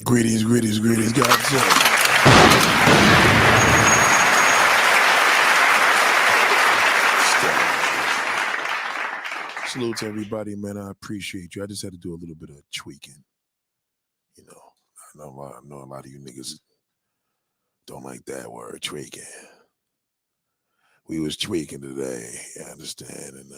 Greetings, God bless. Salute to everybody, man. I appreciate you. I just had to do a little bit of tweaking. You know, I know a lot of you niggas don't like that word, tweaking. We was tweaking today, you understand? And,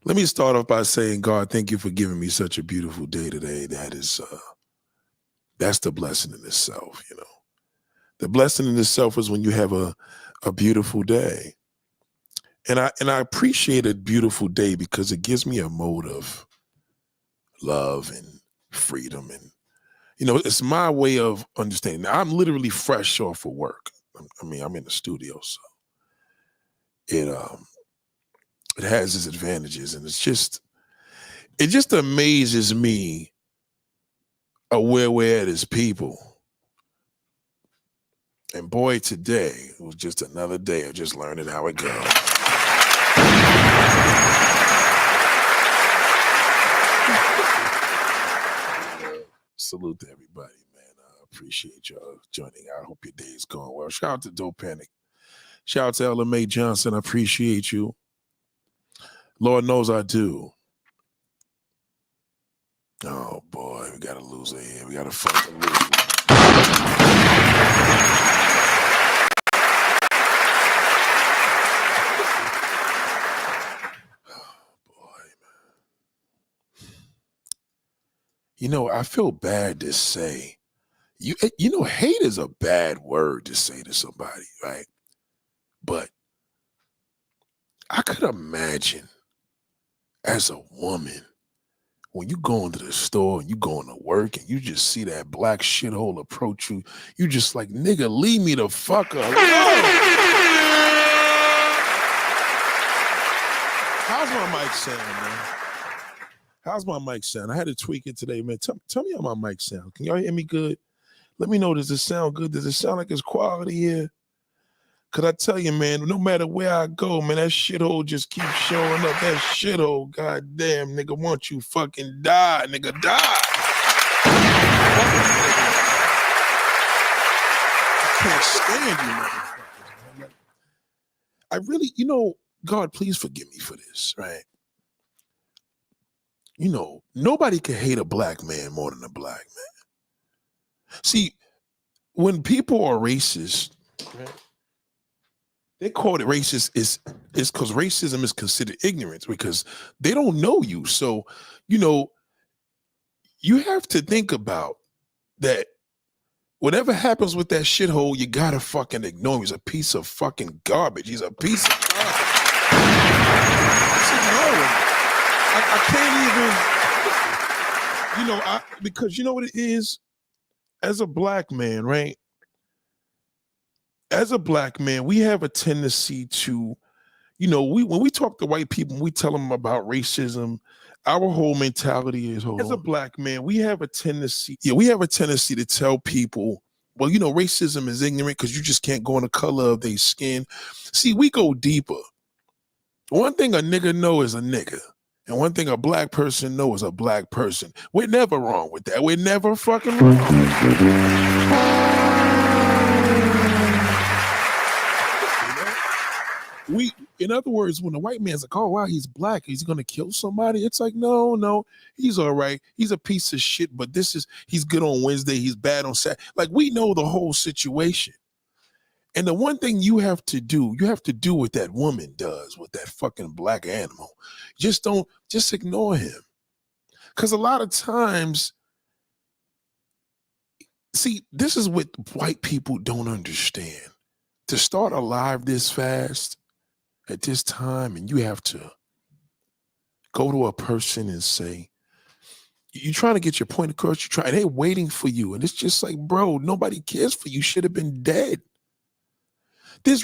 let me start off by saying, God, thank you for giving me such a beautiful day today. That's the blessing in itself, you know. The blessing in itself is when you have a beautiful day. And I appreciate a beautiful day because it gives me a mode of love and freedom. And, it's my way of understanding. Now, I'm literally fresh off of work. I'm in the studio, so it has its advantages. And it just amazes me where we're at as people. And boy, today was just another day of just learning how it goes. Salute to everybody, man. I appreciate y'all joining. I hope your day is going well. Shout out to Dope Panic. Shout out to Ella Mae Johnson. I appreciate you. Lord knows I do. Oh boy, we got a loser here. We got a fucking loser. I feel bad to say, hate is a bad word to say to somebody, right? But I could imagine as a woman, when you go into the store and you going to work and you just see that black shithole approach you, you just like, nigga, leave me the fuck alone. How's my mic sound, man? How's my mic sound? I had to tweak it today, man. Tell me how my mic sound. Can y'all hear me good? Let me know, does it sound good? Does it sound like it's quality here? Cause I tell you, man, no matter where I go, man, that shithole just keeps showing up. That shithole, goddamn, nigga, won't you fucking die, nigga, die. I can't stand you, motherfuckers, man. I really, God, please forgive me for this, right? Nobody can hate a black man more than a black man. See, when people are racist, right, they call it racist is because racism is considered ignorance because they don't know you. So, you have to think about that. Whatever happens with that shithole, you gotta fucking ignore him. He's a piece of fucking garbage. He's a piece of garbage. I can't even, because you know what it is? As a black man, right? As a black man, we have a tendency to, when we talk to white people, we tell them about racism, our whole mentality is, as a black man, we have a tendency to tell people, well, racism is ignorant because you just can't go on the color of their skin. See, we go deeper. One thing a nigga know is a nigga. And one thing a black person know is a black person. We're never wrong with that. We're never fucking wrong. In other words, when the white man's like, oh, wow, he's black, he's going to kill somebody. It's like, no, he's all right. He's a piece of shit, but he's good on Wednesday. He's bad on Saturday. Like, we know the whole situation. And the one thing you have to do what that woman does with that fucking black animal. Just ignore him. Because a lot of times, see, this is what white people don't understand. To start a live this fast at this time, and you have to go to a person and say, you're trying to get your point across, and they're waiting for you. And it's just like, bro, nobody cares for you. Should have been dead. There's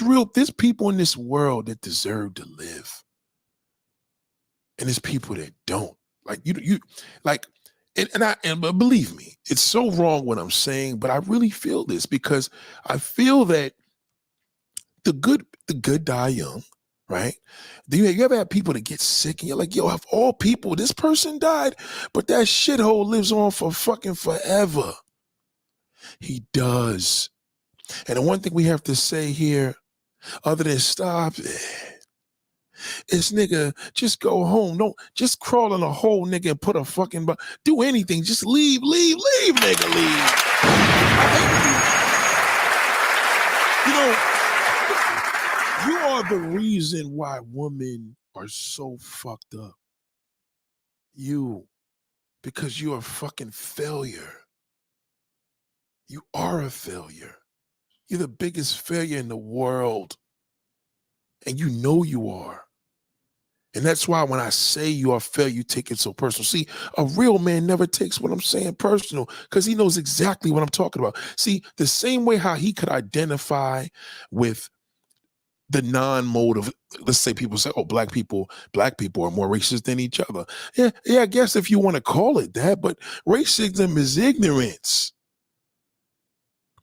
people in this world that deserve to live. And there's people that don't. Like but believe me, it's so wrong what I'm saying, but I really feel this because I feel that the good die young. right? Do you ever have people that get sick and you're like, yo, of all people, this person died, but that shithole lives on for fucking forever. He does. And the one thing we have to say here, other than stop, is nigga, just go home. Don't just crawl in a hole, nigga, and put a fucking do anything. Just leave, nigga, leave. You know, you are the reason why women are so fucked up. You, because you're a fucking failure. You are a failure. You're the biggest failure in the world. And you know you are. And that's why when I say you are a failure, you take it so personal. See, a real man never takes what I'm saying personal because he knows exactly what I'm talking about. See, the same way how he could identify with the non-mode of, let's say people say, oh, black people are more racist than each other. Yeah, I guess if you want to call it that, but racism is ignorance.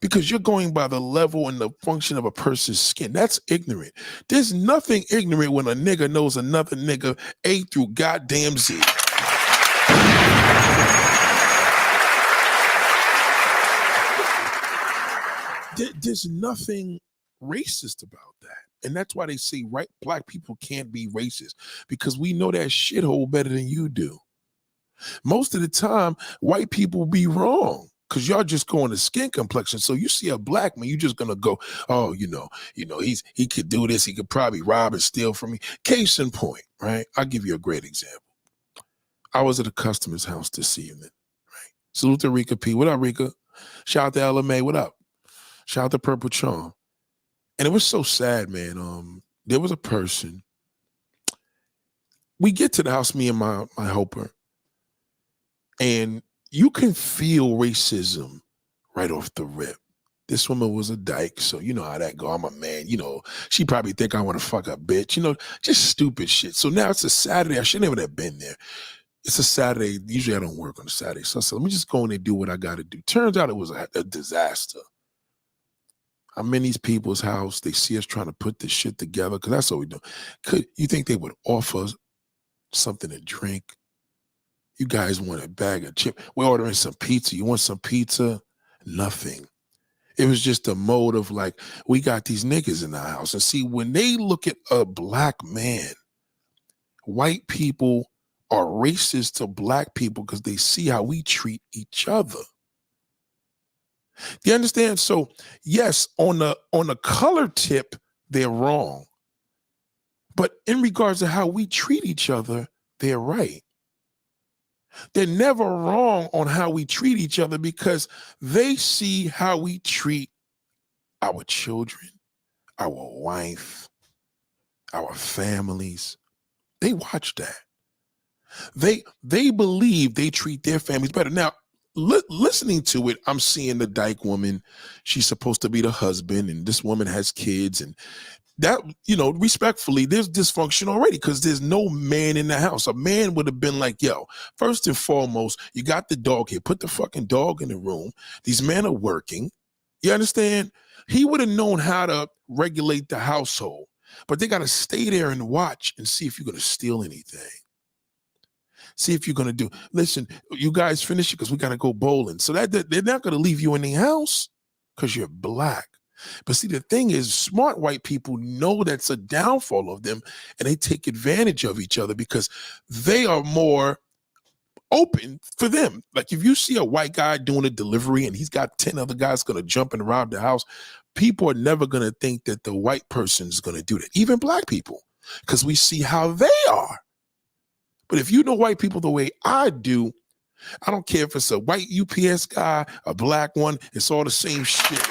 Because you're going by the level and the function of a person's skin. That's ignorant. There's nothing ignorant when a nigga knows another nigga A through goddamn Z. There's nothing racist about that. And that's why they say black people can't be racist, because we know that shithole better than you do. Most of the time, white people be wrong. Because y'all just go on the skin complexion. So you see a black man, you're just gonna go, oh, he could do this, he could probably rob and steal from me. Case in point, right? I'll give you a great example. I was at a customer's house this evening, right? Salute to Rika P. What up, Rika? Shout out to LMA, what up? Shout out to Purple Charm. And it was so sad, man. There was a person. We get to the house, me and my helper, and you can feel racism right off the rip. This woman was a dyke, so you know how that go. I'm a man, she probably think I want to fuck a bitch, just stupid shit. So now it's a Saturday. I shouldn't even have been there. It's a Saturday. Usually I don't work on a Saturday. So I said, let me just go in there and do what I got to do. Turns out it was a disaster. I'm in these people's house. They see us trying to put this shit together because that's what we do. You think they would offer us something to drink? You guys want a bag of chips? We're ordering some pizza. You want some pizza? Nothing. It was just a mode of like, we got these niggas in the house. And see, when they look at a black man, white people are racist to black people because they see how we treat each other. Do you understand? So yes, on the color tip, they're wrong. But in regards to how we treat each other, they're right. They're never wrong on how we treat each other because they see how we treat our children, our wife, our families. They watch that. They believe they treat their families better. Now, listening to it, I'm seeing the dyke woman. She's supposed to be the husband, and this woman has kids, and that, respectfully, there's dysfunction already because there's no man in the house. A man would have been like, yo, first and foremost, you got the dog here. Put the fucking dog in the room. These men are working. You understand? He would have known how to regulate the household, but they got to stay there and watch and see if you're going to steal anything. See if you're going to do, listen, you guys finish it because we got to go bowling. So that they're not going to leave you in the house because you're black. But see, the thing is, smart white people know that's a downfall of them, and they take advantage of each other because they are more open for them. Like if you see a white guy doing a delivery and he's got 10 other guys going to jump and rob the house, people are never going to think that the white person's going to do that, even black people, because we see how they are. But if you know white people the way I do, I don't care if it's a white UPS guy, a black one, it's all the same shit.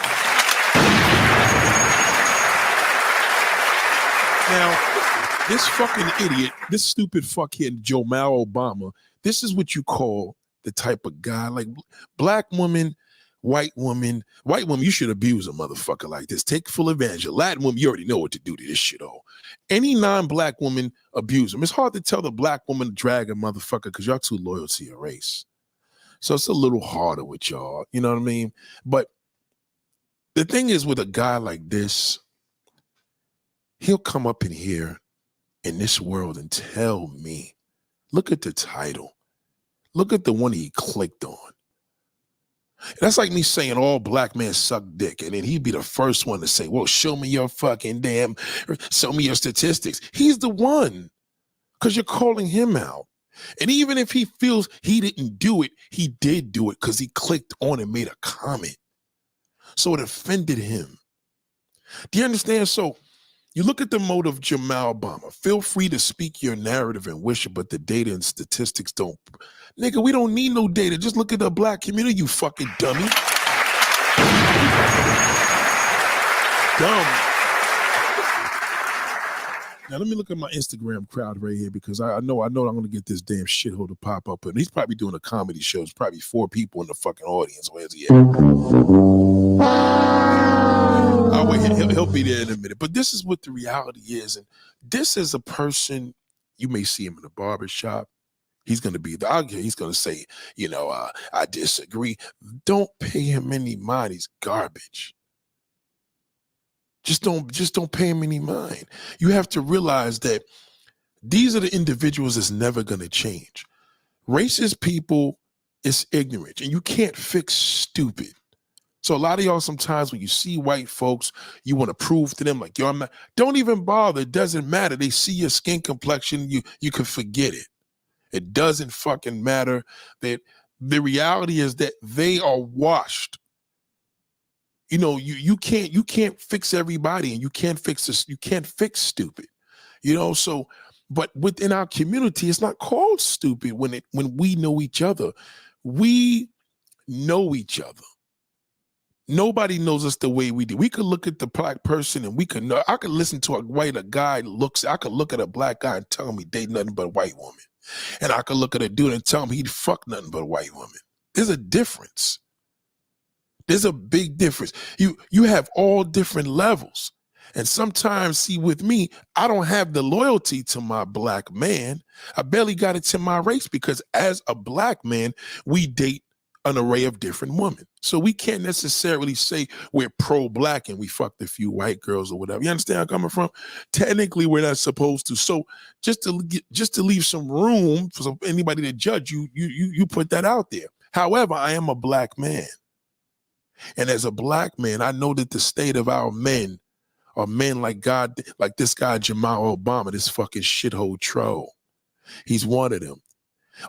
Now, this fucking idiot, this stupid fuckhead Jomal Obama, this is what you call the type of guy, like black woman, white woman, you should abuse a motherfucker like this. Take full advantage of Latin woman. You already know what to do to this shit. Any non-black woman abuse them. It's hard to tell the black woman to drag a motherfucker because y'all too loyal to your race. So it's a little harder with y'all. You know what I mean? But the thing is with a guy like this, He'll come up in here in this world and tell me, look at the title. Look at the one he clicked on. That's like me saying all black men suck dick, and then he'd be the first one to say, well, show me your fucking show me your statistics. He's the one, because you're calling him out. And even if he feels he didn't do it, he did do it because he clicked on and made a comment. So it offended him. Do you understand? So you look at the mode of Jamal Obama. Feel free to speak your narrative and wish it, but the data and statistics don't. Nigga, we don't need no data. Just look at the black community, you fucking dummy. Dumb. Now let me look at my Instagram crowd right here, because I know I'm going to get this damn shithole to pop up. And he's probably doing a comedy show. There's probably 4 people in the fucking audience. Where's he at? I'll wait. He'll be there in a minute. But this is what the reality is. And this is a person, you may see him in a barbershop. He's going to be he's going to say, I disagree. Don't pay him any mind. He's garbage. Just don't pay him any mind. You have to realize that these are the individuals that's never going to change. Racist people is ignorant, and you can't fix stupid. So a lot of y'all, sometimes when you see white folks, you want to prove to them like, yo, I'm not. Don't even bother. It doesn't matter. They see your skin complexion. You can forget it. It doesn't fucking matter. That the reality is that they are washed. You can't fix everybody, and you can't fix this. You can't fix stupid. So, but within our community, it's not called stupid when we know each other. We know each other. Nobody knows us the way we do. We could look at the black person and I could listen to a guy I could look at a black guy and tell him he date nothing but a white woman. And I could look at a dude and tell him he'd fuck nothing but a white woman. There's a difference. There's a big difference. You have all different levels. And sometimes, see, with me, I don't have the loyalty to my black man. I barely got it to my race, because as a black man, we date an array of different women. So we can't necessarily say we're pro-black and we fucked a few white girls or whatever. You understand where I'm coming from? Technically, we're not supposed to. So just to leave some room for anybody to judge you put that out there. However, I am a black man. And as a black man, I know that the state of our men are men like this guy, Jamal Obama, this fucking shithole troll. He's one of them.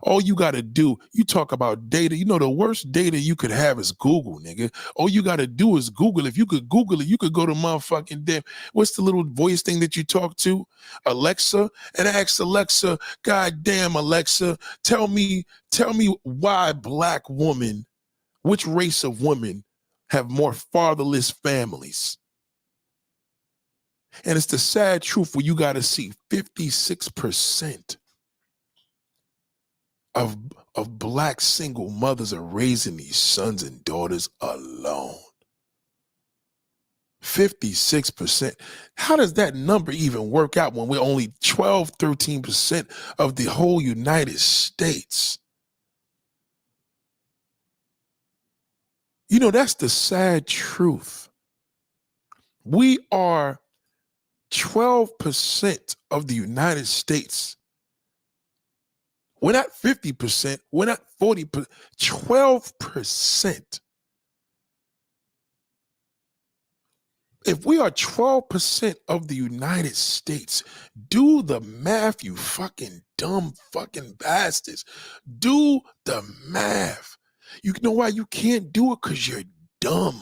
All you got to do, you talk about data. The worst data you could have is Google, nigga. All you got to do is Google. If you could Google it, you could go to motherfucking damn, what's the little voice thing that you talk to? Alexa, and ask Alexa, goddamn Alexa, tell me why black women, which race of women have more fatherless families. And it's the sad truth where you got to see 56% of black single mothers are raising these sons and daughters alone. 56%. How does that number even work out when we're only 13% of the whole United States? That's the sad truth. We are 12% of the United States. We're not 50%. We're not 40%. 12%. If we are 12% of the United States, do the math, you fucking dumb fucking bastards. Do the math. You know why you can't do it? Because you're dumb.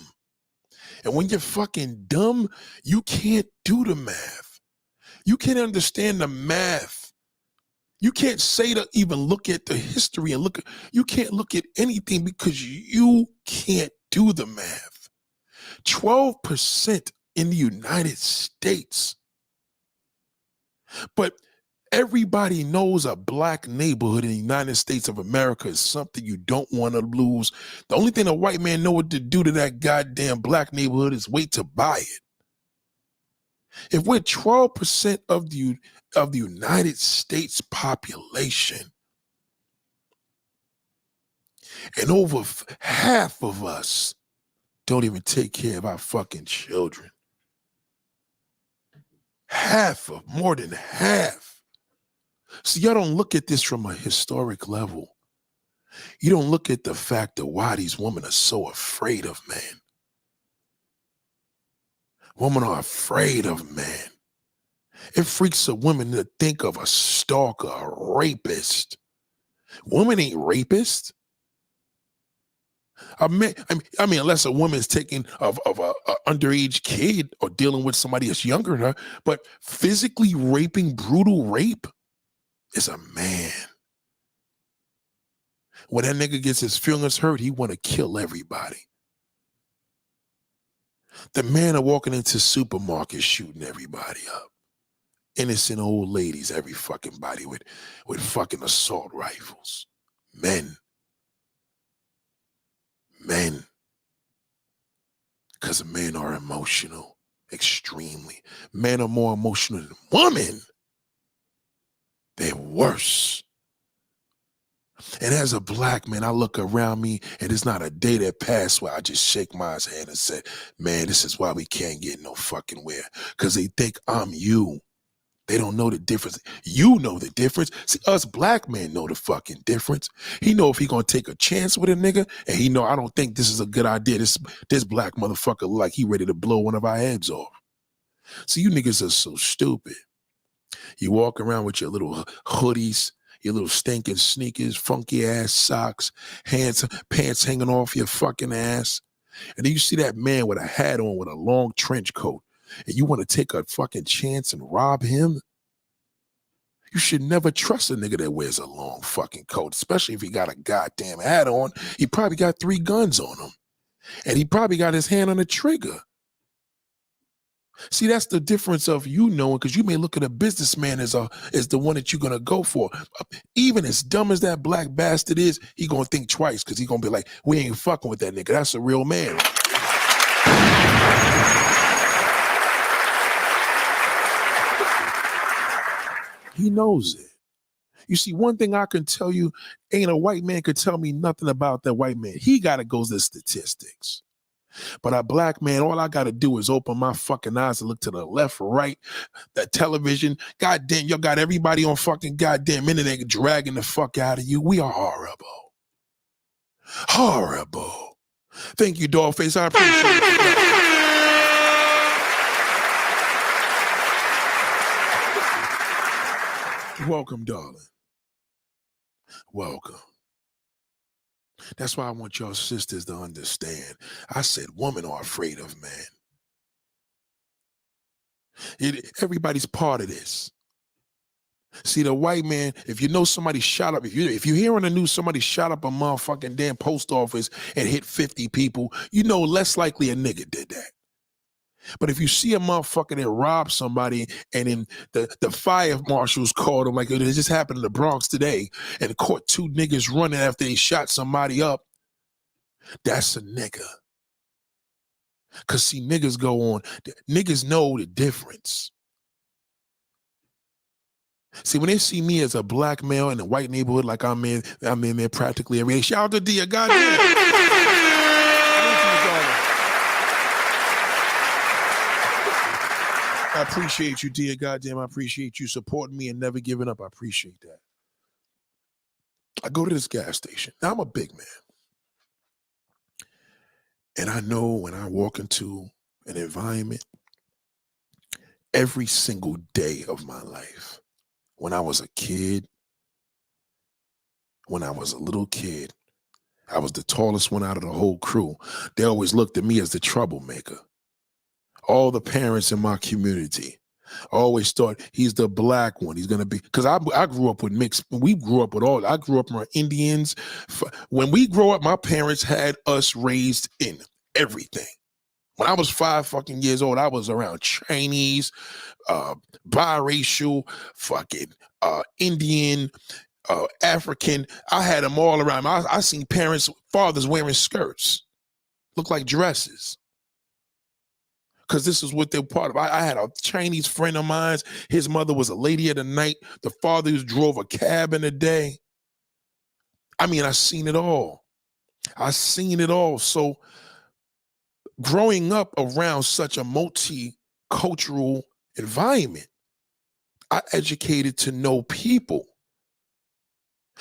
And when you're fucking dumb, you can't do the math. You can't understand the math. You can't say to even look at the history and you can't look at anything because you can't do the math. 12% in the United States. But everybody knows a black neighborhood in the United States of America is something you don't want to lose. The only thing a white man know what to do to that goddamn black neighborhood is wait to buy it. If we're 12% of the United States population, and over half of us don't even take care of our fucking children. More than half. See, y'all don't look at this from a historic level. You don't look at the fact of why these women are so afraid of men. Women are afraid of men. It freaks a woman to think of a stalker, a rapist. Women ain't rapists. I mean, unless a woman's taking of a underage kid or dealing with somebody that's younger than her, but physically raping, brutal rape is a man. When that nigga gets his feelings hurt, he want to kill everybody. The men are walking into supermarkets shooting everybody up. Innocent old ladies, every fucking body with fucking assault rifles. Men. Because men are emotional, extremely. Men are more emotional than women. They're worse. And as a black man, I look around me and it's not a day that passed where I just shake my hand and say, man, this is why we can't get no fucking where. Because they think I'm you. They don't know the difference. You know the difference. See, us black men know the fucking difference. He know if he gonna take a chance with a nigga, and he know I don't think this is a good idea. This black motherfucker like he ready to blow one of our heads off. See, you niggas are so stupid. You walk around with your little hoodies, your little stinking sneakers, funky ass socks, pants hanging off your fucking ass. And then you see that man with a hat on with a long trench coat, and you want to take a fucking chance and rob him? You should never trust a nigga that wears a long fucking coat, especially if he got a goddamn hat on. He probably got 3 guns on him, and he probably got his hand on the trigger. See, that's the difference of you knowing, because you may look at a businessman as the one that you're gonna go for. Even as dumb as that black bastard is, he gonna think twice, because he gonna be like, we ain't fucking with that nigga. That's a real man. He knows it. You see, one thing I can tell you, ain't a white man could tell me nothing about that white man. He gotta go to the statistics. But a black man, all I gotta do is open my fucking eyes and look to the left, right, the television. Goddamn, y'all got everybody on fucking goddamn internet dragging the fuck out of you. We are horrible. Horrible. Thank you, Dollface. I appreciate it. Welcome, darling. Welcome. That's why I want y'all sisters to understand. I said women are afraid of men. Everybody's part of this. See, the white man, if you know somebody shot up, if you hear on the news somebody shot up a motherfucking damn post office and hit 50 people, you know less likely a nigga did that. But if you see a motherfucker that robbed somebody and then the fire marshals called him, like it just happened in the Bronx today, and caught 2 niggas running after they shot somebody up, that's a nigga. Because see, niggas go on, niggas know the difference. See, when they see me as a black male in a white neighborhood like I'm in there practically every day, shout out to Dia, goddamn. I appreciate you, dear. Goddamn, I appreciate you supporting me and never giving up. I appreciate that. I go to this gas station. Now, I'm a big man. And I know when I walk into an environment, every single day of my life, when I was a kid, when I was a little kid, I was the tallest one out of the whole crew. They always looked at me as the troublemaker. All the parents in my community always thought he's the black one. He's going to be, because I grew up with mixed, we grew up with all, I grew up around Indians. When we grow up, my parents had us raised in everything. When I was 5 fucking years old, I was around Chinese, biracial, fucking Indian, African. I had them all around. I seen parents, fathers wearing skirts, look like dresses. Because this is what they're part of. I had a Chinese friend of mine. His mother was a lady of the night. The father who drove a cab in the day. I mean, I seen it all. I seen it all. So growing up around such a multicultural environment. I educated to know people.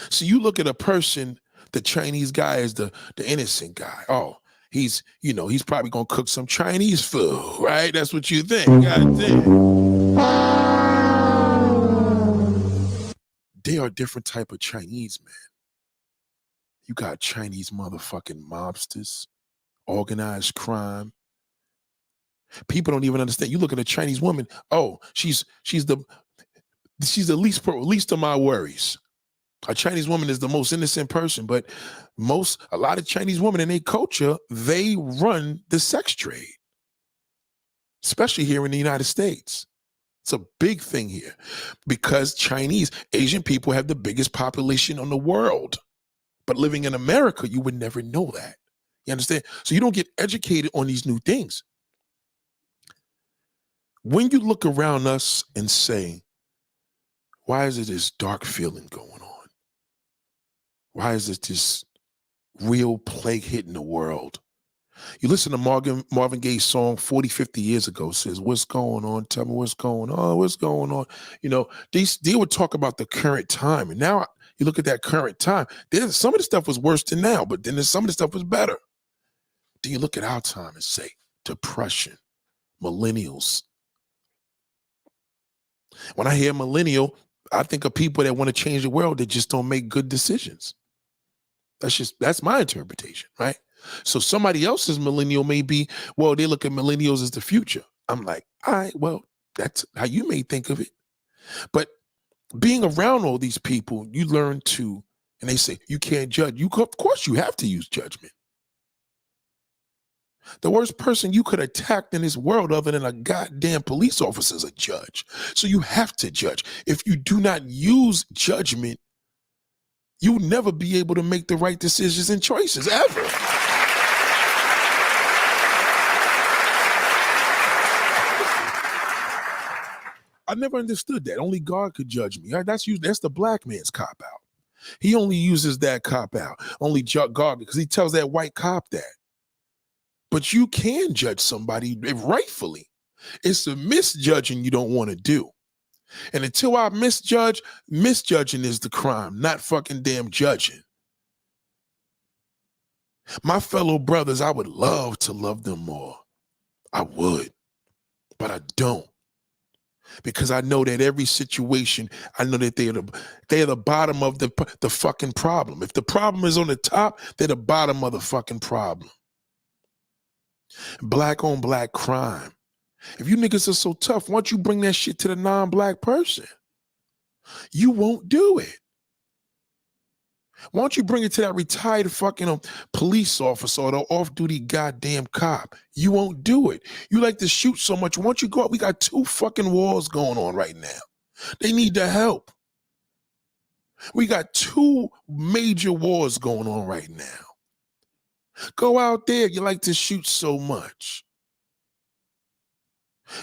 So you look at a person, the Chinese guy is the innocent guy. Oh, he's probably gonna cook some Chinese food, right? That's what you think. God damn. They are a different type of Chinese, man. You got Chinese motherfucking mobsters, organized crime. People don't even understand. You look at a Chinese woman. Oh, she's the least of my worries. A Chinese woman is the most innocent person, but a lot of Chinese women in their culture, they run the sex trade, especially here in the United States. It's a big thing here because Asian people have the biggest population in the world. But living in America, you would never know that. You understand? So you don't get educated on these new things. When you look around us and say, why is it this dark feeling going on? Why is it this real plague hitting the world? You listen to Marvin Gaye's song 40, 50 years ago, says, what's going on? Tell me what's going on. What's going on? They would talk about the current time. And now you look at that current time, some of the stuff was worse than now, but then some of the stuff was better. Then you look at our time and say, depression, millennials. When I hear millennial, I think of people that want to change the world that just don't make good decisions. That's my interpretation, right? So somebody else's millennial may be, well, they look at millennials as the future. I'm like, all right, well, that's how you may think of it. But being around all these people, you learn to, and they say, you can't judge. Of course you have to use judgment. The worst person you could attack in this world other than a goddamn police officer is a judge. So you have to judge. If you do not use judgment, you'll never be able to make the right decisions and choices ever. I never understood that. Only God could judge me. That's the black man's cop out. He only uses that cop out. Only God, because he tells that white cop that. But you can judge somebody rightfully. It's the misjudging you don't want to do. And until I misjudging is the crime, not fucking damn judging. My fellow brothers, I would love to love them more. I would, but I don't. Because I know that every situation, I know that they're the bottom of the fucking problem. If the problem is on the top, they're the bottom of the fucking problem. Black on black crime. If you niggas are so tough, why don't you bring that shit to the non-black person? You won't do it. Why don't you bring it to that retired fucking police officer or the off-duty goddamn cop? You won't do it. You like to shoot so much. Why don't you go out? We got 2 fucking wars going on right now. They need the help. We got 2 major wars going on right now. Go out there. You like to shoot so much.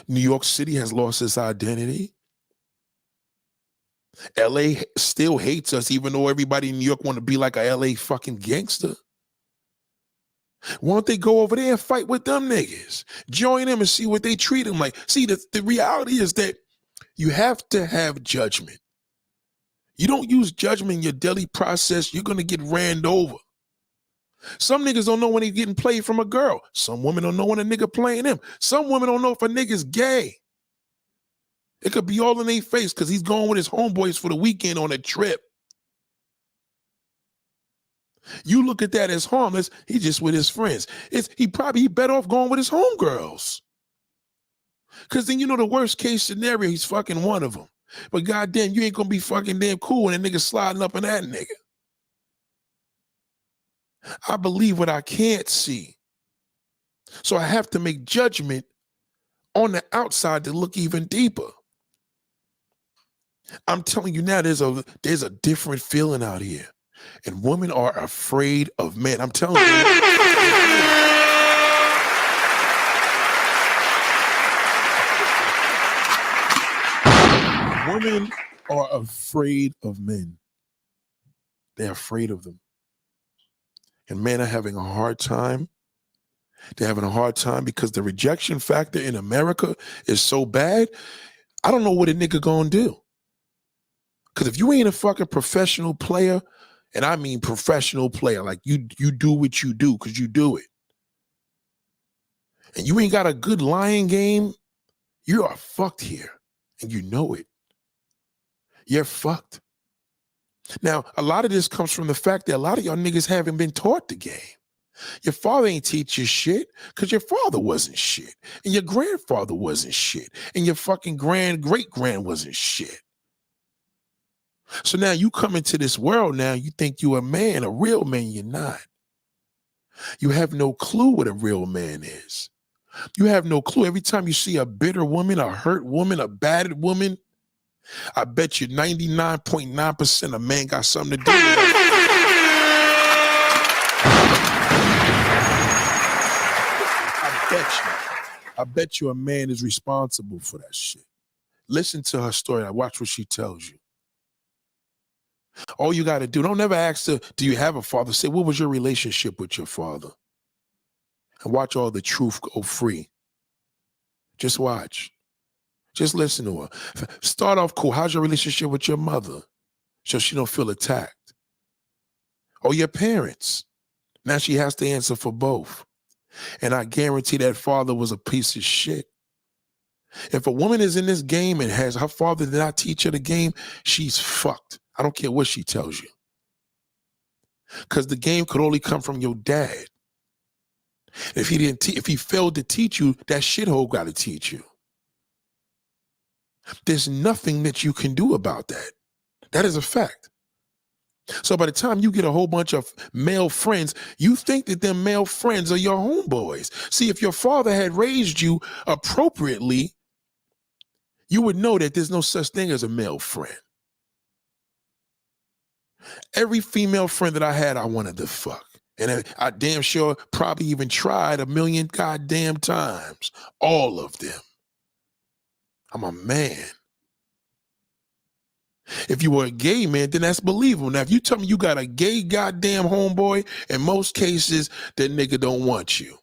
New York City has lost its identity. LA still hates us, even though everybody in New York want to be like a LA fucking gangster. Why don't they go over there and fight with them niggas? Join them and see what they treat them like. See, the reality is that you have to have judgment. You don't use judgment in your daily process, you're going to get ran over. Some niggas don't know when they're getting played from a girl. Some women don't know when a nigga playing them. Some women don't know if a nigga's gay. It could be all in their face because he's going with his homeboys for the weekend on a trip. You look at that as harmless. He just with his friends. He better off going with his homegirls. Because then the worst case scenario, he's fucking one of them. But goddamn, you ain't gonna be fucking damn cool when a nigga sliding up in that nigga. I believe what I can't see. So I have to make judgment on the outside to look even deeper. I'm telling you now, there's a different feeling out here. And women are afraid of men. I'm telling you. Women are afraid of men. They're afraid of them. And men are having a hard time They're having a hard time because the rejection factor in America is so bad. I don't know what a nigga gonna do. Because if you ain't a fucking professional player, and I mean professional player, like you do what you do because you do it, and you ain't got a good lying game, you are fucked here, and you know it. You're fucked. Now, a lot of this comes from the fact that a lot of y'all niggas haven't been taught the game. Your father ain't teach you shit because your father wasn't shit, and your grandfather wasn't shit, and your fucking great-grand wasn't shit. So now you come into this world now, you think you a man, a real man, you're not. You have no clue what a real man is. You have no clue. Every time you see a bitter woman, a hurt woman, a battered woman, I bet you 99.9% of men got something to do with it. I bet you a man is responsible for that shit. Listen to her story. Watch what she tells you. All you got to do, don't never ask her, do you have a father? Say, what was your relationship with your father? And watch all the truth go free. Just watch. Just listen to her. Start off cool. How's your relationship with your mother? So she don't feel attacked. Or your parents. Now she has to answer for both. And I guarantee that father was a piece of shit. If a woman is in this game and has her father did not teach her the game, she's fucked. I don't care what she tells you. Because the game could only come from your dad. If he failed to teach you, that shithole got to teach you. There's nothing that you can do about that. That is a fact. So by the time you get a whole bunch of male friends, you think that them male friends are your homeboys. See, if your father had raised you appropriately, you would know that there's no such thing as a male friend. Every female friend that I had, I wanted to fuck. And I damn sure probably even tried 1,000,000 goddamn times. All of them. I'm a man. If you were a gay man, then that's believable. Now, if you tell me you got a gay goddamn homeboy, in most cases, that nigga don't want you.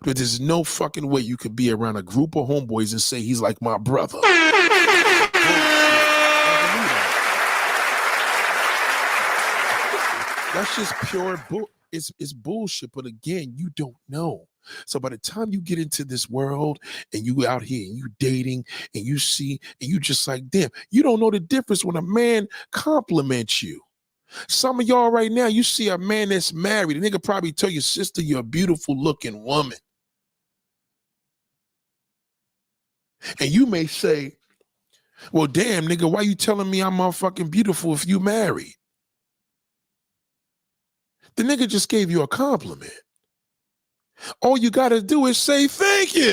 But there's no fucking way you could be around a group of homeboys and say he's like my brother. That's just pure it's bullshit. But again, you don't know. So by the time you get into this world and you out here and you dating and you see and you just like, damn, you don't know the difference when a man compliments you. Some of y'all right now, you see a man that's married, the nigga probably tell your sister you're a beautiful looking woman. And you may say, well, damn, nigga, why you telling me I'm motherfucking beautiful if you married? The nigga just gave you a compliment. All you got to do is say thank you.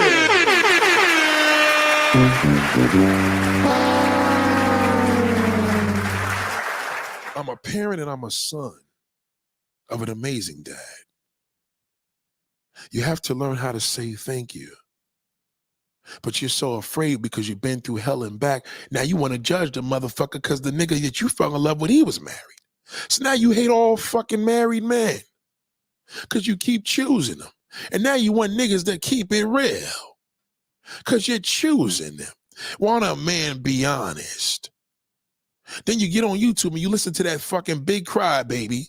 I'm a parent and I'm a son of an amazing dad. You have to learn how to say thank you. But you're so afraid because you've been through hell and back. Now you want to judge the motherfucker because the nigga that you fell in love with, he was married. So now you hate all fucking married men because you keep choosing them. And now you want niggas that keep it real because you're choosing them. Why don't a man be honest? Then you get on YouTube and you listen to that fucking big cry baby,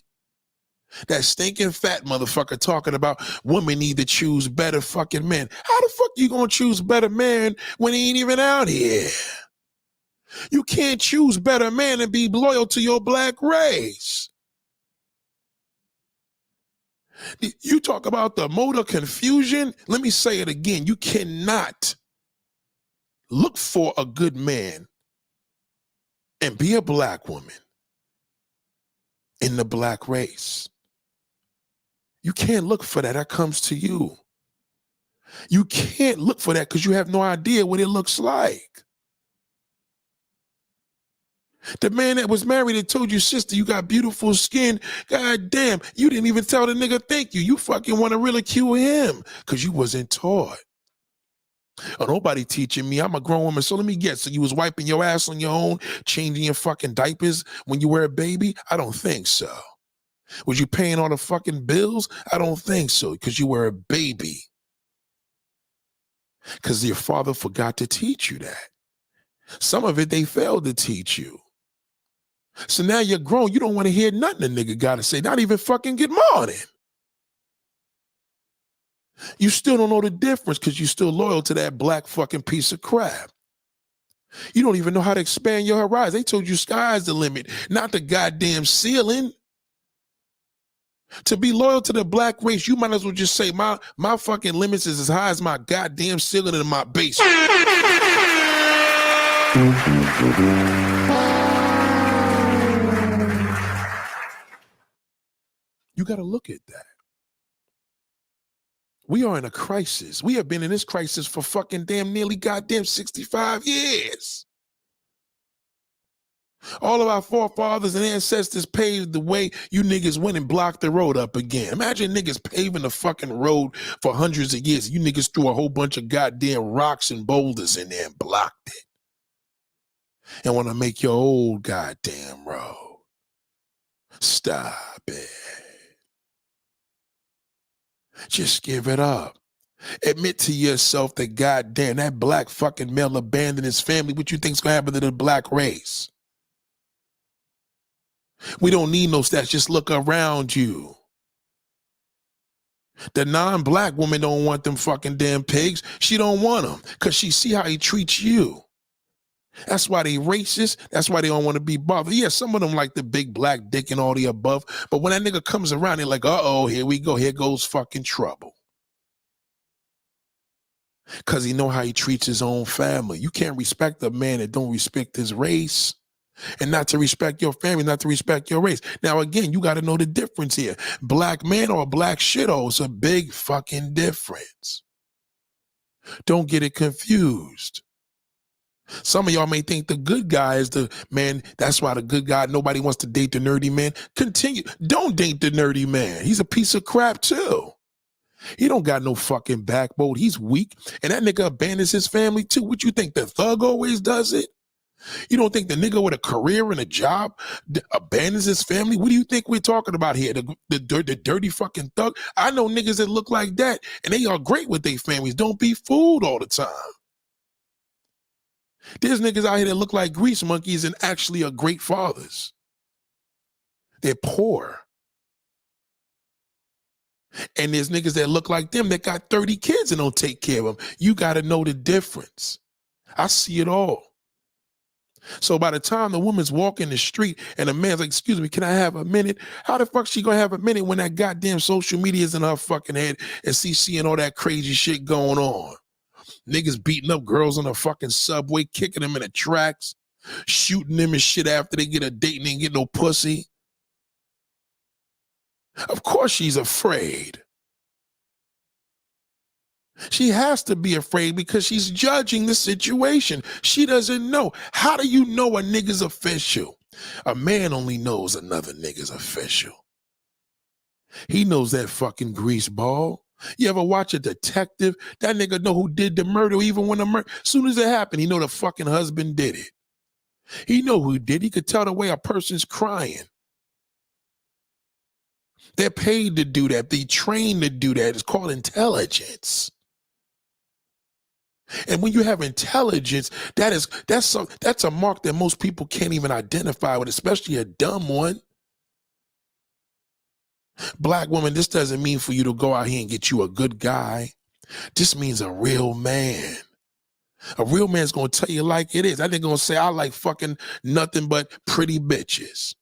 that stinking fat motherfucker talking about women need to choose better fucking men. How the fuck you gonna choose better men when he ain't even out here? You can't choose better men and be loyal to your black race. You talk about the mode of confusion. Let me say it again. You cannot look for a good man and be a black woman in the black race. You can't look for that. That comes to you. You can't look for that because you have no idea what it looks like. The man that was married and told you, sister, you got beautiful skin. God damn, you didn't even tell the nigga thank you. You fucking want to ridicule him because you wasn't taught. Oh, nobody teaching me. I'm a grown woman. So let me guess. So you was wiping your ass on your own, changing your fucking diapers when you were a baby? I don't think so. Was you paying all the fucking bills? I don't think so because you were a baby. Because your father forgot to teach you that. Some of it they failed to teach you. So now you're grown. You don't want to hear nothing a nigga got to say, not even fucking good morning. You still don't know the difference because you're still loyal to that black fucking piece of crap. You don't even know how to expand your horizon. They told you sky's the limit, not the goddamn ceiling. To be loyal to the black race, you might as well just say my fucking limits is as high as my goddamn ceiling in my basement. You got to look at that. We are in a crisis. We have been in this crisis for fucking damn nearly goddamn 65 years. All of our forefathers and ancestors paved the way. You niggas went and blocked the road up again. Imagine niggas paving the fucking road for hundreds of years. You niggas threw a whole bunch of goddamn rocks and boulders in there and blocked it. And want to make your old goddamn road. Stop it. Just give it up. Admit to yourself that goddamn that black fucking male abandoned his family. What you think's gonna happen to the black race? We don't need no stats. Just look around you. The non-black woman don't want them fucking damn pigs. She don't want them because she see how he treats you. That's why they racist. That's why they don't want to be bothered. Yeah, some of them like the big black dick and all the above. But when that nigga comes around, they're like, uh-oh, here we go. Here goes fucking trouble. Because he know how he treats his own family. You can't respect a man that don't respect his race. And not to respect your family, not to respect your race. Now, again, you got to know the difference here. Black man or black shithole is a big fucking difference. Don't get it confused. Some of y'all may think the good guy is the man. That's why the good guy, nobody wants to date the nerdy man. Continue. Don't date the nerdy man. He's a piece of crap too. He don't got no fucking backbone. He's weak. And that nigga abandons his family too. What you think, the thug always does it? You don't think the nigga with a career and a job abandons his family? What do you think we're talking about here? The dirty fucking thug? I know niggas that look like that, and they are great with their families. Don't be fooled all the time. There's niggas out here that look like grease monkeys and actually are great fathers. They're poor. And there's niggas that look like them that got 30 kids and don't take care of them. You got to know the difference. I see it all. So by the time the woman's walking the street and the man's like, excuse me, can I have a minute? How the fuck she gonna have a minute when that goddamn social media is in her fucking head and seeing all that crazy shit going on? Niggas beating up girls on the fucking subway, kicking them in the tracks, shooting them and shit after they get a date and ain't get no pussy. Of course she's afraid. She has to be afraid because she's judging the situation. She doesn't know. How do you know a nigga's official? A man only knows another nigga's official. He knows that fucking grease ball. You ever watch a detective? That nigga know who did the murder even when the murder, as soon as it happened, he know the fucking husband did it. He know who did. He could tell the way a person's crying. They're paid to do that. They trained to do that. It's called intelligence. And when you have intelligence, that's a mark that most people can't even identify with, especially a dumb one. Black woman, this doesn't mean for you to go out here and get you a good guy. This means a real man. A real man's gonna tell you like it is. I ain't gonna say I like fucking nothing but pretty bitches.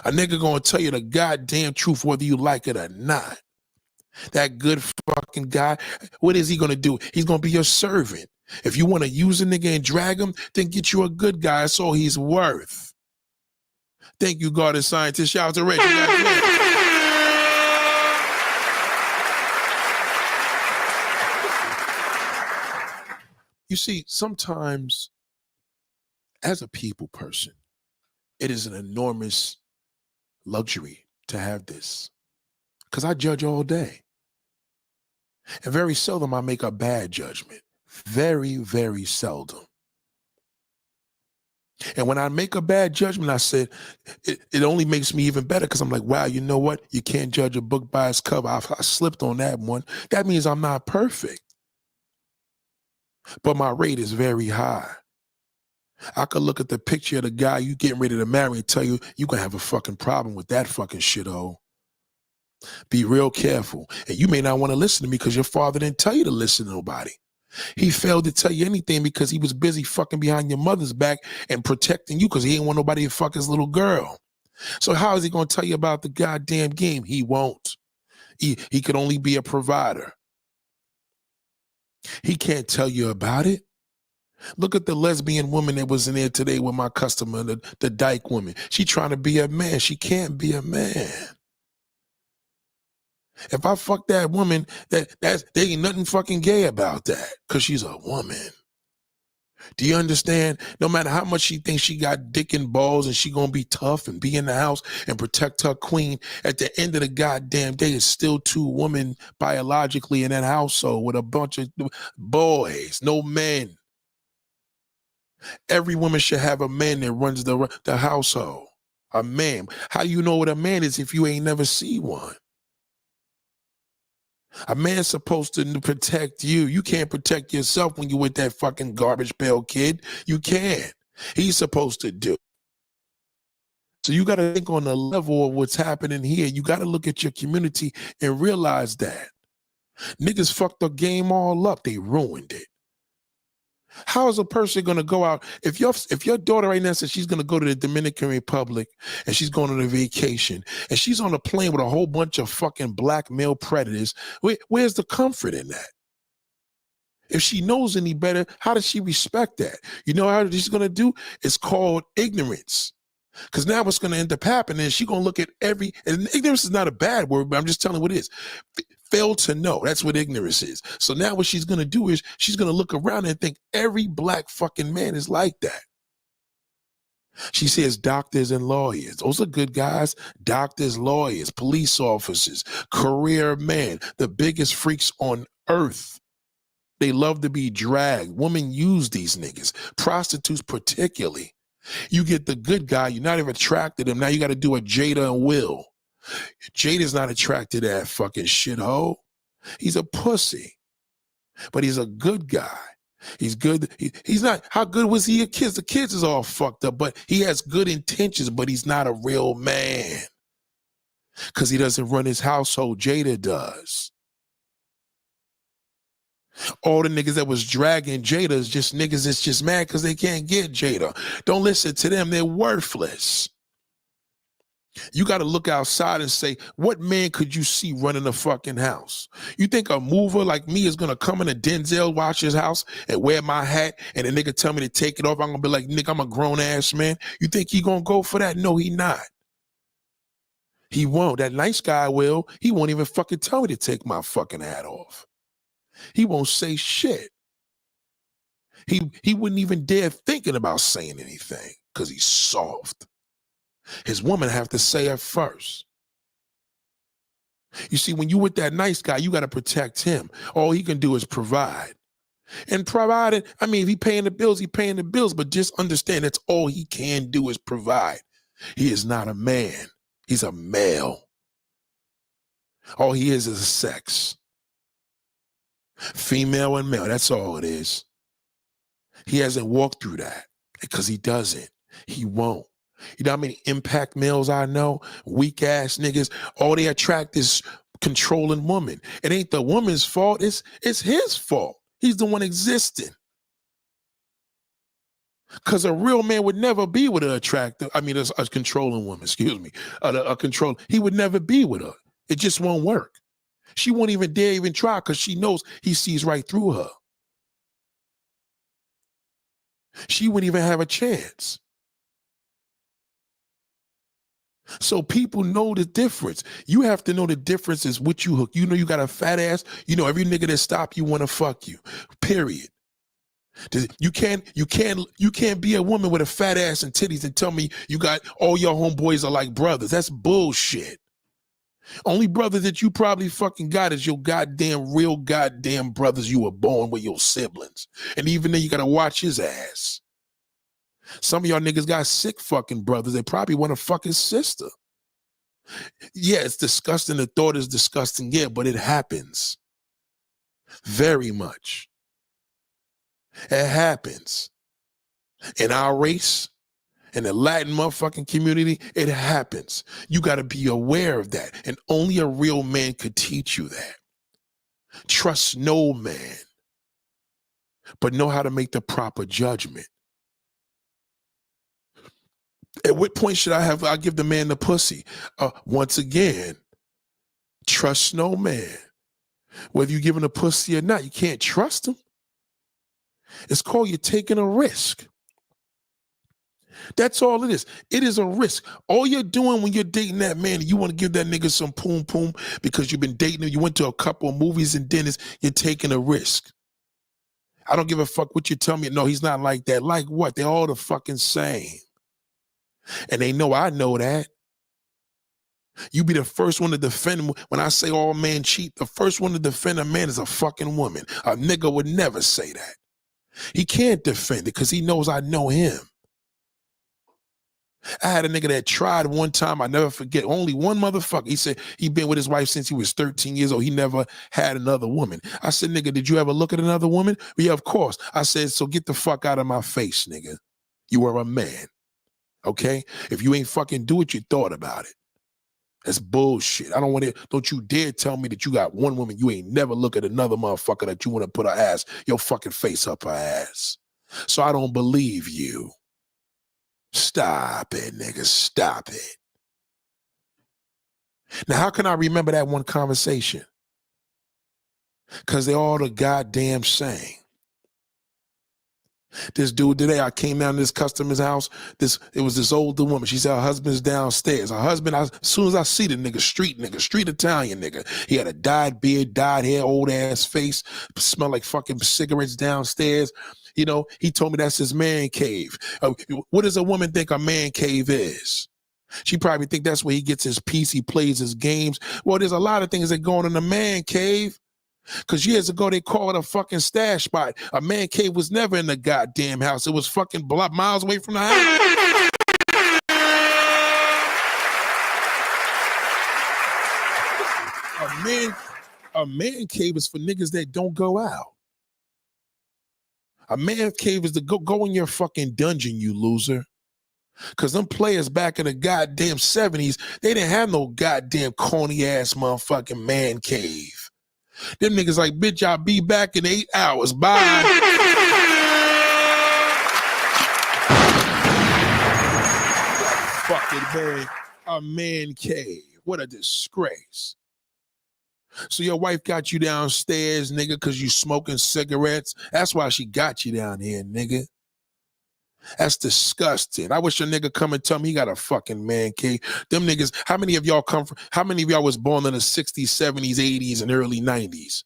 A nigga gonna tell you the goddamn truth whether you like it or not. That good fucking guy, what is he gonna do? He's gonna be your servant. If you want to use a nigga and drag him, then get you a good guy. That's all he's worth. Thank you, God and scientist. Shout out to Reggie. You see, sometimes as a people person, it is an enormous luxury to have this because I judge all day. And very seldom I make a bad judgment. Very, very seldom. And when I make a bad judgment, I said, it only makes me even better because I'm like, wow, you know what? You can't judge a book by its cover. I slipped on that one. That means I'm not perfect. but my rate is very high. I could look at the picture of the guy you getting ready to marry and tell you you're going to have a fucking problem with that fucking shithole. Be real careful. And you may not want to listen to me because your father didn't tell you to listen to nobody. He failed to tell you anything because he was busy fucking behind your mother's back and protecting you because he didn't want nobody to fuck his little girl. So how is he going to tell you about the goddamn game? He won't. He could only be a provider. He can't tell you about it. Look at the lesbian woman that was in there today with my customer, the dyke woman. She trying to be a man. She can't be a man. If I fuck that woman, there ain't nothing fucking gay about that because she's a woman. Do you understand? No matter how much she thinks she got dick and balls and she gonna be tough and be in the house and protect her queen, at the end of the goddamn day, it's still two women biologically in that household with a bunch of boys, no men. Every woman should have a man that runs the household. A man. How you know what a man is if you ain't never seen one? A man's supposed to protect you. You can't protect yourself when you with that fucking garbage pail kid. You can't. He's supposed to do. So you got to think on the level of what's happening here. You got to look at your community and realize that. Niggas fucked the game all up. They ruined it. How is a person going to go out? If your daughter right now says she's going to go to the Dominican Republic and she's going on a vacation and she's on a plane with a whole bunch of fucking black male predators, where's the comfort in that? If she knows any better, how does she respect that? You know how she's going to do? It's called ignorance. Because now what's going to end up happening is she's going to look at and ignorance is not a bad word, but I'm just telling you what it is. Fail to know. That's what ignorance is. So now what she's going to do is she's going to look around and think every black fucking man is like that. She says doctors and lawyers. Those are good guys. Doctors, lawyers, police officers, career men, the biggest freaks on earth. They love to be dragged. Women use these niggas. Prostitutes particularly. You get the good guy, you're not even attracted to him. Now you got to do a Jada and Will. Jada's not attracted to that fucking shithole. He's a pussy. But he's a good guy. He's good. He's not, how good was he a kid? The kids is all fucked up, but he has good intentions, but he's not a real man. Because he doesn't run his household. Jada does. All the niggas that was dragging Jada is just niggas that's just mad because they can't get Jada. Don't listen to them. They're worthless. You got to look outside and say, what man could you see running a fucking house? You think a mover like me is going to come in a Denzel Washington's house and wear my hat and the nigga tell me to take it off? I'm going to be like, nigga, I'm a grown ass man. You think he going to go for that? No, he not. He won't. That nice guy will. He won't even fucking tell me to take my fucking hat off. He won't say shit. He wouldn't even dare thinking about saying anything because he's soft. His woman have to say it first. You see, when you with that nice guy, you got to protect him. All he can do is provide. And provided, I mean, if he paying the bills, he paying the bills, but just understand that's all he can do is provide. He is not a man. He's a male. All he is a sex. Female and male, that's all it is. He hasn't walked through that because he doesn't. He won't. You know how many impact males I know? Weak ass niggas. All they attract is controlling woman. It ain't the woman's fault. It's his fault. He's the one existing. Because a real man would never be with a controlling woman, excuse me. He would never be with her. It just won't work. She won't even dare even try because she knows he sees right through her. She wouldn't even have a chance. So people know the difference. You have to know the difference is what you hook. You know you got a fat ass. You know every nigga that stop you want to fuck you. Period. You can't be a woman with a fat ass and titties and tell me you got all your homeboys are like brothers. That's bullshit. Only brother that you probably fucking got is your real goddamn brothers you were born with, your siblings. And even then you gotta watch his ass. Some of y'all niggas got sick fucking brothers. They probably want to fuck his sister. Yeah, it's disgusting. The thought is disgusting. Yeah, but it happens. Very much. It happens. In our race, in the Latin motherfucking community, it happens. You got to be aware of that. And only a real man could teach you that. Trust no man, but know how to make the proper judgment. At what point should I give the man the pussy? Once again, trust no man. Whether you give him a pussy or not, you can't trust him. It's called you're taking a risk. That's all it is. It is a risk. All you're doing when you're dating that man, you want to give that nigga some poom poom because you've been dating him, you went to a couple of movies and dinners, you're taking a risk. I don't give a fuck what you tell me. No, he's not like that. Like what? They're all the fucking same. And they know I know that. You be the first one to defend. When I say all men cheat, the first one to defend a man is a fucking woman. A nigga would never say that. He can't defend it because he knows I know him. I had a nigga that tried one time, I never forget, only one motherfucker. He said he been with his wife since he was 13 years old. He never had another woman. I said, nigga, did you ever look at another woman? Yeah, of course. I said, so get the fuck out of my face, nigga. You are a man, okay? If you ain't fucking do it, you thought about it. That's bullshit. Don't you dare tell me that you got one woman, you ain't never look at another motherfucker that you want to put her ass, your fucking face up her ass. So I don't believe you. Stop it, nigga, stop it. Now, how can I remember that one conversation? Because they're all the goddamn same. This dude today, I came down to this customer's house. It was this older woman. She said her husband's downstairs. Her husband, as soon as I see the nigga, street Italian nigga. He had a dyed beard, dyed hair, old ass face, smelled like fucking cigarettes downstairs. You know, he told me that's his man cave. What does a woman think a man cave is? She probably think that's where he gets his peace, he plays his games. Well, there's a lot of things that go on in a man cave. Because years ago, they called it a fucking stash spot. A man cave was never in the goddamn house. It was fucking miles away from the house. A man cave is for niggas that don't go out. A man cave is to go in your fucking dungeon, you loser. Because them players back in the goddamn 70s, they didn't have no goddamn corny ass motherfucking man cave. Them niggas like, bitch, I'll be back in 8 hours. Bye. Fucking man, a man cave. What a disgrace. So your wife got you downstairs, nigga, because you smoking cigarettes. That's why she got you down here, nigga. That's disgusting. I wish a nigga come and tell me he got a fucking man cave. Them niggas, how many of y'all was born in the 60s, 70s, 80s, and early 90s?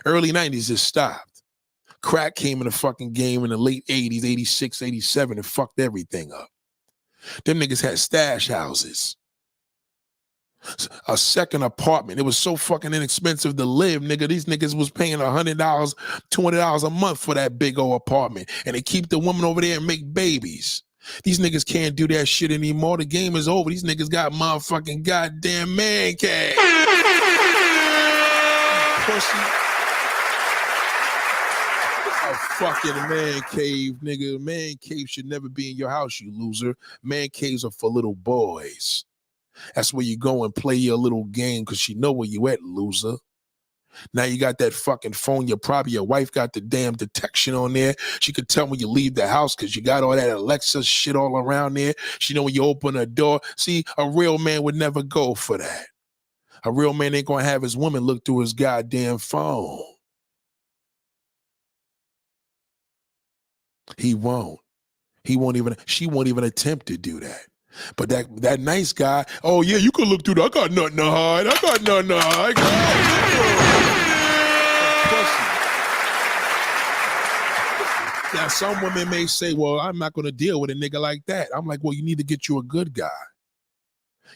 Early 90s just stopped. Crack came in the fucking game in the late 80s, 86, 87, and fucked everything up. Them niggas had stash houses. A second apartment. It was so fucking inexpensive to live, nigga. These niggas was paying $100, $200 a month for that big old apartment. And they keep the woman over there and make babies. These niggas can't do that shit anymore. The game is over. These niggas got motherfucking goddamn man cave. Pussy. A fucking man cave, nigga. Man cave should never be in your house, you loser. Man caves are for little boys. That's where you go and play your little game because you know where you at, loser. Now you got that fucking phone. Your wife got the damn detection on there. She could tell when you leave the house because you got all that Alexa shit all around there. She know when you open a door. See, a real man would never go for that. A real man ain't gonna have his woman look through his goddamn phone. He won't. She won't even attempt to do that. But that nice guy, oh yeah, you can look through that. I got nothing to hide. Now some women may say, well, I'm not going to deal with a nigga like that. I'm like, well, you need to get you a good guy.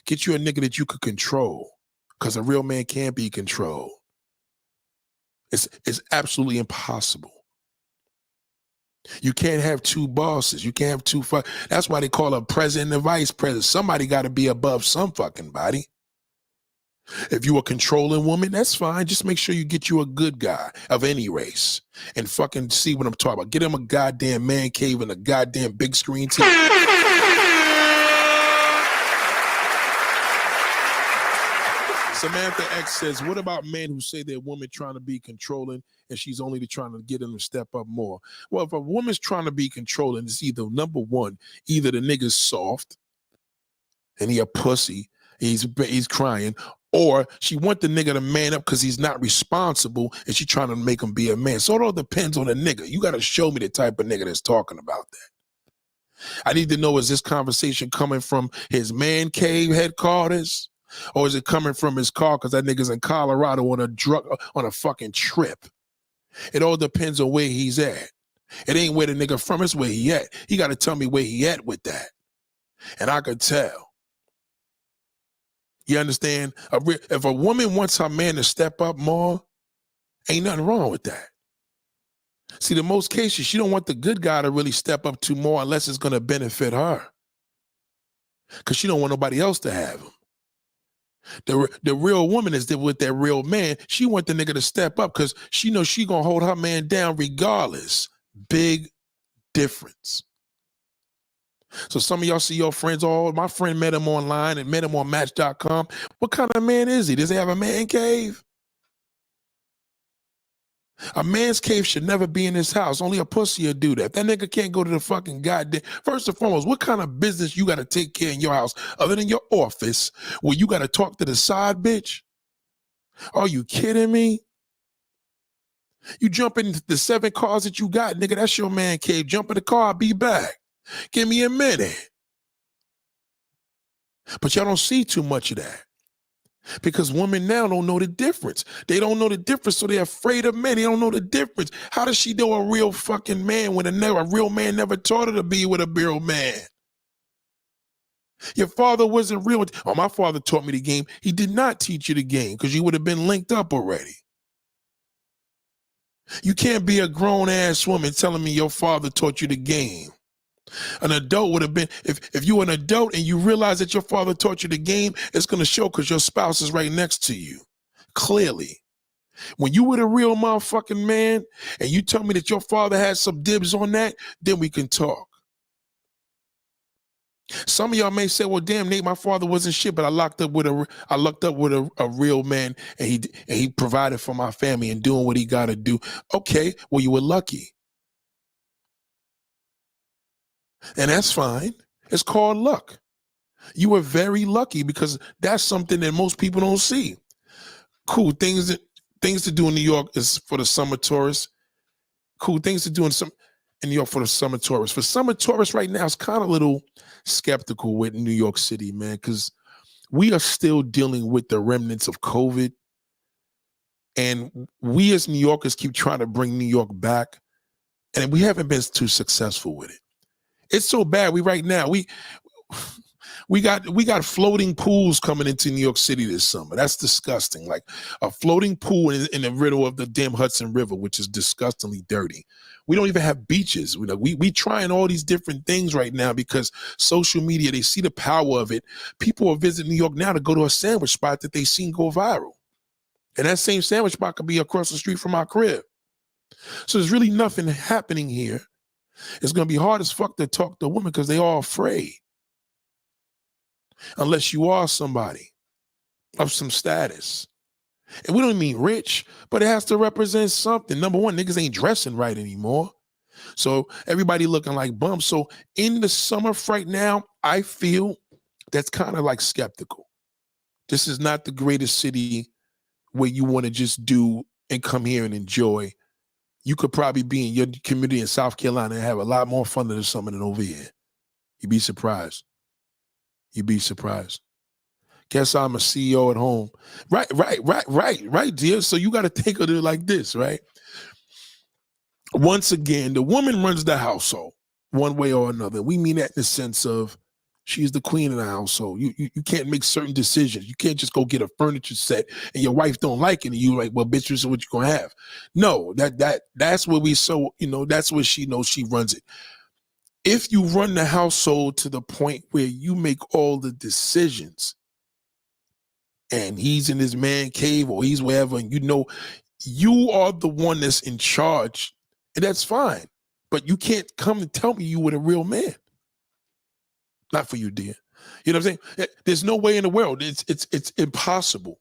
Get you a nigga that you could control. Because a real man can't be controlled. It's absolutely impossible. You can't have two bosses. You can't have two that's why they call a president and a vice president. Somebody got to be above some fucking body. If you a controlling woman, that's fine. Just make sure you get you a good guy of any race and fucking see what I'm talking about. Get him a goddamn man cave and a goddamn big screen TV. Samantha X says, what about men who say they're women trying to be controlling and she's only trying to get them to step up more? Well, if a woman's trying to be controlling, it's either, number one, either the nigga's soft and he a pussy, he's crying, or she want the nigga to man up because he's not responsible and she trying to make him be a man. So it all depends on the nigga. You got to show me the type of nigga that's talking about that. I need to know, is this conversation coming from his man cave headquarters? Or is it coming from his car because that nigga's in Colorado on a fucking trip? It all depends on where he's at. It ain't where the nigga from, it's where he at. He got to tell me where he at with that. And I could tell. You understand? If a woman wants her man to step up more, ain't nothing wrong with that. See, in most cases, she don't want the good guy to really step up to more unless it's going to benefit her. Because she don't want nobody else to have him. The real woman is with that real man. She want the nigga to step up because she knows she gonna hold her man down regardless. Big difference. So some of y'all see your friends, oh, my friend met him online and met him on Match.com. What kind of man is he? Does he have a man cave? A man's cave should never be in his house. Only a pussy will do that. That nigga can't go to the fucking goddamn. First and foremost, what kind of business you got to take care in your house other than your office where you got to talk to the side bitch? Are you kidding me? You jump in the 7 cars that you got, nigga, that's your man cave. Jump in the car, I'll be back. Give me a minute. But y'all don't see too much of that. Because women now don't know the difference. They don't know the difference, so they're afraid of men. They don't know the difference. How does she know a real fucking man when a real man never taught her to be with a real man? Your father wasn't real. Oh, my father taught me the game. He did not teach you the game because you would have been linked up already. You can't be a grown-ass woman telling me your father taught you the game. An adult would have been, if you were an adult and you realize that your father taught you the game, it's going to show because your spouse is right next to you. Clearly. When you were a real motherfucking man and you tell me that your father had some dibs on that, then we can talk. Some of y'all may say, well, damn, Nate, my father wasn't shit, but I looked up with a real man and he provided for my family and doing what he got to do. Okay, well, you were lucky. And that's fine. It's called luck. You were very lucky because that's something that most people don't see. Cool. Things to do in New York is for the summer tourists. Cool. Things to do in New York for the summer tourists. For summer tourists right now, it's kind of a little skeptical with New York City, man, because we are still dealing with the remnants of COVID. And we as New Yorkers keep trying to bring New York back. And we haven't been too successful with it. It's so bad. We got floating pools coming into New York City this summer. That's disgusting. Like a floating pool in the middle of the damn Hudson River, which is disgustingly dirty. We don't even have beaches. We trying all these different things right now because social media, they see the power of it. People are visiting New York now to go to a sandwich spot that they seen go viral. And that same sandwich spot could be across the street from our crib. So there's really nothing happening here. It's going to be hard as fuck to talk to women because they all afraid. Unless you are somebody of some status. And we don't mean rich, but it has to represent something. Number one, niggas ain't dressing right anymore. So everybody looking like bums. So in the summer right now, I feel that's kind of like skeptical. This is not the greatest city where you want to just do and come here and enjoy. You could probably be in your community in South Carolina and have a lot more fun in the summer than over here. You'd be surprised. You'd be surprised. Guess I'm a CEO at home. Right, dear. So you got to think of it like this, right? Once again, the woman runs the household one way or another. We mean that in the sense of she's the queen of the household. You can't make certain decisions. You can't just go get a furniture set and your wife don't like it and you like, well, bitch, this is what you're gonna have. No, that's where that's where she knows she runs it. If you run the household to the point where you make all the decisions and he's in his man cave or he's wherever, and you know you are the one that's in charge, and that's fine. But you can't come and tell me you were a real man. Not for you, dear. You know what I'm saying? There's no way in the world. It's impossible.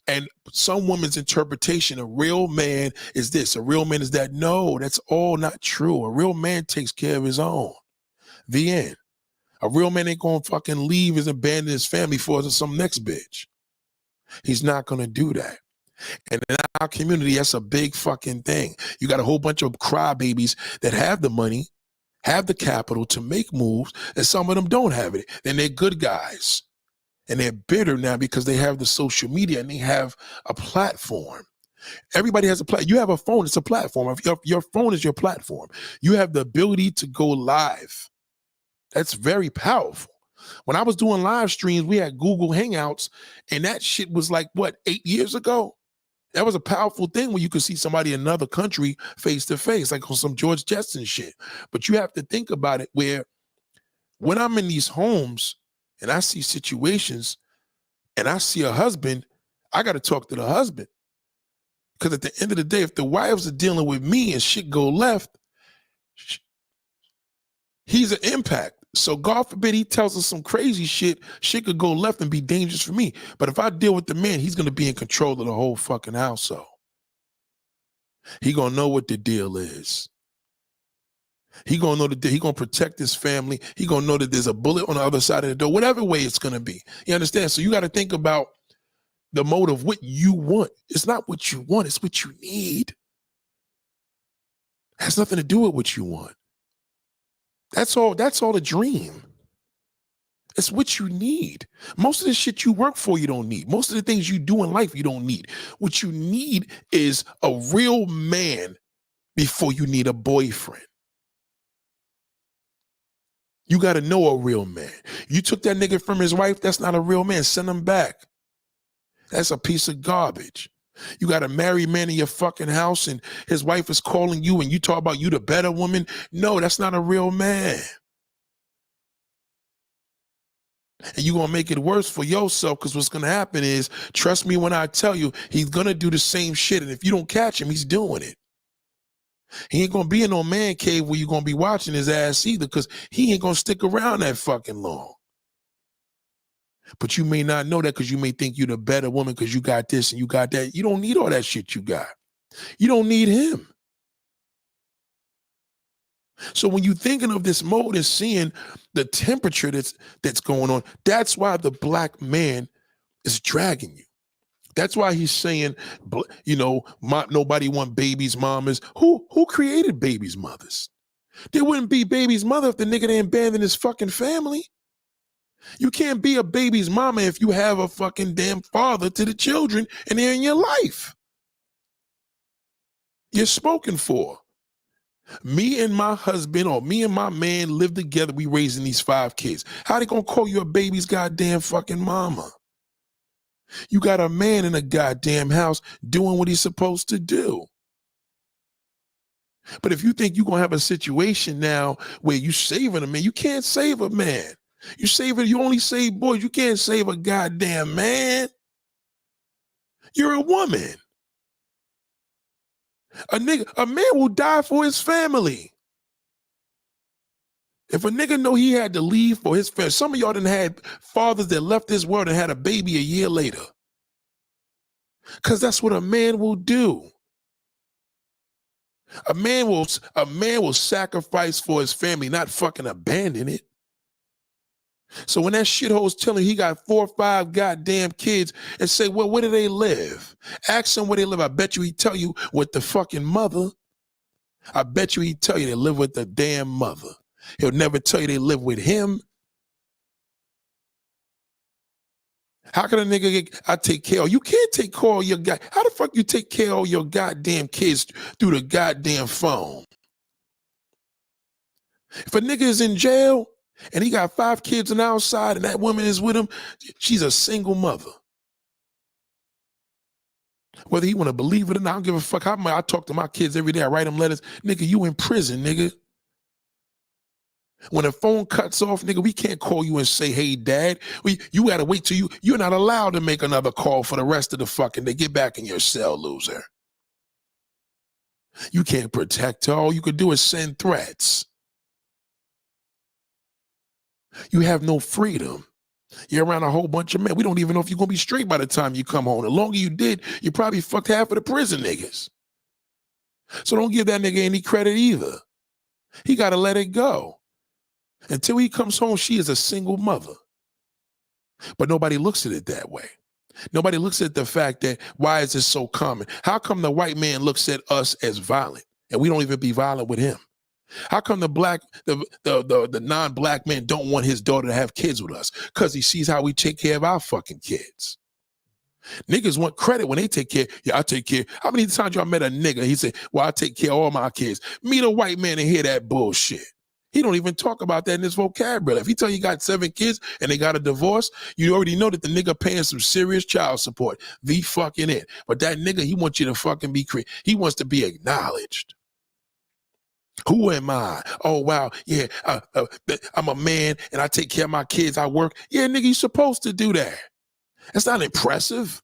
And some women's interpretation, a real man is this, a real man is that. No, that's all not true. A real man takes care of his own. The end. A real man ain't gonna fucking leave and abandon his family for some next bitch. He's not gonna do that. And in our community, that's a big fucking thing. You got a whole bunch of crybabies that have the money, have the capital to make moves, and some of them don't have it. And they're good guys. And they're bitter now because they have the social media and they have a platform. Everybody has a platform. You have a phone, it's a platform. Your phone is your platform. You have the ability to go live. That's very powerful. When I was doing live streams, we had Google Hangouts, and that shit was like, what, 8 years ago? That was a powerful thing where you could see somebody in another country face to face, like on some George Jetson shit. But you have to think about it where when I'm in these homes and I see situations and I see a husband, I got to talk to the husband. Because at the end of the day, if the wives are dealing with me and shit go left, he's an impact. So God forbid he tells us some crazy shit could go left and be dangerous for me. But if I deal with the man, he's going to be in control of the whole fucking household. He going to know what the deal is. He going to know he going to protect his family. He going to know that there's a bullet on the other side of the door, whatever way it's going to be. You understand? So you got to think about the mode of what you want. It's not what you want. It's what you need. It has nothing to do with what you want. That's all a dream. It's what you need. Most of the shit you work for, you don't need. Most of the things you do in life, you don't need. What you need is a real man before you need a boyfriend. You got to know a real man. You took that nigga from his wife, that's not a real man. Send him back. That's a piece of garbage. You got a married man in your fucking house and his wife is calling you and you talk about you the better woman. No, that's not a real man. And you're going to make it worse for yourself because what's going to happen is, trust me when I tell you, he's going to do the same shit. And if you don't catch him, he's doing it. He ain't going to be in no man cave where you're going to be watching his ass either because he ain't going to stick around that fucking long. But you may not know that because you may think you're the better woman because you got this and you got that. You don't need all that shit you got. You don't need him. So when you're thinking of this mode and seeing the temperature that's going on, that's why the black man is dragging you. That's why he's saying, you know, nobody want babies' mamas. Who created babies' mothers? There wouldn't be baby's mother if the nigga didn't abandon his fucking family. You can't be a baby's mama if you have a fucking damn father to the children and they're in your life. You're spoken for. Me and my husband or me and my man live together. We raising these 5 kids. How they gonna call you a baby's goddamn fucking mama? You got a man in a goddamn house doing what he's supposed to do. But if you think you're gonna have a situation now where you saving a man, you can't save a man. You only save boys. You can't save a goddamn man. You're a woman. A man will die for his family. If a nigga know he had to leave for his family, some of y'all done had fathers that left this world and had a baby a year later. Because that's what a man will do. A man will sacrifice for his family, not fucking abandon it. So when that shithole's telling he got 4 or 5 goddamn kids and say, well, where do they live? Ask him where they live. I bet you he'd tell you with the fucking mother. I bet you he'd tell you they live with the damn mother. He'll never tell you they live with him. How can a nigga I take care of? You can't take care of your guy. How the fuck you take care of your goddamn kids through the goddamn phone? If a nigga is in jail and he got 5 kids on the outside and that woman is with him, she's a single mother. Whether he want to believe it or not, I don't give a fuck. I talk to my kids every day. I write them letters. Nigga, you in prison, nigga. When the phone cuts off, nigga, we can't call you and say, hey, dad. You got to wait till you're not allowed to make another call for the rest of the fucking day. Get back in your cell, loser. You can't protect her. All you could do is send threats. You have no freedom. You're around a whole bunch of men. We don't even know if you're going to be straight by the time you come home. The longer you did, you probably fucked half of the prison niggas. So don't give that nigga any credit either. He got to let it go. Until he comes home, she is a single mother. But nobody looks at it that way. Nobody looks at the fact that, why is this so common? How come the white man looks at us as violent and we don't even be violent with him? How come the non-black man don't want his daughter to have kids with us? Because he sees how we take care of our fucking kids. Niggas want credit when they take care. Yeah, I take care. How many times y'all met a nigga? He said, well, I take care of all my kids. Meet a white man and hear that bullshit. He don't even talk about that in his vocabulary. If he tell you got 7 kids and they got a divorce, you already know that the nigga paying some serious child support. The fucking it. But that nigga, he wants you to fucking be he wants to be acknowledged. Who am I? Oh, wow. Yeah, I'm a man and I take care of my kids. I work. Yeah, nigga, you supposed to do that. That's not impressive.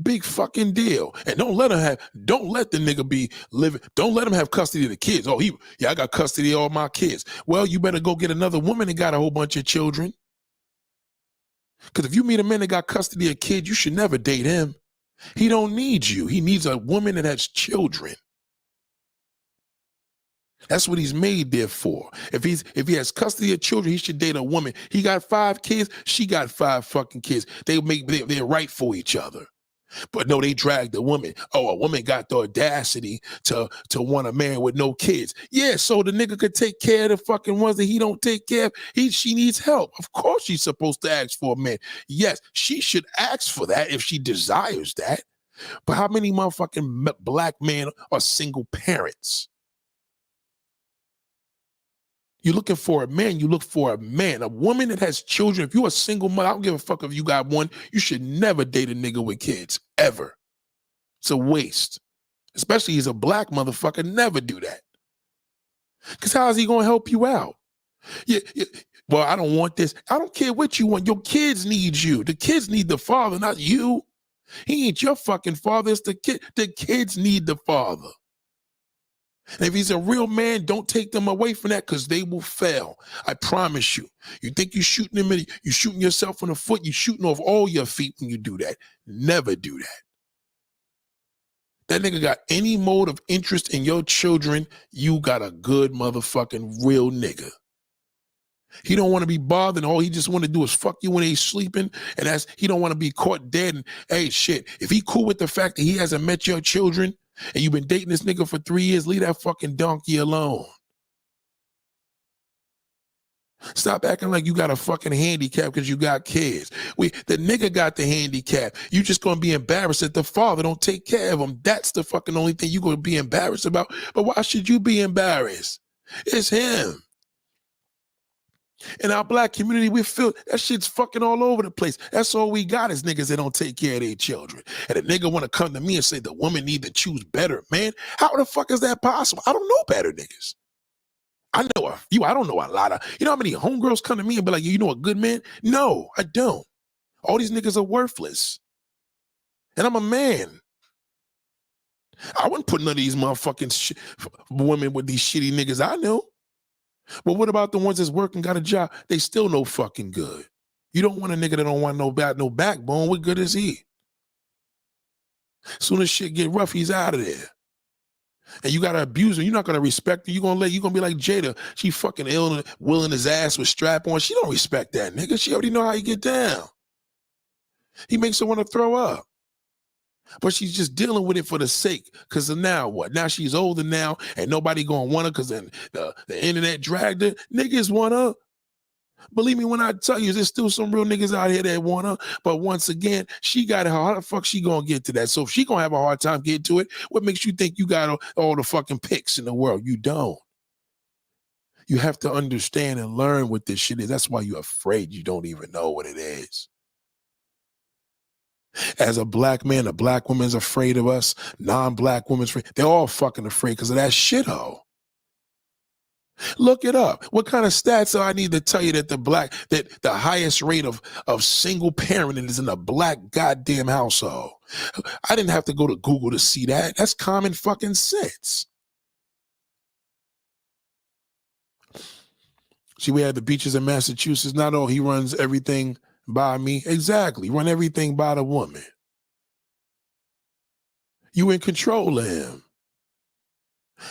Big fucking deal. And don't let the nigga be living. Don't let him have custody of the kids. Oh, I got custody of all my kids. Well, you better go get another woman that got a whole bunch of children. Because if you meet a man that got custody of kids, you should never date him. He don't need you. He needs a woman that has children. That's what he's made there for. If he has custody of children, he should date a woman. He got 5 kids. She got 5 fucking kids. They're right for each other. But no, they dragged the woman. Oh, a woman got the audacity to want a man with no kids. Yeah, so the nigga could take care of the fucking ones that he don't take care of. She needs help. Of course she's supposed to ask for a man. Yes, she should ask for that if she desires that. But how many motherfucking black men are single parents? You're looking for a man, you look for a man. A woman that has children, if you're a single mother, I don't give a fuck if you got one, you should never date a nigga with kids, ever. It's a waste. Especially he's a black motherfucker, never do that. Because how is he going to help you out? Yeah, well, I don't want this. I don't care what you want. Your kids need you. The kids need the father, not you. He ain't your fucking father. It's the kid. The kids need the father. And if he's a real man, don't take them away from that because they will fail. I promise you. You think you're shooting them you're shooting yourself in the foot, you're shooting off all your feet when you do that. Never do that. That nigga got any mode of interest in your children, you got a good motherfucking real nigga. He don't want to be bothered. All he just want to do is fuck you when he's sleeping. And he don't want to be caught dead. And hey, shit, if he cool with the fact that he hasn't met your children, and you've been dating this nigga for 3 years, leave that fucking donkey alone. Stop acting like you got a fucking handicap because you got kids. The nigga got the handicap. You just gonna be embarrassed that the father don't take care of him. That's the fucking only thing you gonna be embarrassed about. But why should you be embarrassed? It's him. In our black community, we feel that shit's fucking all over the place. That's all we got is niggas that don't take care of their children. And a nigga want to come to me and say the woman need to choose better, man. How the fuck is that possible? I don't know better niggas. I know a few. I don't know a lot of. You know how many homegirls come to me and be like, you know a good man? No, I don't. All these niggas are worthless. And I'm a man. I wouldn't put none of these motherfucking women with these shitty niggas I know. But what about the ones that's working, got a job? They still no fucking good. You don't want a nigga that don't want no backbone. What good is he? Soon as shit get rough, he's out of there. And you gotta abuse her. You're not gonna respect her. You're gonna be like Jada. She fucking ill and willing his ass with strap on. She don't respect that nigga. She already know how you get down. He makes her want to throw up. But she's just dealing with it for the sake. Because now what? Now she's older now, and nobody gonna want her because then the internet dragged her. Niggas want her. Believe me when I tell you, there's still some real niggas out here that want her. But once again, she got it. How the fuck she gonna get to that? So if she gonna have a hard time getting to it, what makes you think you got all the fucking picks in the world? You don't. You have to understand and learn what this shit is. That's why you're afraid you don't even know what it is. As a black man, a black woman's afraid of us. Non-black woman's afraid. They're all fucking afraid because of that shithole. Look it up. What kind of stats do I need to tell you that the highest rate of single parenting is in a black goddamn household? I didn't have to go to Google to see that. That's common fucking sense. See, we had the beaches in Massachusetts. Not all he runs everything by me. Exactly. Run everything by the woman. You in control of him.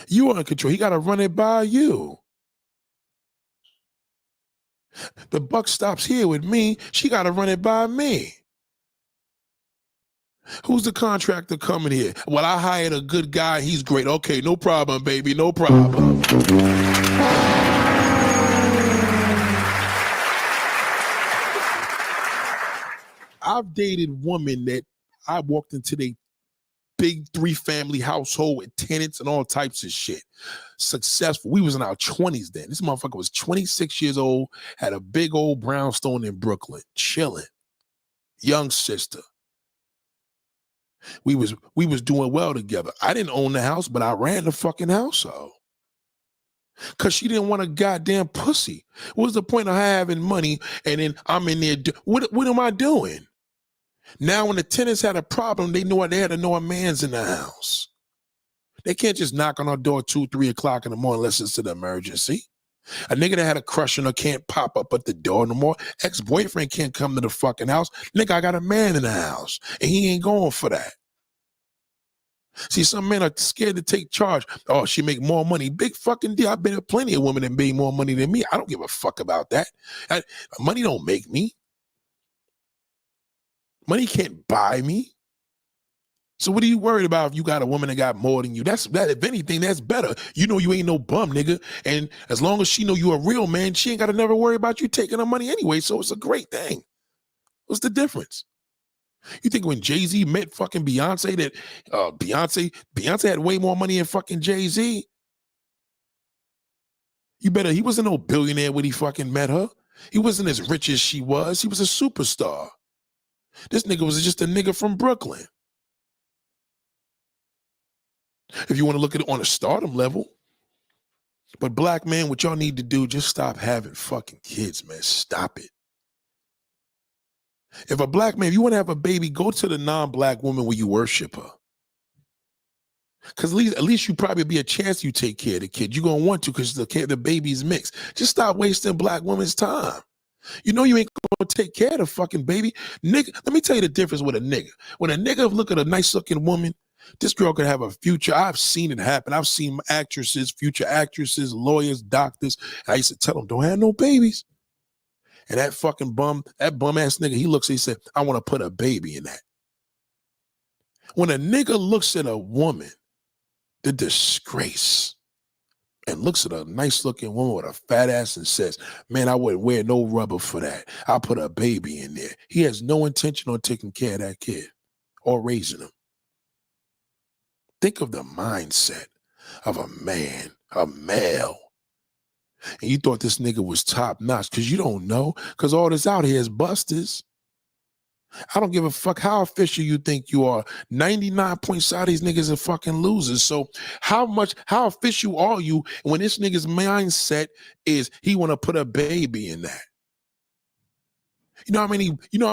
You are in control. He got to run it by you. The buck stops here with me. She got to run it by me. Who's the contractor coming here? Well, I hired a good guy. He's great. Okay, no problem, baby. No problem. I've dated women that I walked into their big 3-family household with tenants and all types of shit. Successful. We was in our 20s then. This motherfucker was 26 years old, had a big old brownstone in Brooklyn, chilling. Young sister. We was doing well together. I didn't own the house, but I ran the fucking household. Because she didn't want a goddamn pussy. What was the point of having money and then I'm in there? What am I doing? Now when the tenants had a problem, they had to know a man's in the house. They can't just knock on our door 2, 3 o'clock in the morning unless it's an emergency. A nigga that had a crush on her can't pop up at the door no more. Ex-boyfriend can't come to the fucking house. Nigga, I got a man in the house, and he ain't going for that. See, some men are scared to take charge. Oh, she make more money. Big fucking deal. I've been with plenty of women that made more money than me. I don't give a fuck about that. Money don't make me. Money can't buy me. So what are you worried about if you got a woman that got more than you? That if anything, that's better. You know you ain't no bum, nigga. And as long as she know you a real man, she ain't got to never worry about you taking her money anyway. So it's a great thing. What's the difference? You think when Jay-Z met fucking Beyonce that Beyonce had way more money than fucking Jay-Z? He wasn't no billionaire when he fucking met her. He wasn't as rich as she was. He was a superstar. This nigga was just a nigga from Brooklyn. If you want to look at it on a stardom level. But black man, what y'all need to do, just stop having fucking kids, man. Stop it. If a black man, if you want to have a baby, go to the non-black woman where you worship her. Because at least you probably be a chance you take care of the kid. You're going to want to because the baby's mixed. Just stop wasting black women's time. You know you ain't going to take care of the fucking baby. Nigga, let me tell you the difference with a nigga. When a nigga look at a nice-looking woman, this girl could have a future. I've seen it happen. I've seen actresses, future actresses, lawyers, doctors. I used to tell them, don't have no babies. And that bum-ass nigga, he looks, he said, I want to put a baby in that. When a nigga looks at a woman, the disgrace, and looks at a nice-looking woman with a fat ass and says, man, I wouldn't wear no rubber for that. I'll put a baby in there. He has no intention on taking care of that kid or raising him. Think of the mindset of a man, a male. And you thought this nigga was top notch because you don't know, because all this out here is busters. I don't give a fuck how official you think you are. 99 points out of these niggas are fucking losers. So how official are you when this nigga's mindset is he want to put a baby in that? You know how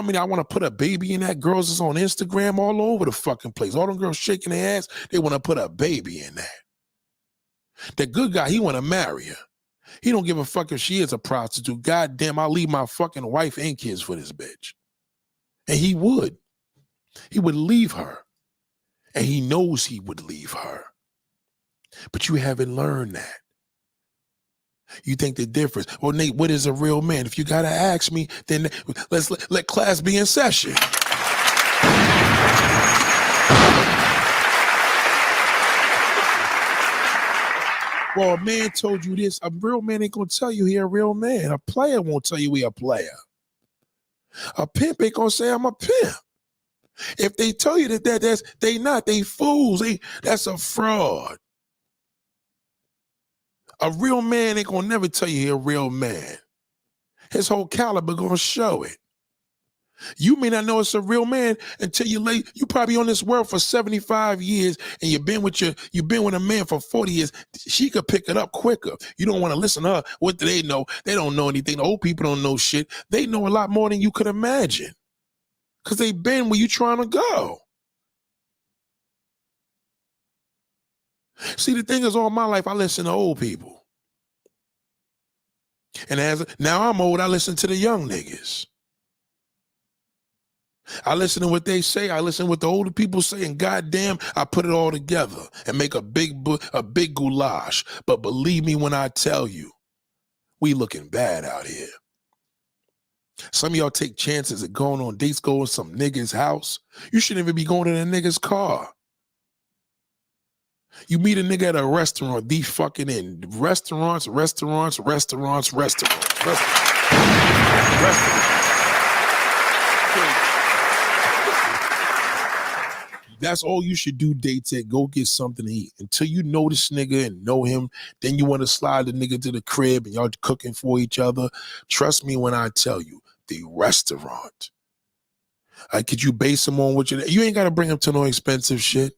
many I want to put a baby in that? Girls is on Instagram all over the fucking place. All them girls shaking their ass, they want to put a baby in that. That good guy, he want to marry her. He don't give a fuck if she is a prostitute. God damn, I'll leave my fucking wife and kids for this bitch. And he would. He would leave her. And he knows he would leave her. But you haven't learned that. You think the difference. Well, Nate, what is a real man? If you got to ask me, then let's let class be in session. Well, a man told you this. A real man ain't going to tell you he a real man. A player won't tell you he a player. A pimp ain't going to say I'm a pimp. If they tell you that they not. They fools. That's a fraud. A real man ain't going to never tell you he a real man. His whole caliber going to show it. You may not know it's a real man until you late. You probably on this world for 75 years and you've been with a man for 40 years. She could pick it up quicker. You don't want to listen to her. What do they know? They don't know anything. The old people don't know shit. They know a lot more than you could imagine. Because they've been where you trying to go. See, the thing is, all my life I listen to old people. And now I'm old, I listen to the young niggas. I listen to what they say. I listen to what the older people say, and goddamn, I put it all together and make a big goulash. But believe me when I tell you, we looking bad out here. Some of y'all take chances at going on dates, going to some nigga's house. You shouldn't even be going in a nigga's car. You meet a nigga at a restaurant, the fucking in restaurants. That's all you should do dates at. Go get something to eat. Until you know this nigga and know him, then you want to slide the nigga to the crib and y'all cooking for each other. Trust me when I tell you, the restaurant. Could you base him on what you ain't got to bring him to no expensive shit.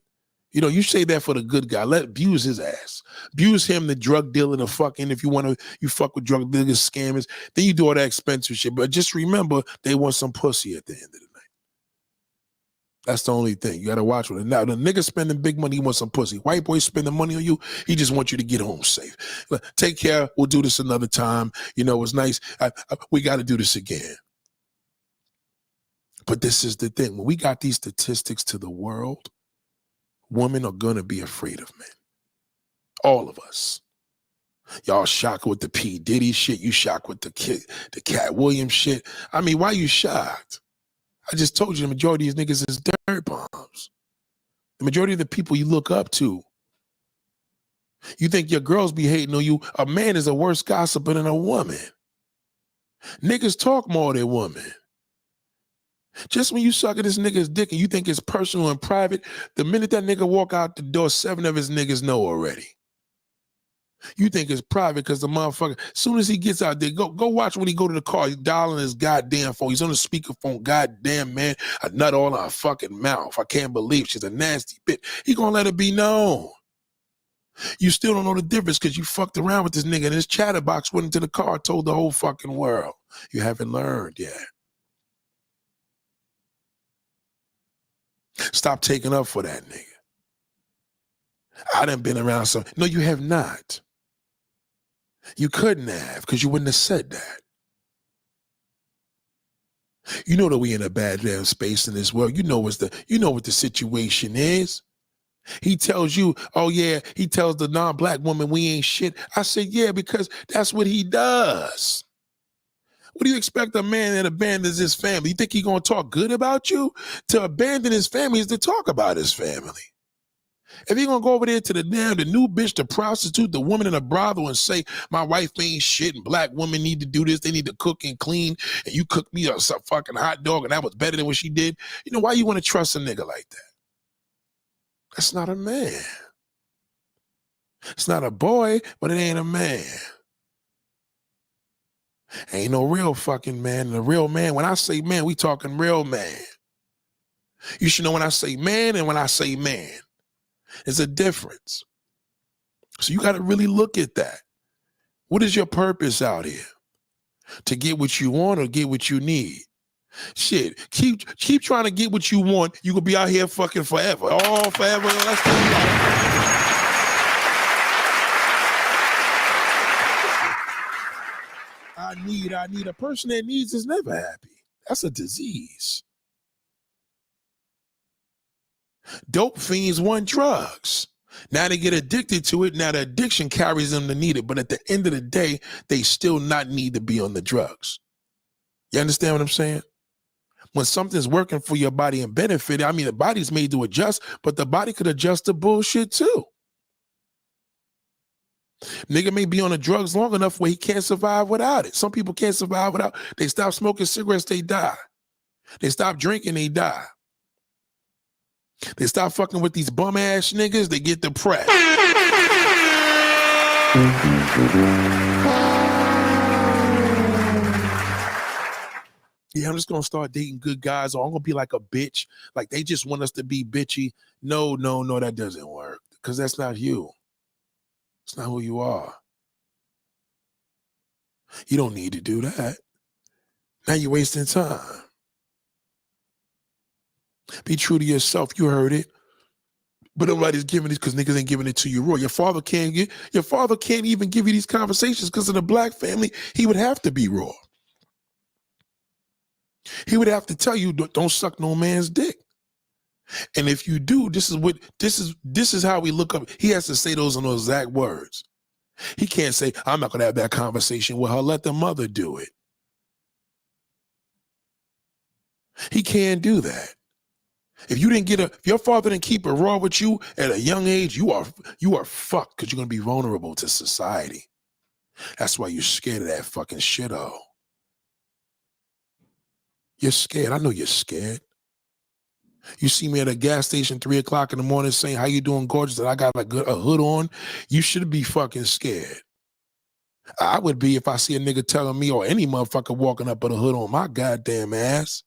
You know, you say that for the good guy. Abuse his ass. Abuse him, the drug dealer, the fucking, if you fuck with drug dealers, scammers, then you do all that expensive shit. But just remember, they want some pussy at the end of the night. That's the only thing. You got to watch with it. Now, the nigga spending big money, he wants some pussy. White boy spending money on you, he just wants you to get home safe. Take care. We'll do this another time. You know, it's nice. We got to do this again. But this is the thing. When we got these statistics to the world, women are going to be afraid of men. All of us. Y'all shocked with the P. Diddy shit. You shocked with the Cat Williams shit. I mean, why you shocked? I just told you the majority of these niggas is dirt bombs. The majority of the people you look up to. You think your girls be hating on you. A man is a worse gossiper than a woman. Niggas talk more than women. Just when you suck at this nigga's dick and you think it's personal and private, the minute that nigga walk out the door, 7 of his niggas know already. You think it's private because the motherfucker, as soon as he gets out there, go watch when he go to the car, he's dialing his goddamn phone. He's on the speakerphone. Goddamn, man, a nut all in her fucking mouth. I can't believe she's a nasty bitch. He gonna let it be known. You still don't know the difference because you fucked around with this nigga and his chatterbox went into the car, told the whole fucking world. You haven't learned yet. Stop taking up for that nigga. I done been around some. No, you have not. You couldn't have because you wouldn't have said that. You know that we in a bad damn space in this world. You know what the situation is. He tells you, oh yeah, he tells the non-black woman we ain't shit. I said, yeah, because that's what he does. What do you expect a man that abandons his family? You think he gonna talk good about you? To abandon his family is to talk about his family. If he gonna go over there to the new bitch, the prostitute, the woman in a brothel and say, my wife ain't shit and black women need to do this, they need to cook and clean, and you cooked me a fucking hot dog and that was better than what she did. You know, why you want to trust a nigga like that? That's not a man. It's not a boy, but it ain't a man. Ain't no real fucking man. And a real man, when I say man, we talking real man. You should know when I say man and when I say man. There's a difference. So you got to really look at that. What is your purpose out here? To get what you want or get what you need? Shit, keep trying to get what you want. You could be out here fucking forever. Oh, forever. Let's go. I need. A person that needs is never happy. That's a disease. Dope fiends want drugs. Now they get addicted to it. Now the addiction carries them to need it. But at the end of the day, they still not need to be on the drugs. You understand what I'm saying? When something's working for your body and benefit, I mean, the body's made to adjust, but the body could adjust to bullshit too. Nigga may be on the drugs long enough where he can't survive without it. Some people can't survive without. They stop smoking cigarettes, they die. They stop drinking, they die. They stop fucking with these bum ass niggas, they get depressed. Yeah, I'm just gonna start dating good guys, or I'm gonna be like a bitch. Like they just want us to be bitchy. No, that doesn't work. Because that's not you. It's not who you are. You don't need to do that. Now you're wasting time. Be true to yourself. You heard it. But nobody's giving it because niggas ain't giving it to you raw. Your father can't even give you these conversations because in a black family, he would have to be raw. He would have to tell you, don't suck no man's dick. And if you do, this is how we look up. He has to say those in those exact words. He can't say, I'm not gonna have that conversation with her. Let the mother do it. He can't do that. If your father didn't keep it raw with you at a young age, you are fucked because you're gonna be vulnerable to society. That's why you're scared of that fucking shit-o. You're scared. I know you're scared. You see me at a gas station 3 o'clock in the morning saying, how you doing, gorgeous, and I got a hood on. You should be fucking scared. I would be if I see a nigga telling me or any motherfucker walking up with a hood on my goddamn ass.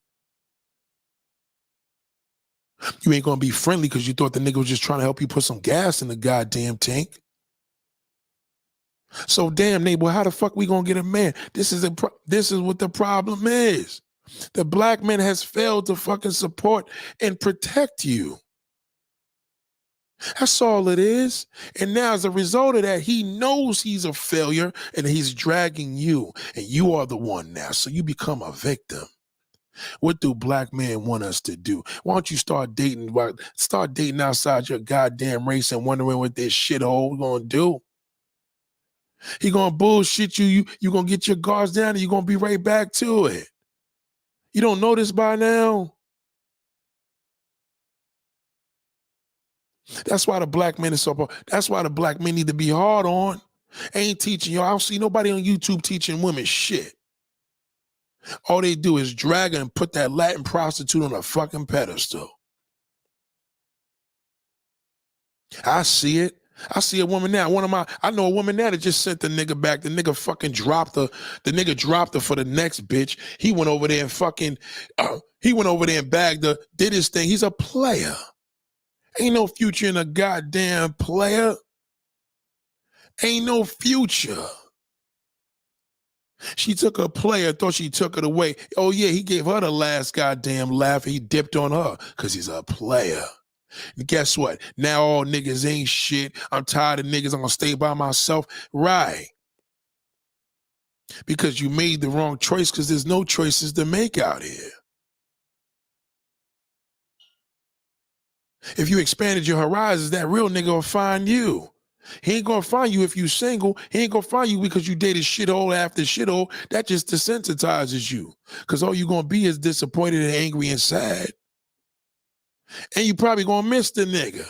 You ain't gonna be friendly because you thought the nigga was just trying to help you put some gas in the goddamn tank. So damn, neighbor, how the fuck we gonna get a man? This is what the problem is. The black man has failed to fucking support and protect you. That's all it is. And now as a result of that, he knows he's a failure and he's dragging you. And you are the one now. So you become a victim. What do black men want us to do? Why don't you start dating outside your goddamn race and wondering what this shithole gonna do? He gonna bullshit you. You gonna get your guards down and you gonna be right back to it. You don't know this by now? That's why the black men that's why the black men need to be hard on. Ain't teaching y'all. I don't see nobody on YouTube teaching women shit. All they do is drag her and put that Latin prostitute on a fucking pedestal. I see it. I see a woman now. I know a woman now that just sent the nigga back. The nigga fucking dropped her. The nigga dropped her for the next bitch. He went over there and bagged her, did his thing. He's a player. Ain't no future in a goddamn player. Ain't no future. She took a player, thought she took it away. Oh yeah, he gave her the last goddamn laugh. He dipped on her because he's a player. And guess what? Now all niggas ain't shit. I'm tired of niggas. I'm gonna stay by myself. Right. Because you made the wrong choice because there's no choices to make out here. If you expanded your horizons, that real nigga will find you. He ain't gonna find you if you single. He ain't gonna find you because you dated shithole after shithole. That just desensitizes you. Because all you gonna be is disappointed and angry and sad. And you probably gonna miss the nigga.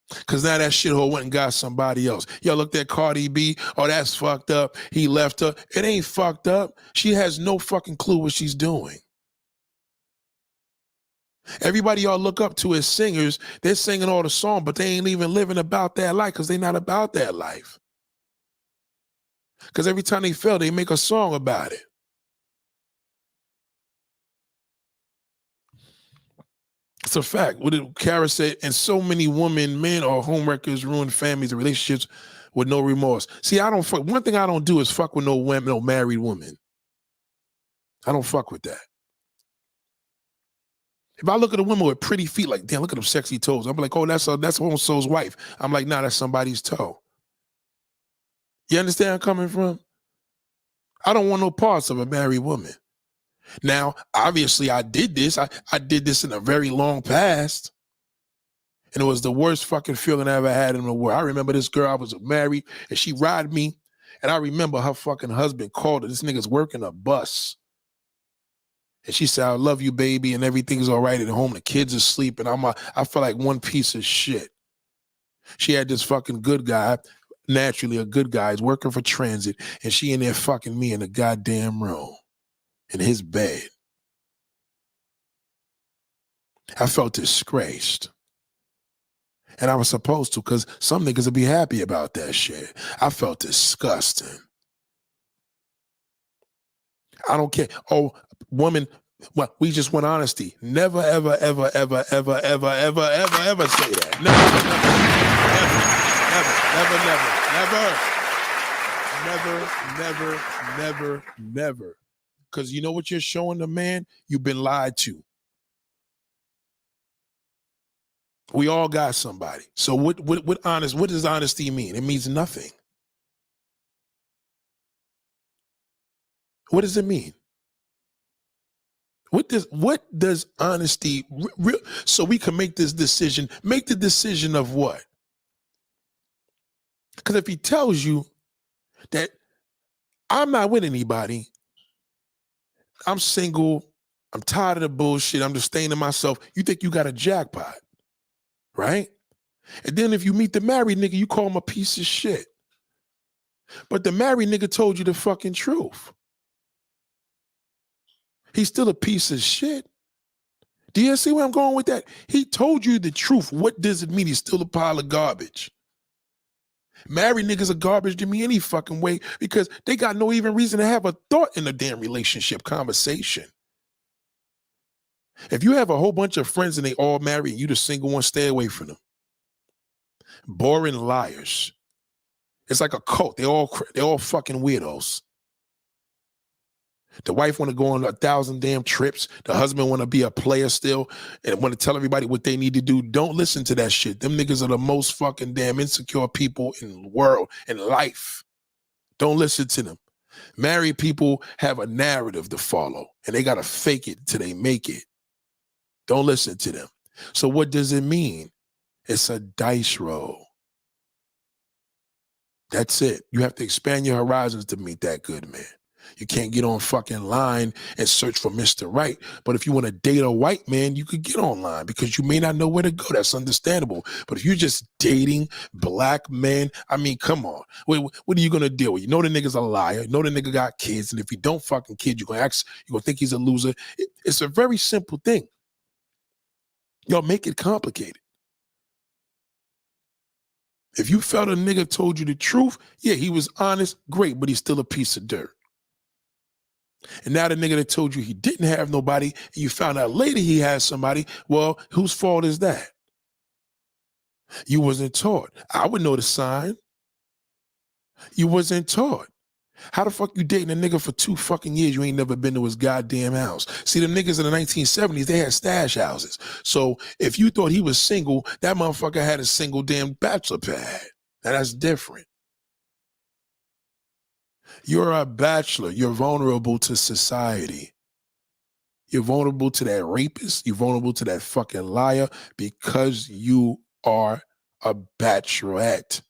Because now that shithole went and got somebody else. Y'all looked at Cardi B. Oh, that's fucked up. He left her. It ain't fucked up. She has no fucking clue what she's doing. Everybody y'all look up to as singers, they're singing all the song, but they ain't even living about that life because they not about that life. Because every time they fail, they make a song about it. It's a fact. What Kara said, and so many women, men, or homewreckers ruin families and relationships with no remorse. See, one thing I don't do is fuck with no women, no married women. I don't fuck with that. If I look at a woman with pretty feet, like, damn, look at them sexy toes. I'm like, oh, that's so-and-so's wife. I'm like, nah, that's somebody's toe. You understand where I'm coming from? I don't want no parts of a married woman. Now, obviously, I did this. I did this in a very long past. And it was the worst fucking feeling I ever had in the world. I remember this girl, I was married, and she ride me. And I remember her fucking husband called her. This nigga's working a bus. And she said, I love you, baby, and everything's all right at home. The kids are sleeping. I feel like one piece of shit. She had this fucking good guy, naturally a good guy, is working for transit, and she in there fucking me in the goddamn room, in his bed. I felt disgraced. And I was supposed to, because some niggas would be happy about that shit. I felt disgusting. I don't care. Oh, woman, well, we just want honesty. Never, ever, ever, ever, ever, ever, ever, ever, ever say that. Never, never, never, never, never, never, never, never. Because you know what you're showing the man? You've been lied to. We all got somebody. So what does honesty mean? It means nothing. What does it mean? What does honesty so we can make this decision? Make the decision of what? Because if he tells you that I'm not with anybody, I'm single, I'm tired of the bullshit, I'm just staying to myself, you think you got a jackpot, right? And then if you meet the married nigga, you call him a piece of shit. But the married nigga told you the fucking truth. He's still a piece of shit. Do you see where I'm going with that? He told you the truth. What does it mean? He's still a pile of garbage. Married niggas are garbage to me any fucking way because they got no even reason to have a thought in a damn relationship conversation. If you have a whole bunch of friends and they all married and you the single one, stay away from them. Boring liars. It's like a cult. They're all fucking weirdos. The wife want to go on 1,000 damn trips. The husband want to be a player still and want to tell everybody what they need to do. Don't listen to that shit. Them niggas are the most fucking damn insecure people in the world, in life. Don't listen to them. Married people have a narrative to follow and they got to fake it till they make it. Don't listen to them. So what does it mean? It's a dice roll. That's it. You have to expand your horizons to meet that good man. You can't get on fucking line and search for Mr. Right. But if you want to date a white man, you could get online because you may not know where to go. That's understandable. But if you're just dating black men, I mean, come on. What are you going to deal with? You know the nigga's a liar. You know the nigga got kids. And if he don't fucking kid, you're going to think he's a loser. It's a very simple thing. Y'all make it complicated. If you felt a nigga told you the truth, yeah, he was honest, great, but he's still a piece of dirt. And now the nigga that told you he didn't have nobody, and you found out later he had somebody, well, whose fault is that? You wasn't taught. I would know the sign. You wasn't taught. How the fuck you dating a nigga for 2 fucking years? You ain't never been to his goddamn house. See, them niggas in the 1970s, they had stash houses. So if you thought he was single, that motherfucker had a single damn bachelor pad. Now that's different. You're a bachelor. You're vulnerable to society. You're vulnerable to that rapist. You're vulnerable to that fucking liar because you are a bachelorette.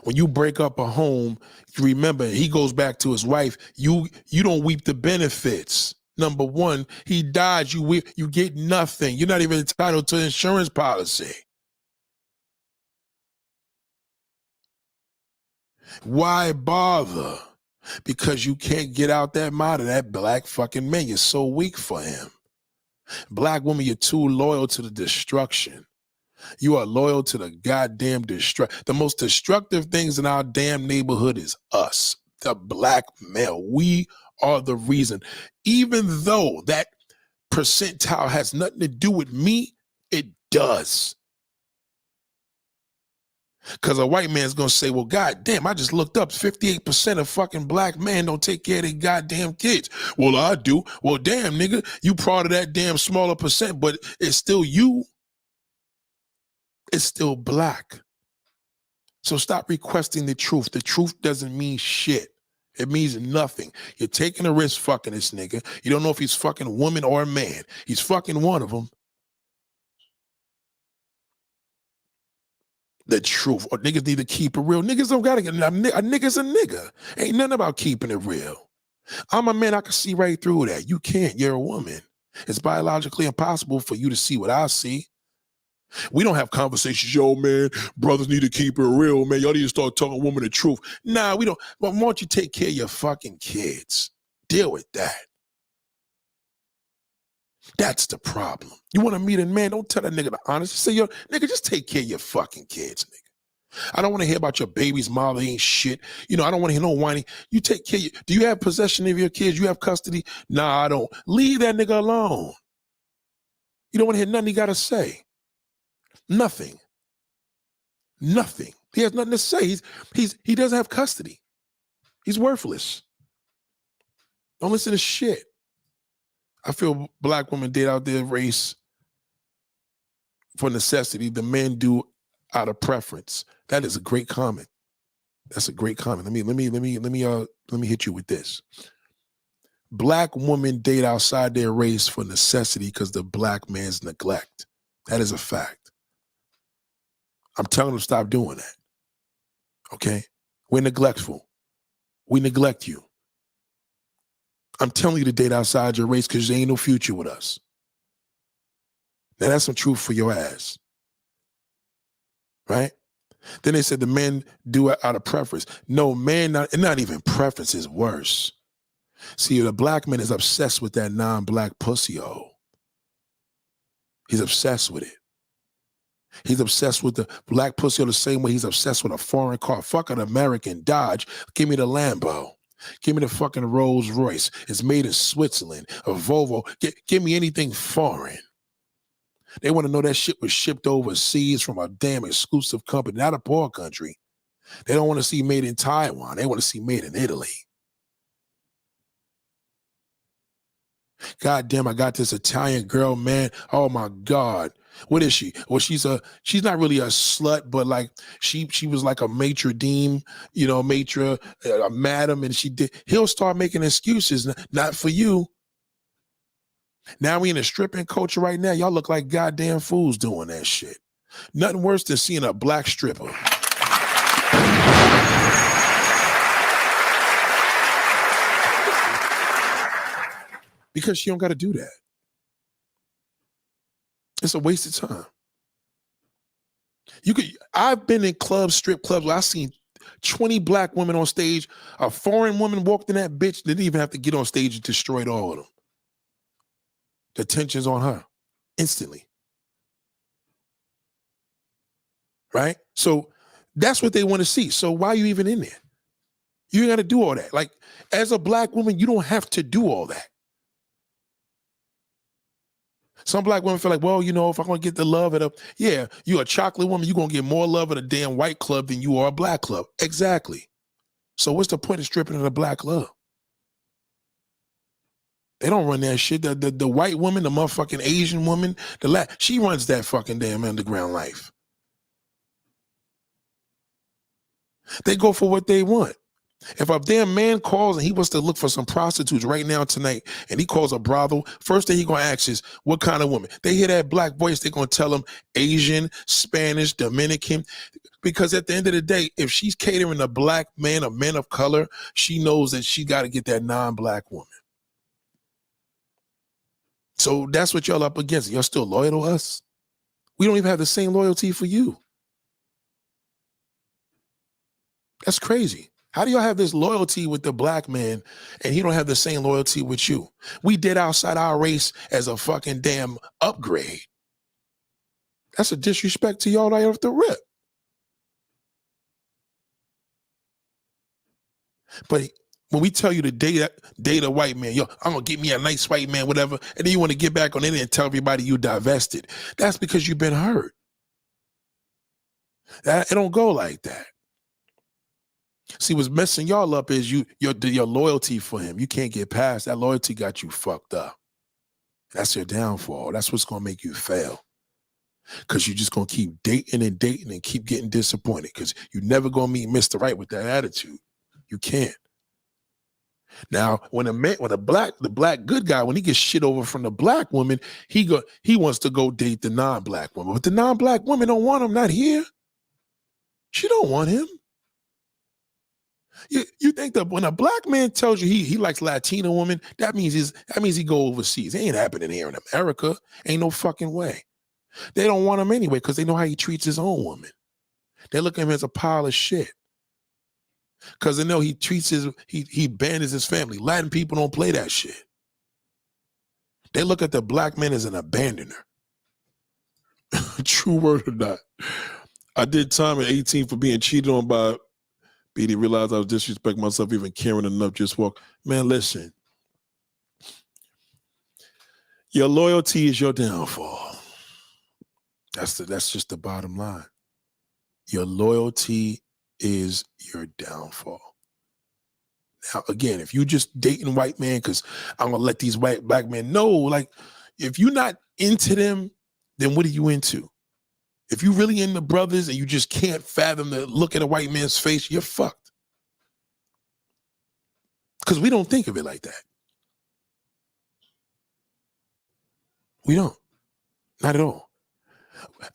When you break up a home, you remember he goes back to his wife. You don't reap the benefits. Number one, he dies. You get nothing. You're not even entitled to insurance policy. Why bother? Because you can't get out that mind of that black fucking man. You're so weak for him. Black woman, you're too loyal to the destruction. You are loyal to the goddamn the most destructive things in our damn neighborhood is us, the black male. We are the reason. Even though that percentile has nothing to do with me, it does. Because a white man's going to say, well, goddamn, I just looked up 58% of fucking black men don't take care of their goddamn kids. Well, I do. Well, damn, nigga, you part of that damn smaller percent, but it's still you. It's still black. So stop requesting the truth. The truth doesn't mean shit. It means nothing. You're taking a risk fucking this nigga. You don't know if he's fucking a woman or a man. He's fucking one of them. The truth. Or niggas need to keep it real. Niggas don't gotta get a nigga's a nigga. Ain't nothing about keeping it real. I'm a man, I can see right through that. You can't. You're a woman. It's biologically impossible for you to see what I see. We don't have conversations, yo, man, brothers need to keep it real, man. Y'all need to start telling women the truth. Nah, we don't. But why don't you take care of your fucking kids? Deal with that. That's the problem. You want to meet a man, don't tell that nigga the honest. Say, yo, nigga, just take care of your fucking kids, nigga. I don't want to hear about your baby's mom. They ain't shit. You know, I don't want to hear no whining. You take care. Do you have possession of your kids? You have custody? Nah, I don't. Leave that nigga alone. You don't want to hear nothing he got to say. Nothing. Nothing. He has nothing to say. He doesn't have custody. He's worthless. Don't listen to shit. I feel black women date out their race for necessity. The men do out of preference. That is a great comment. That's a great comment. Let me hit you with this. Black women date outside their race for necessity because the black man's neglect. That is a fact. I'm telling them stop doing that. Okay? We're neglectful. We neglect you. I'm telling you to date outside your race because there ain't no future with us. Now that's some truth for your ass. Right? Then they said the men do it out of preference. No, man, not even preference is worse. See, the black man is obsessed with that non-black pussy-o. He's obsessed with it. He's obsessed with the black pussy the same way he's obsessed with a foreign car. Fuck an American Dodge. Give me the Lambo. Give me the fucking Rolls Royce. It's made in Switzerland. A Volvo. Give me anything foreign. They want to know that shit was shipped overseas from a damn exclusive company, not a poor country. They don't want to see made in Taiwan. They want to see made in Italy. God damn, I got this Italian girl, man. Oh my God. What is she? Well, she's not really a slut, but like she was like a maitre d', a madam, and he'll start making excuses. Not for you. Now we in a stripping culture right now. Y'all look like goddamn fools doing that shit. Nothing worse than seeing a black stripper. Because she don't got to do that. It's a waste of time. I've been in strip clubs where I've seen 20 black women on stage. A foreign woman walked in that bitch, didn't even have to get on stage and destroyed all of them. The tension's on her instantly. Right? So that's what they want to see. So why are you even in there? You ain't got to do all that. Like, as a black woman, you don't have to do all that. Some black women feel like, well, if I'm going to get the love you're a chocolate woman, you're going to get more love at a damn white club than you are a black club. Exactly. So what's the point of stripping at a black club? They don't run that shit. The white woman, the motherfucking Asian woman, she runs that fucking damn underground life. They go for what they want. If a damn man calls and he wants to look for some prostitutes right now tonight and he calls a brothel, first thing he going to ask is, what kind of woman? They hear that black voice, they going to tell him Asian, Spanish, Dominican. Because at the end of the day, if she's catering a black man, a man of color, she knows that she got to get that non-black woman. So that's what y'all up against. Y'all still loyal to us? We don't even have the same loyalty for you. That's crazy. How do y'all have this loyalty with the black man and he don't have the same loyalty with you? We did outside our race as a fucking damn upgrade. That's a disrespect to y'all right off the rip. But when we tell you to date a white man, I'm going to get me a nice white man, whatever, and then you want to get back on it and tell everybody you divested. That's because you've been hurt. It don't go like that. See, what's messing y'all up is your loyalty for him. You can't get past that. Loyalty got you fucked up. That's your downfall. That's what's going to make you fail. Because you're just going to keep dating and keep getting disappointed because you're never going to meet Mr. Right with that attitude. You can't. Now, when the black good guy, when he gets shit over from the black woman, he wants to go date the non-black woman. But the non-black woman don't want him, not here. She don't want him. You think that when a black man tells you he likes Latina women, that means he go overseas. It ain't happening here in America. Ain't no fucking way. They don't want him anyway because they know how he treats his own woman. They look at him as a pile of shit. Because they know he abandons his family. Latin people don't play that shit. They look at the black man as an abandoner. True word or not. I did time at 18 for being cheated on by BD. Realized I was disrespecting myself, even caring enough. Just walk. Man, listen. Your loyalty is your downfall. That's just the bottom line. Your loyalty is your downfall. Now, again, if you just dating white man because I'm gonna let these black men know, like, if you're not into them, then what are you into? If you really into brothers and you just can't fathom the look at a white man's face, you're fucked. Because we don't think of it like that. We don't. Not at all.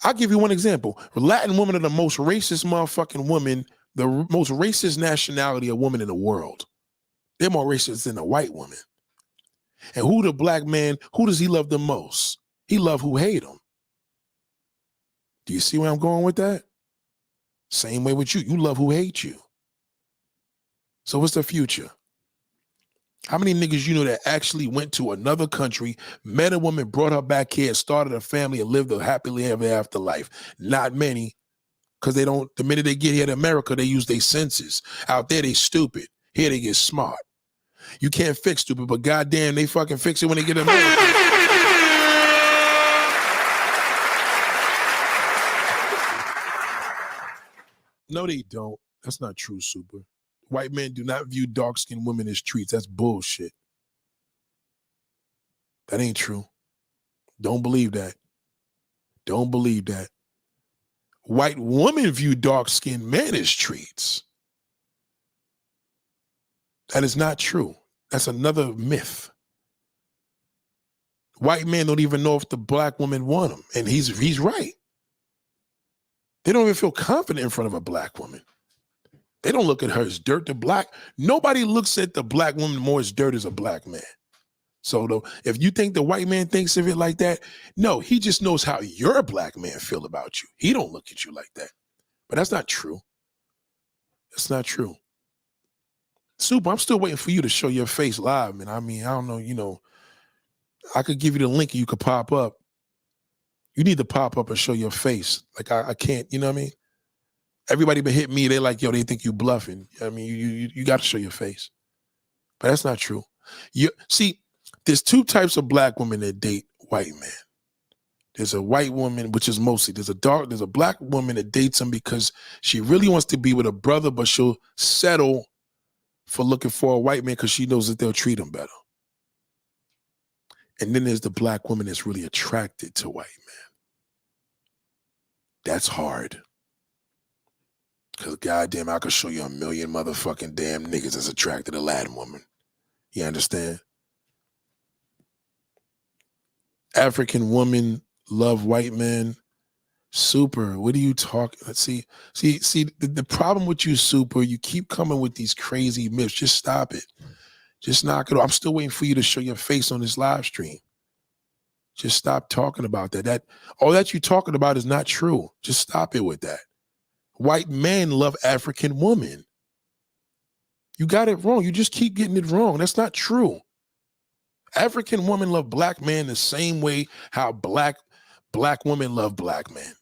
I'll give you one example. Latin women are the most racist motherfucking woman, the most racist nationality of woman in the world. They're more racist than a white woman. And who the black man, who does he love the most? He love who hate him. Do you see where I'm going with that? Same way with you. You love who hate you. So what's the future? How many niggas you know that actually went to another country, met a woman, brought her back here, started a family, and lived a happily ever after life? Not many, because they don't, the minute they get here to America, they use their senses. Out there, they stupid. Here, they get smart. You can't fix stupid, but goddamn, they fucking fix it when they get to America. No, they don't. That's not true, Super. White men do not view dark-skinned women as treats. That's bullshit. That ain't true. Don't believe that. Don't believe that. White women view dark-skinned men as treats. That is not true. That's another myth. White men don't even know if the black woman want them, and he's right. They don't even feel confident in front of a black woman. They don't look at her as dirt. Nobody looks at the black woman more as dirt as a black man. So though, if you think the white man thinks of it like that, no, he just knows how your black man feel about you. He don't look at you like that. But that's not true. That's not true. Super, I'm still waiting for you to show your face live, man. I mean, I don't know, I could give you the link and you could pop up. You need to pop up and show your face. Like, I can't, you know what I mean? Everybody but hit me, they like, yo, they think you bluffing. I mean, you got to show your face. But that's not true. See, there's two types of black women that date white men. There's a white woman, which is mostly, there's a black woman that dates him because she really wants to be with a brother, but she'll settle for looking for a white man because she knows that they'll treat him better. And then there's the black woman that's really attracted to white men. That's hard. Because goddamn, I could show you a million motherfucking damn niggas that's attracted to Latin woman. You understand? African women love white men. Super, what are you talking? Let's see, the problem with you, Super, you keep coming with these crazy myths. Just stop it. Just knock it off. I'm still waiting for you to show your face on this live stream. Just stop talking about that. All that you're talking about is not true. Just stop it with that. White men love African women. You got it wrong. You just keep getting it wrong. That's not true. African women love black men the same way how black women love black men.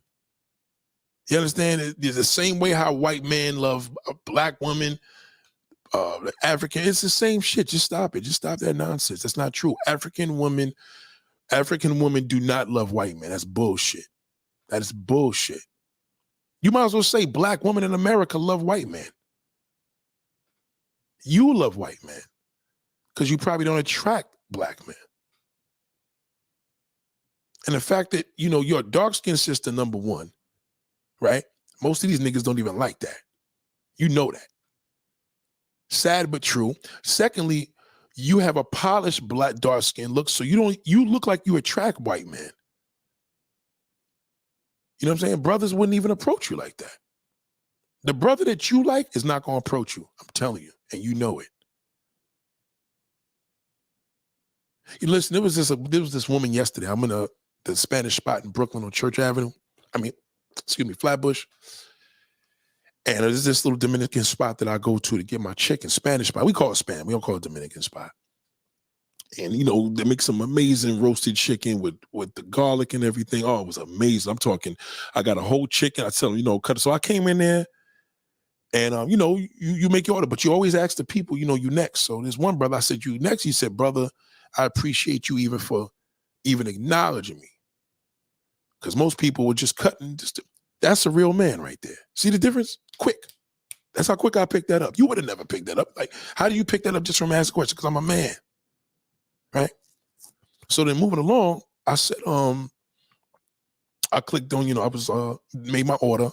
You understand? It's the same way how white men love a black woman, African. It's the same shit. Just stop it. Just stop that nonsense. That's not true. African women do not love white men. That's bullshit. That is bullshit. You might as well say black women in America love white men. You love white men because you probably don't attract black men. And the fact that, your dark-skinned sister, number one, right? Most of these niggas don't even like that. You know that. Sad but true. Secondly, you have a polished black dark-skinned look, so you look like you attract white men. You know what I'm saying? Brothers wouldn't even approach you like that. The brother that you like is not going to approach you. I'm telling you, and you know it. Listen, there was this woman yesterday. I'm in the Spanish spot in Brooklyn on Church Avenue. Flatbush. And there's this little Dominican spot that I go to get my chicken, Spanish spot. We call it Spanish. We don't call it Dominican spot. And they make some amazing roasted chicken with the garlic and everything. Oh, it was amazing. I'm talking, I got a whole chicken. I tell them, cut it. So I came in there and you make your order, but you always ask the people, you next. So there's one brother, I said, you next. He said, brother, I appreciate you even acknowledging me. Because most people were just cutting. That's a real man right there. See the difference? Quick. That's how quick I picked that up. You would have never picked that up. Like, how do you pick that up just from asking questions? Because I'm a man. Right? So then moving along, I said, I clicked on, I was made my order.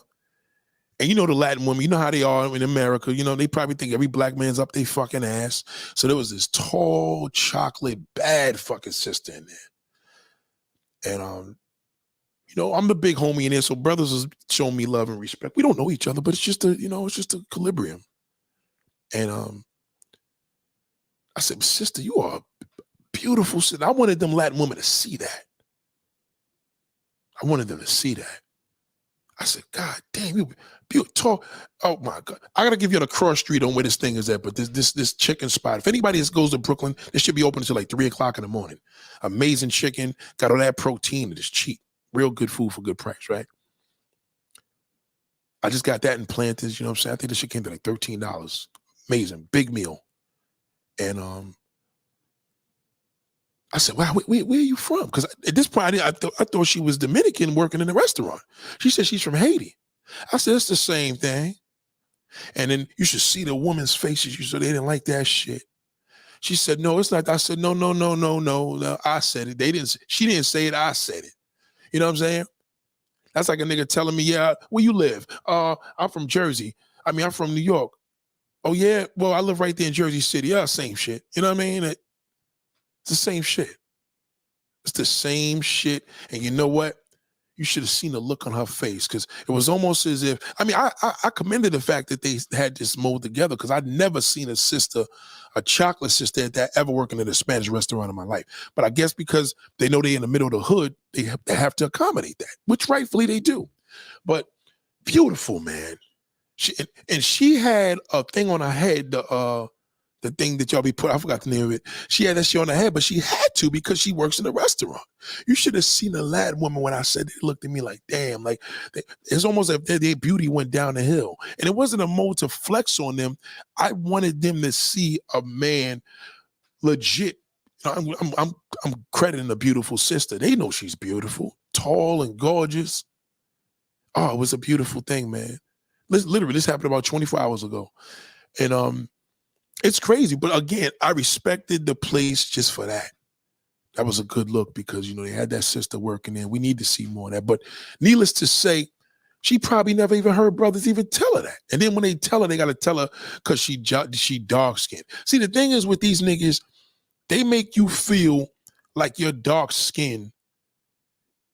And the Latin women, you know how they are in America, they probably think every black man's up their fucking ass. So there was this tall, chocolate, bad fucking sister in there. And I'm the big homie in there, so brothers is showing me love and respect. We don't know each other, but it's just a equilibrium. And I said, sister, you are a beautiful sister. I wanted them Latin women to see that. I wanted them to see that. I said, God damn, you beautiful. Oh my God. I gotta give you the cross street on where this thing is at, but this chicken spot. If anybody goes to Brooklyn, this should be open until like 3:00 in the morning. Amazing chicken, got all that protein, it is cheap. Real good food for good price, right? I just got that in Planters, you know what I'm saying? I think this shit came to like $13. Amazing, big meal. And I said, wow, where are you from? Because at this point, I thought she was Dominican working in a restaurant. She said she's from Haiti. I said, it's the same thing. And then you should see the woman's faces. You said they didn't like that shit. She said, no, it's not. I said, no. I said it. She didn't say it. I said it. You know what I'm saying? That's like a nigga telling me, yeah, where you live? I'm from Jersey. I'm from New York. Oh, yeah? Well, I live right there in Jersey City. Yeah, same shit. You know what I mean? It's the same shit. It's the same shit. And you know what? You should have seen the look on her face, because it was almost as if, I commended the fact that they had this mold together, because I'd never seen a chocolate sister that ever working in a Spanish restaurant in my life. But I guess because they know they're in the middle of the hood, they have to accommodate that, which rightfully they do. But beautiful, man. She had a thing on her head, the thing that y'all be put, I forgot the name of it. She had that shit on her head, but she had to because she works in a restaurant. You should have seen the Latin woman when I said, they looked at me like, damn, like it's almost as if their beauty went down the hill. And it wasn't a mode to flex on them. I wanted them to see a man legit. I'm crediting a beautiful sister. They know she's beautiful, tall and gorgeous. Oh, it was a beautiful thing, man. Literally, this happened about 24 hours ago. And it's crazy, but again, I respected the place just for that. That was a good look, because they had that sister working there. We need to see more of that. But needless to say, she probably never even heard brothers even tell her that. And then when they tell her, they got to tell her because she dark skinned. See, the thing is with these niggas, they make you feel like your dark skin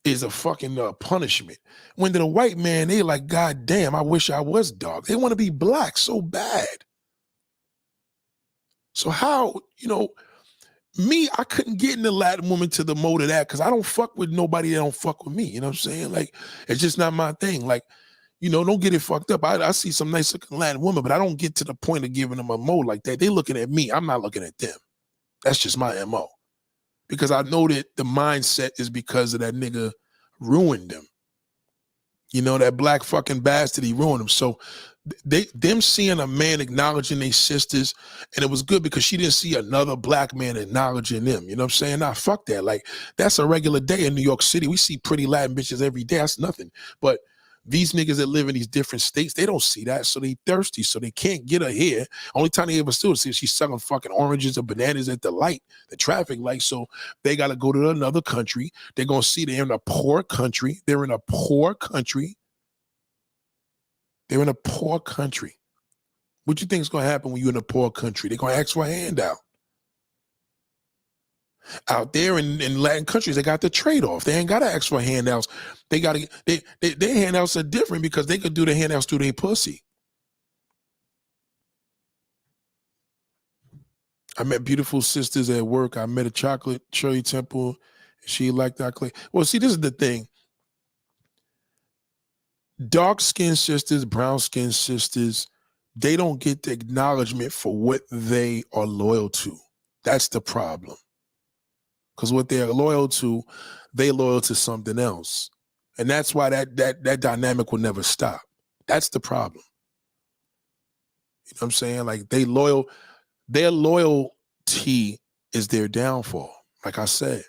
is a fucking punishment. When to the white man, they like, God damn, I wish I was dark. They want to be black so bad. So how, me, I couldn't get in the Latin woman to the mode of that, because I don't fuck with nobody that don't fuck with me. You know what I'm saying? Like, it's just not my thing. Like, don't get it fucked up. I see some nice looking Latin woman, but I don't get to the point of giving them a mode like that. They looking at me. I'm not looking at them. That's just my MO. Because I know that the mindset is because of that nigga ruined them. That black fucking bastard, he ruined them. So them seeing a man acknowledging their sisters, and it was good because she didn't see another black man acknowledging them. You know what I'm saying? Nah, fuck that. Like, that's a regular day in New York City. We see pretty Latin bitches every day. That's nothing. But these niggas that live in these different states, they don't see that. So they thirsty. So they can't get her here. Only time they ever see her, she's selling fucking oranges or bananas at the light, the traffic light. So they got to go to another country. They're going to see they're in a poor country. They're in a poor country. They're in a poor country. What you think is going to happen when you're in a poor country? They're going to ask for a handout. Out there in Latin countries, they got the trade-off. They ain't got to ask for handouts. They got to. Their handouts are different because they could do the handouts through their pussy. I met beautiful sisters at work. I met a chocolate cherry temple. She liked that clay. Well, see, this is the thing. Dark-skinned sisters, brown-skinned sisters, they don't get the acknowledgement for what they are loyal to. That's the problem. Because what they're loyal to, they loyal to something else. And that's why that dynamic will never stop. That's the problem. You know what I'm saying? Like their loyalty is their downfall, like I said.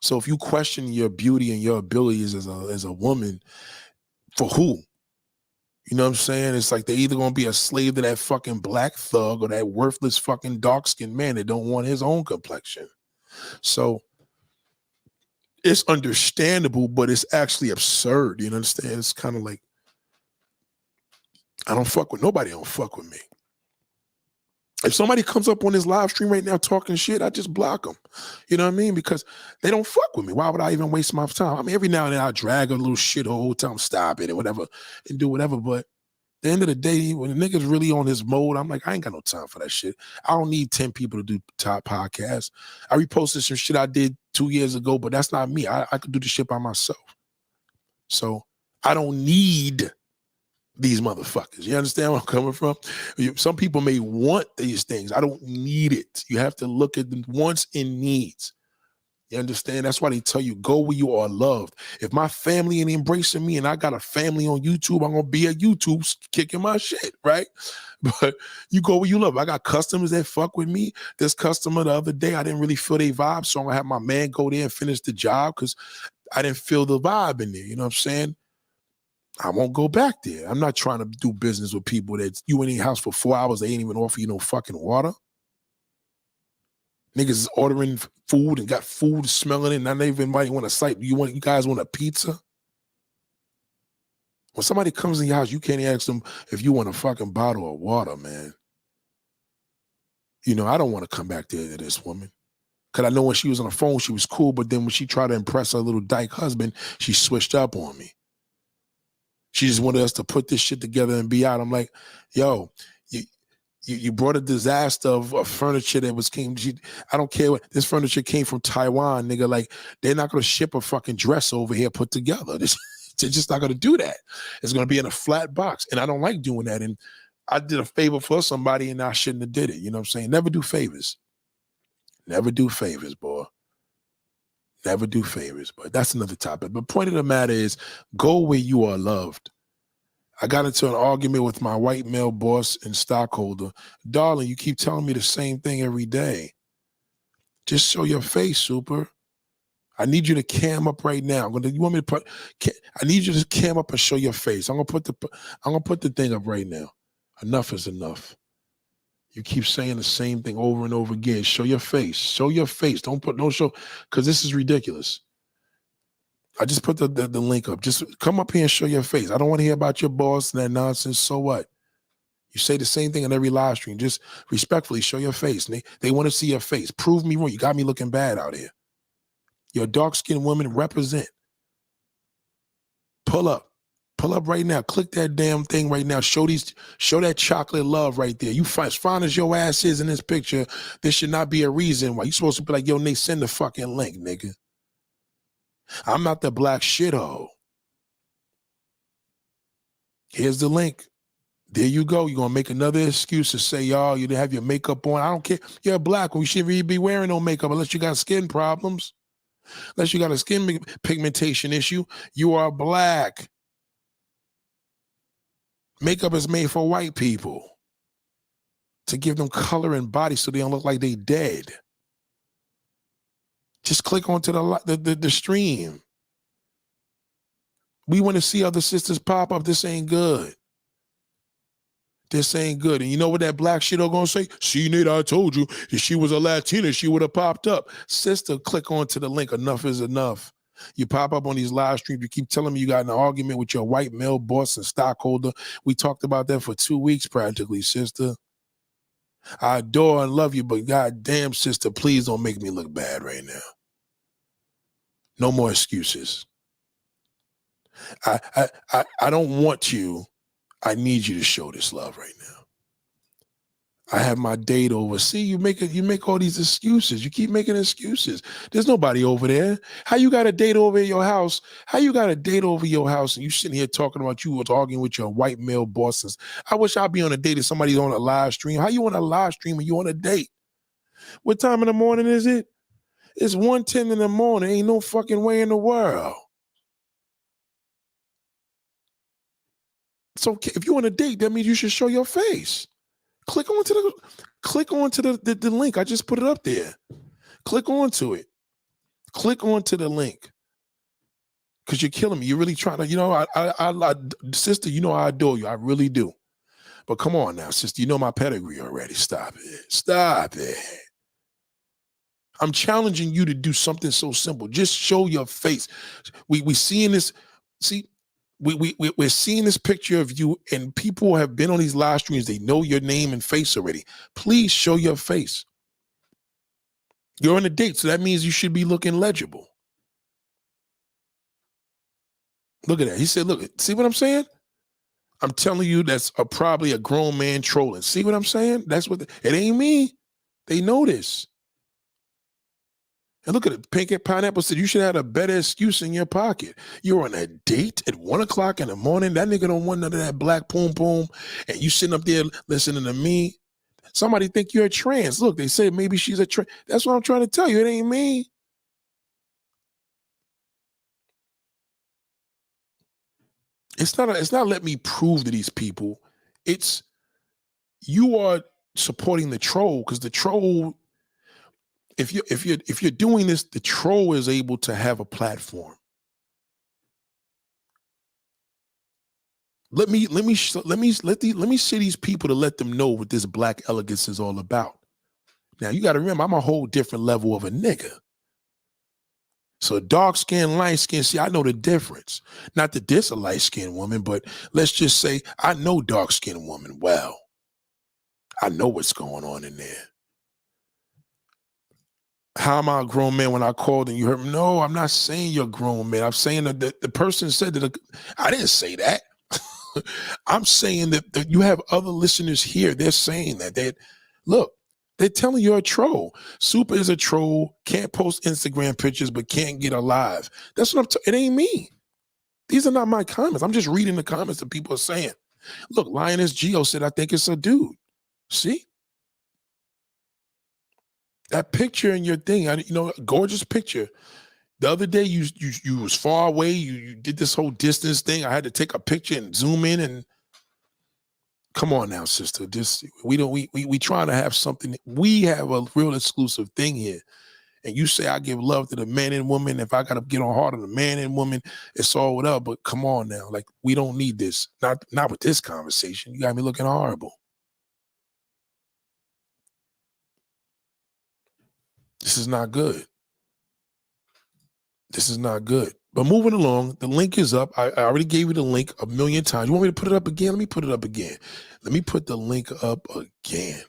So if you question your beauty and your abilities as a woman, for who? You know what I'm saying? It's like they're either gonna be a slave to that fucking black thug or that worthless fucking dark-skinned man that don't want his own complexion. So it's understandable, but it's actually absurd. You understand? It's kind of like, I don't fuck with nobody, don't fuck with me. If somebody comes up on this live stream right now talking shit, I just block them. You know what I mean? Because they don't fuck with me. Why would I even waste my time? I mean, every now and then I drag a little shit hole, tell them stop it or whatever, and do whatever. But at the end of the day, when the nigga's really on his mode, I'm like, I ain't got no time for that shit. I don't need 10 people to do top podcasts. I reposted some shit I did 2 years ago, but that's not me. I could do the shit by myself. So I don't need these motherfuckers. You understand where I'm coming from? Some people may want these things. I don't need it. You have to look at the wants and needs. You understand? That's why they tell you, go where you are loved. If my family ain't embracing me and I got a family on YouTube, I'm going to be at YouTube kicking my shit, right? But you go where you love. I got customers that fuck with me. This customer the other day, I didn't really feel their vibe, so I'm going to have my man go there and finish the job because I didn't feel the vibe in there. You know what I'm saying? I won't go back there. I'm not trying to do business with people that you in their house for 4 hours, they ain't even offer you no fucking water. Niggas is ordering food and got food smelling it, and not even anybody want a site. You guys want a pizza? When somebody comes in your house, you can't ask them if you want a fucking bottle of water, man. You know, I don't want to come back there to this woman. Because I know when she was on the phone, she was cool, but then when she tried to impress her little dyke husband, she switched up on me. She just wanted us to put this shit together and be out. I'm like, yo, you brought a disaster of furniture that came. I don't care what this furniture came from Taiwan, nigga. Like they're not gonna ship a fucking dress over here put together. They're just not gonna do that. It's gonna be in a flat box, and I don't like doing that. And I did a favor for somebody, and I shouldn't have did it. You know what I'm saying? Never do favors. Never do favors, boy. Never do favors, but that's another topic. But point of the matter is, go where you are loved. I got into an argument with my white male boss and stockholder. Darling, you keep telling me the same thing every day. Just show your face, super. I need you to cam up right now. You want me to put? I need you to cam up and show your face. I'm gonna put the thing up right now. Enough is enough. You keep saying the same thing over and over again. Show your face. Show your face. Don't show, because this is ridiculous. I just put the link up. Just come up here and show your face. I don't want to hear about your boss and that nonsense. So what? You say the same thing in every live stream. Just respectfully show your face. They want to see your face. Prove me wrong. You got me looking bad out here. You're a dark-skinned woman. Represent. Pull up. Pull up right now. Click that damn thing right now. Show that chocolate love right there. You as fine as your ass is in this picture, there should not be a reason why. You supposed to be like, yo, Nate, send the fucking link, nigga. I'm not the black shithole. Here's the link. There you go. You're going to make another excuse to say, y'all, you didn't have your makeup on. I don't care. You're black. We shouldn't really be wearing no makeup unless you got skin problems. Unless you got a skin pigmentation issue. You are black. Makeup is made for white people to give them color and body so they don't look like they dead. Just click onto the stream. We want to see other sisters pop up. This ain't good. This ain't good. And you know what that black shit are going to say? See, Nate, I told you, if she was a Latina, she would have popped up. Sister, click onto the link. Enough is enough. You pop up on these live streams. You keep telling me you got in an argument with your white male boss and stockholder. We talked about that for 2 weeks practically, sister. I adore and love you, but goddamn, sister, please don't make me look bad right now. No more excuses. I don't want you. I need you to show this love right now. I have my date over. See, you make all these excuses. You keep making excuses. There's nobody over there. How you got a date over at your house? How you got a date over your house and you sitting here talking about you was arguing with your white male bosses? I wish I'd be on a date if somebody's on a live stream. How you on a live stream and you on a date? What time in the morning is it? It's 1:10 in the morning. Ain't no fucking way in the world. It's okay. If you're on a date, that means you should show your face. Click onto the link. I just put it up there. Click onto it. Click onto the link. Because you're killing me. You're really trying to, I sister, you know I adore you. I really do. But come on now, sister. You know my pedigree already. Stop it. Stop it. I'm challenging you to do something so simple. Just show your face. We seeing this. See, we're seeing this picture of you, and people have been on these live streams. They know your name and face already. Please show your face. You're on a date, so that means you should be looking legible. Look at that. He said, look, see what I'm saying? I'm telling you, that's probably a grown man trolling. See what I'm saying? That's what it ain't me. They know this. And look at it. Pink and Pineapple said you should have a better excuse in your pocket. You're on a date at 1 o'clock in the morning. That nigga don't want none of that black poom poom. And you sitting up there listening to me. Somebody think you're a trans. Look, they say maybe she's a trans. That's what I'm trying to tell you. It ain't me. It's not let me prove to these people. It's you are supporting the troll, because the troll, if you're doing this, the troll is able to have a platform. Let me see these people to let them know what this black elegance is all about. Now you got to remember, I'm a whole different level of a nigga. So dark skin, light skin, see, I know the difference. Not to diss a light skinned woman, but let's just say I know dark skinned woman well. I know what's going on in there. How am I a grown man when I called and you heard me? No, I'm not saying you're a grown man. I'm saying that the person said that. I didn't say that. I'm saying that you have other listeners here. They're saying that. Look, they're telling you a troll. Super is a troll, can't post Instagram pictures, but can't get alive. That's what it ain't me. These are not my comments. I'm just reading the comments that people are saying. Look, Lioness Geo said, I think it's a dude. See? That picture in your thing, gorgeous picture. The other day, you was far away. You did this whole distance thing. I had to take a picture and zoom in. And come on now, sister. We trying to have something. We have a real exclusive thing here. And you say I give love to the man and woman. If I gotta get on hard on the man and woman, it's all what up. But come on now, like we don't need this. Not with this conversation. You got me looking horrible. This is not good. This is not good. But moving along, the link is up. I already gave you the link a million times. You want me to put it up again? Let me put it up again. Let me put the link up again.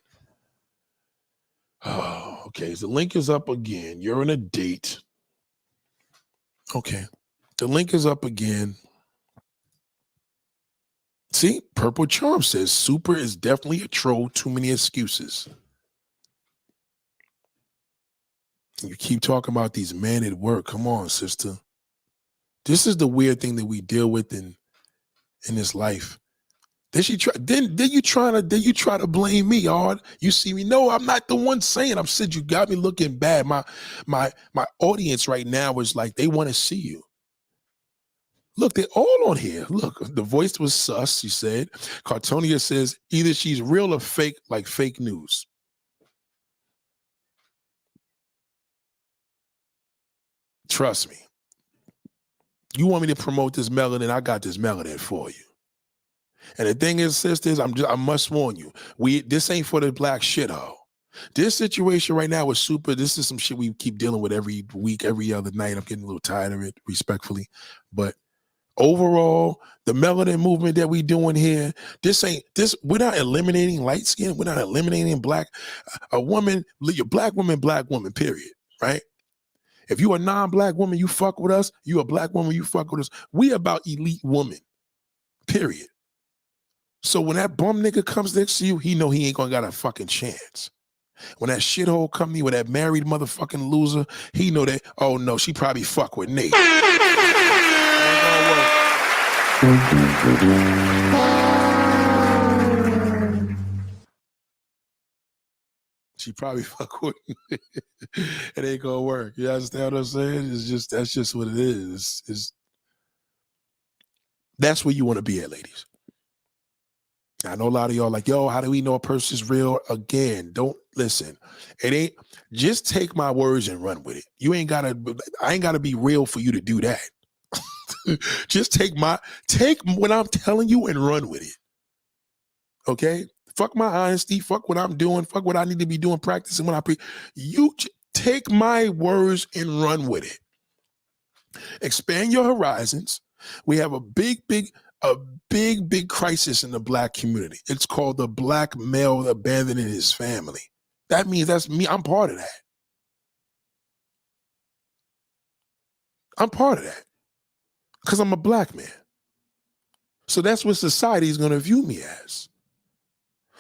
Oh, okay. So the link is up again. You're on a date. Okay. The link is up again. See, Purple Charm says Super is definitely a troll. Too many excuses. You keep talking about these men at work. Come on, sister. This is the weird thing that we deal with in this life. Did you try to blame me, hard? You see me? No, I'm not the one saying. I'm saying you got me looking bad. My audience right now is like they want to see you. Look, they're all on here. Look, the voice was sus, she said. Cartonia says either she's real or fake, like fake news. Trust me. You want me to promote this melanin? I got this melanin for you. And the thing is, sisters, I must warn you. This ain't for the black shithole. This situation right now is Super. This is some shit we keep dealing with every week, every other night. I'm getting a little tired of it, respectfully. But overall, the melanin movement that we doing here, we're not eliminating light skin. We're not eliminating black. A woman, your black woman, period, right? If you a non-black woman, you fuck with us. You a black woman, you fuck with us. We about elite woman, period. So when that bum nigga comes next to you, he know he ain't gonna got a fucking chance. When that shithole come to you with that married motherfucking loser, he know that, oh no, she probably fuck with Nate. She probably fuck with me. It ain't gonna work. You understand what I'm saying? That's just what it is. That's where you want to be at, ladies. I know a lot of y'all like, yo, how do we know a person's real? Again, don't listen. It ain't, just take my words and run with it. I ain't gotta be real for you to do that. Just take what I'm telling you and run with it. Okay? Fuck my honesty. Fuck what I'm doing. Fuck what I need to be doing, practicing when you take my words and run with it. Expand your horizons. We have a big crisis in the Black community. It's called the Black male abandoning his family. That means that's me. I'm part of that. I'm part of that because I'm a Black man. So that's what society is going to view me as.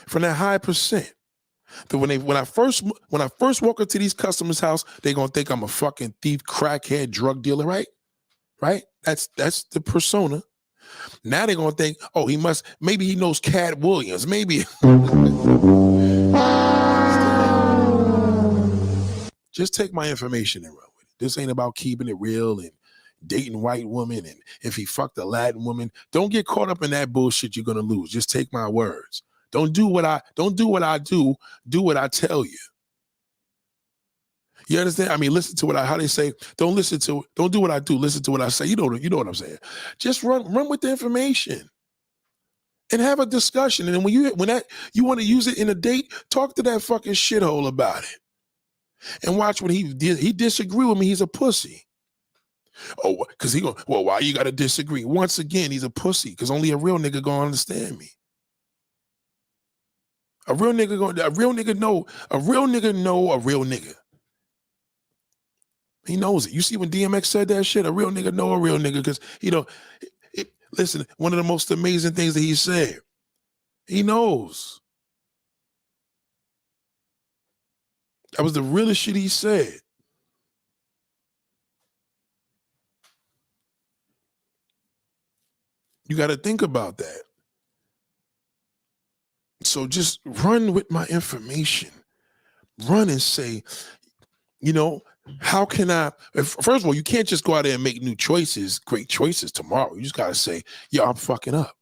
From that high percent. That when I first walk into these customers' house, they're gonna think I'm a fucking thief, crackhead, drug dealer, right? Right? That's the persona. Now they're gonna think, oh, maybe he knows Cat Williams, maybe. Just take my information and run with it. This ain't about keeping it real and dating white women, and if he fucked a Latin woman, don't get caught up in that bullshit. You're gonna lose. Just take my words. Don't do what I do. Do what I tell you. You understand? I mean, listen to how they say. Don't do what I do. Listen to what I say. You know what I'm saying. Just run with the information and have a discussion. And then when you want to use it in a date, talk to that fucking shithole about it. And watch what he did. He disagree with me. He's a pussy. Oh, because why you gotta disagree? Once again, he's a pussy. Because only a real nigga gonna understand me. A real nigga know a real nigga. He knows it. You see when DMX said that shit, a real nigga know a real nigga, because listen, one of the most amazing things that he said, he knows. That was the realest shit he said. You got to think about that. So just run with my information. Run and say, how can I, first of all, you can't just go out there and make new choices, great choices tomorrow. You just got to say, yo, I'm fucking up.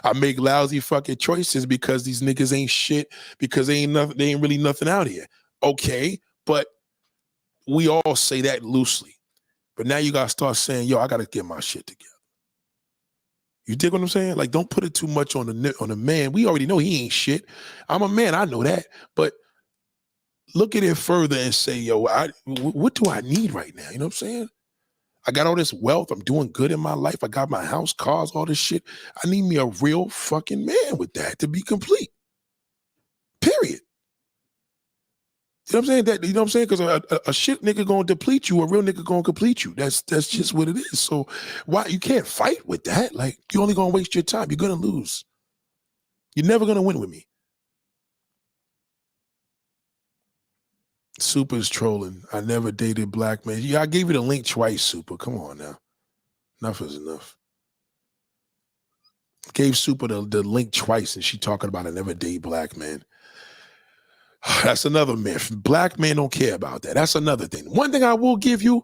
I make lousy fucking choices because these niggas ain't shit, because they ain't really nothing out here. Okay, but we all say that loosely. But now you got to start saying, yo, I got to get my shit together. You dig what I'm saying? Like, don't put it too much on the man. We already know he ain't shit. I'm a man. I know that. But look at it further and say, yo, what do I need right now? You know what I'm saying? I got all this wealth. I'm doing good in my life. I got my house, cars, all this shit. I need me a real fucking man with that to be complete. Period. You know what I'm saying? You know what I'm saying? Because a shit nigga gonna deplete you, a real nigga gonna complete you. That's just what it is. So why you can't fight with that? Like, you're only gonna waste your time. You're gonna lose. You're never gonna win with me. Super's trolling. I never dated Black man. Yeah, I gave you the link twice, Super. Come on now. Enough is enough. Gave Super the link twice, and she talking about I never date Black man. That's another myth. Black men don't care about that. That's another thing. One thing I will give you,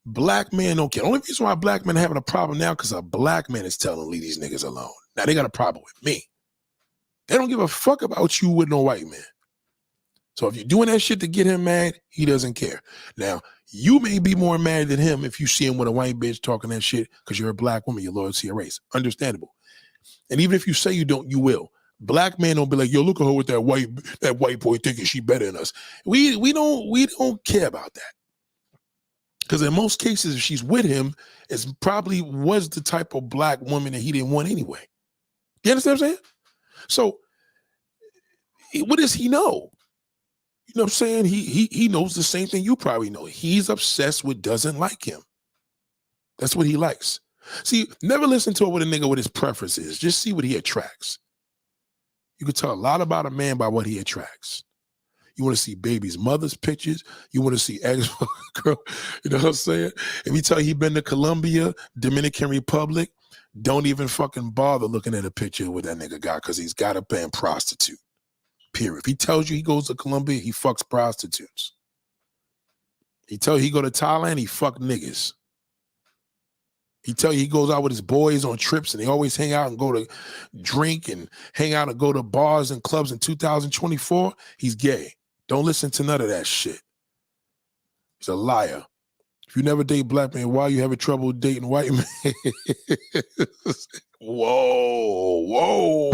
Black men don't care. The only reason why Black men are having a problem now because a Black man is telling leave these niggas alone. Now they got a problem with me. They don't give a fuck about you with no white man. So if you're doing that shit to get him mad, he doesn't care. Now, you may be more mad than him if you see him with a white bitch talking that shit because you're a Black woman, you're loyal to your race. Understandable. And even if you say you don't, you will. Black men don't be like, yo, look at her with that white boy thinking she better than us. We don't care about that. Because in most cases, if she's with him, it probably was the type of Black woman that he didn't want anyway. You understand what I'm saying? So what does he know? You know what I'm saying? He knows the same thing you probably know. He's obsessed with doesn't like him. That's what he likes. See, never listen to what a nigga with his preference is. Just see what he attracts. You can tell a lot about a man by what he attracts. You want to see baby's mother's pictures. You want to see ex-girl. You know what I'm saying? If you tell he been to Colombia, Dominican Republic, don't even fucking bother looking at a picture with that nigga got, because he's got a damn prostitute. Period. If he tells you he goes to Colombia, he fucks prostitutes. He tell you he go to Thailand, he fuck niggas. He tell you he goes out with his boys on trips and they always hang out and go to drink and hang out and go to bars and clubs in 2024. He's gay. Don't listen to none of that shit. He's a liar. If you never date black men, why are you having trouble dating white men? Whoa, whoa.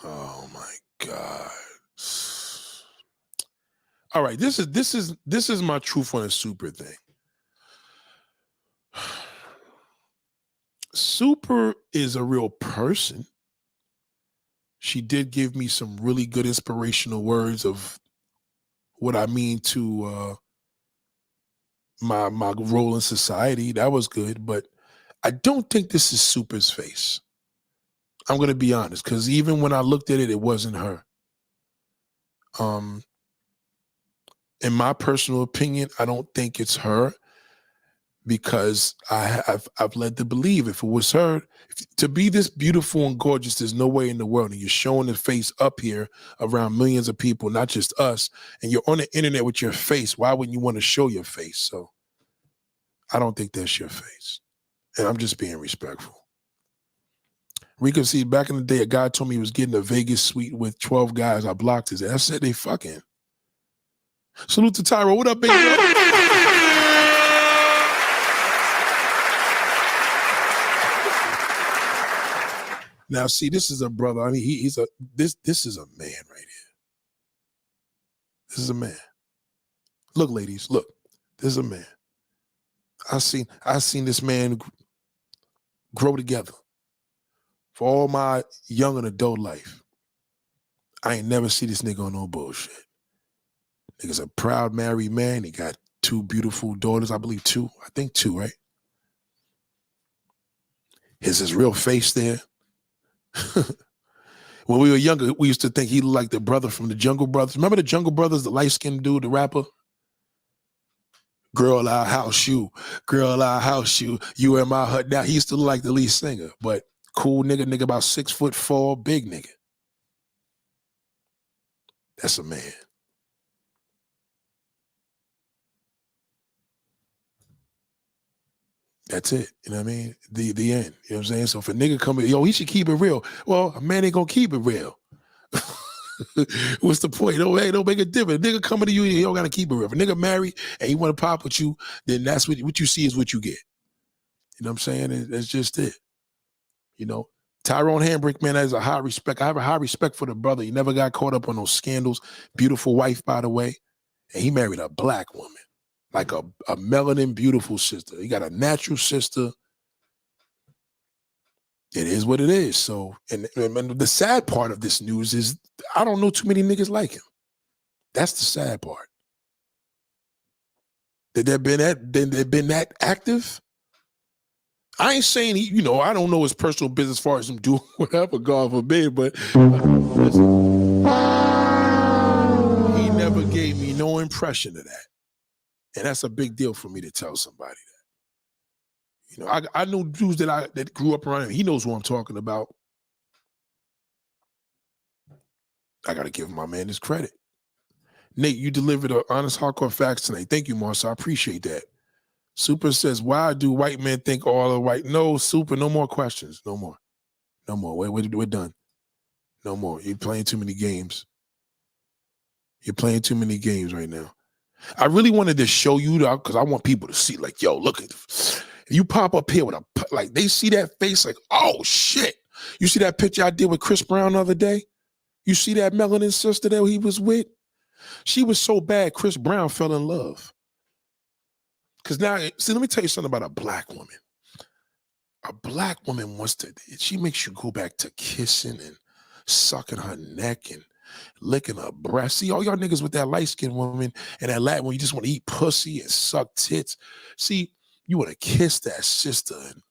Oh my God. All right, this is my truth on a Super thing. Super is a real person. She did give me some really good inspirational words of what I mean to my role in society. That was good, but I don't think this is Super's face. I'm going to be honest, because even when I looked at it, it wasn't her. In my personal opinion, I don't think it's her, because I've led to believe if it was her, to be this beautiful and gorgeous, there's no way in the world. And you're showing the face up here around millions of people, not just us, and you're on the internet with your face. Why wouldn't you want to show your face? So I don't think that's your face. And I'm just being respectful. Rico, see, back in the day, a guy told me he was getting a Vegas suite with 12 guys. I blocked his ass. I said they fucking. Salute to Tyro. What up, baby? Now, see, this is a brother. I mean, this is a man right here. This is a man. Look, ladies, look. This is a man. I seen this man grow together for all my young and adult life. I ain't never see this nigga on no bullshit. Nigga's a proud married man. He got 2 beautiful daughters, I believe 2. I think 2, right? Here's his real face there. When we were younger, we used to think he looked like the brother from the Jungle Brothers. Remember the Jungle Brothers, the light-skinned dude, the rapper? Girl, I'll house you. Girl, I'll house you. You in my hut. Now, he used to look like the lead singer, but cool nigga about 6'4", big nigga. That's a man. That's it. You know what I mean? The end. You know what I'm saying? So if a nigga come in, yo, he should keep it real. Well, a man ain't gonna keep it real. What's the point? Don't make a difference. A nigga coming to you, you don't gotta keep it real. If a nigga married and he wanna pop with you, then that's what you see is what you get. You know what I'm saying? That's just it. You know, Tyrone Hambrick, man, has a high respect. I have a high respect for the brother. He never got caught up on those scandals. Beautiful wife, by the way. And he married a black woman. Like a melanin beautiful sister. He got a natural sister. It is what it is. So, and the sad part of this news is I don't know too many niggas like him. That's the sad part. That they've been that active. I ain't saying he, you know, I don't know his personal business as far as him doing whatever, God forbid, but listen, he never gave me no impression of that. And that's a big deal for me to tell somebody that. You know, I know dudes that grew up around him. He knows who I'm talking about. I got to give my man his credit. Nate, you delivered an honest, hardcore facts tonight. Thank you, Marcia. I appreciate that. Super says, why do white men think all are white? No, Super, no more questions. No more. No more. We're done. No more. You're playing too many games. You're playing too many games right now. I really wanted to show you that because I want people to see, like, yo, look at you pop up here with like they see that face, like, oh shit. You see that picture I did with Chris Brown the other day? You see that melanin sister that he was with? She was so bad, Chris Brown fell in love. Because now, see, let me tell you something about a black woman. A black woman she makes you go back to kissing and sucking her neck and licking her breast. See, all y'all niggas with that light-skinned woman and that Latin one, you just want to eat pussy and suck tits. See, you want to kiss that sister and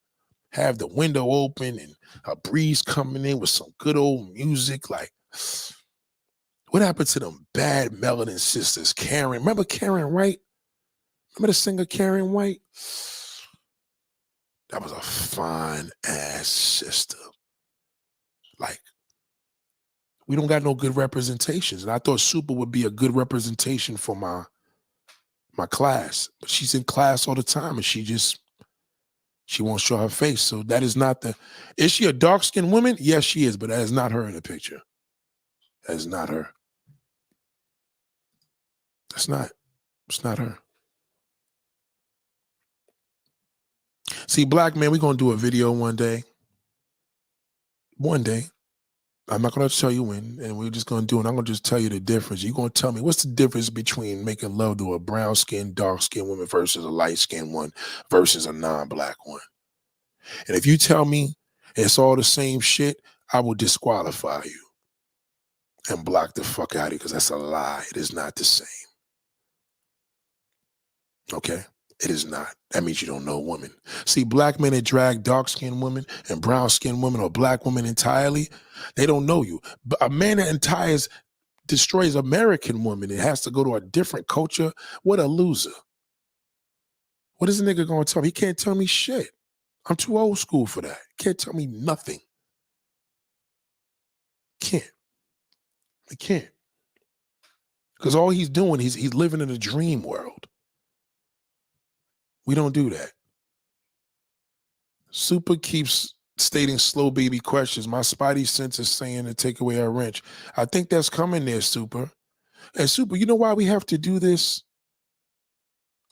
have the window open and a breeze coming in with some good old music. Like, what happened to them bad melanin sisters? Karen, remember Karen White? Remember the singer Karen White? That was a fine ass sister. Like, we don't got no good representations. And I thought Super would be a good representation for my class. But she's in class all the time and she won't show her face. So that is not is she a dark-skinned woman? Yes, she is, but that is not her in the picture. That is not her. It's not her. See, black man, we're gonna do a video one day. One day. I'm not gonna tell you when, and we're just gonna do it. I'm gonna just tell you the difference. You're gonna tell me what's the difference between making love to a brown-skinned, dark-skinned woman versus a light-skinned one versus a non-black one. And if you tell me it's all the same shit, I will disqualify you and block the fuck out of you because that's a lie. It is not the same. Okay? It is not. That means you don't know women. See, black men that drag dark-skinned women and brown-skinned women or black women entirely, they don't know you. But a man that destroys American women, it has to go to a different culture. What a loser. What is a nigga gonna tell me? He can't tell me shit. I'm too old school for that. Can't tell me nothing. Can't. He can't. Because all he's doing, he's living in a dream world. We don't do that. Super keeps stating slow baby questions. My spidey sense is saying to take away our wrench. I think that's coming there, Super. And Super, you know why we have to do this?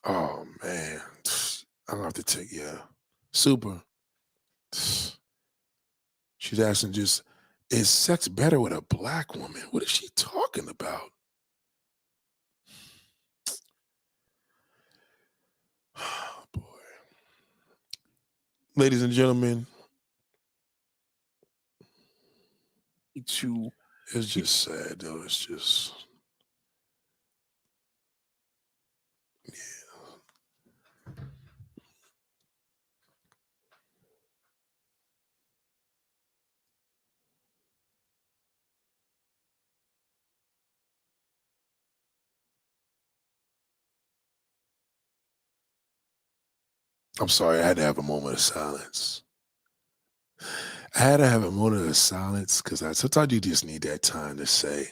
Oh, man. I'm going to have to take, Super. She's asking is sex better with a black woman? What is she talking about? Oh, boy. Ladies and gentlemen, it's just sad, though. It's just, I'm sorry, I had to have a moment of silence. I had to have a moment of silence because sometimes you just need that time to say,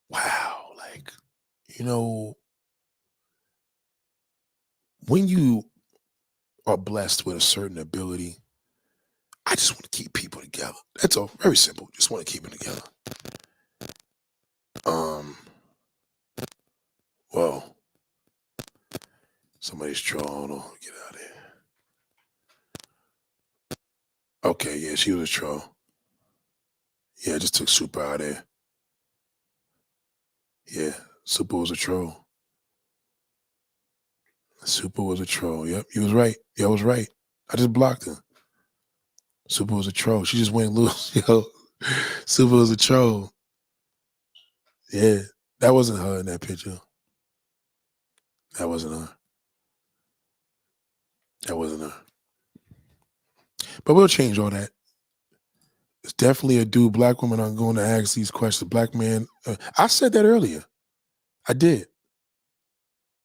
wow, like, when you are blessed with a certain ability, I just want to keep people together. That's all. Very simple. Just want to keep them together. Well, somebody's trolling. Oh, get out of here. Okay, yeah, she was a troll. Yeah, I just took Super out of there. Yeah, Super was a troll. Super was a troll. Yep, you was right. Yeah, I was right. I just blocked her. Super was a troll. She just went loose. Yo, Super was a troll. Yeah, that wasn't her in that picture. That wasn't her. That wasn't her. But we'll change all that. It's definitely a dude. Black women aren't going to ask these questions. Black man. I said that earlier. I did.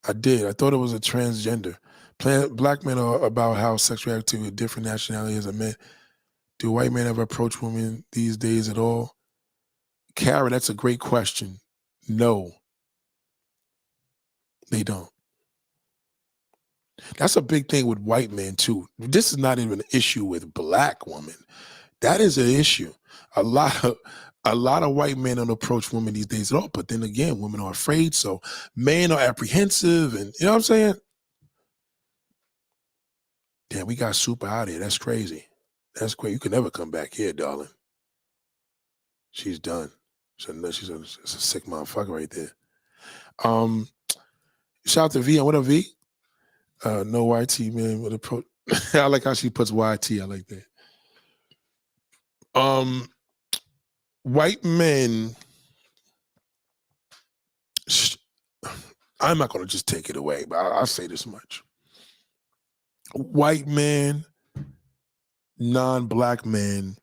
I thought it was a transgender. Black men are about how sexual activity with different nationalities are men. Do white men ever approach women these days at all? Kara, that's a great question. No, they don't. That's a big thing with white men too. This is not even an issue with black women. That is an issue. A lot of white men don't approach women these days at all. But then again, women are afraid, so men are apprehensive, and you know what I'm saying? Damn, we got Super out here. That's crazy. That's great. You can never come back here, darling. She's done. She's a sick motherfucker right there. Shout out to V. What up, V? No YT, man. With approach. I like how she puts YT. I like that. White men. I'm not going to just take it away, but I'll say this much. White men, non-black men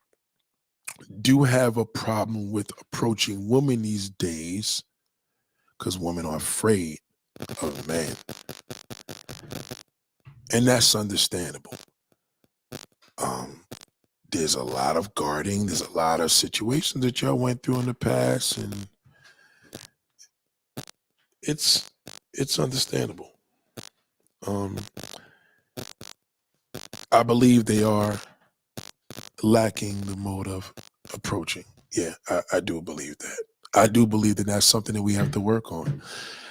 do have a problem with approaching women these days because women are afraid of men. And that's understandable. There's a lot of guarding. There's a lot of situations that y'all went through in the past, and it's understandable. I believe they are lacking the mode of approaching. Yeah, I do believe that. I do believe that that's something that we have to work on.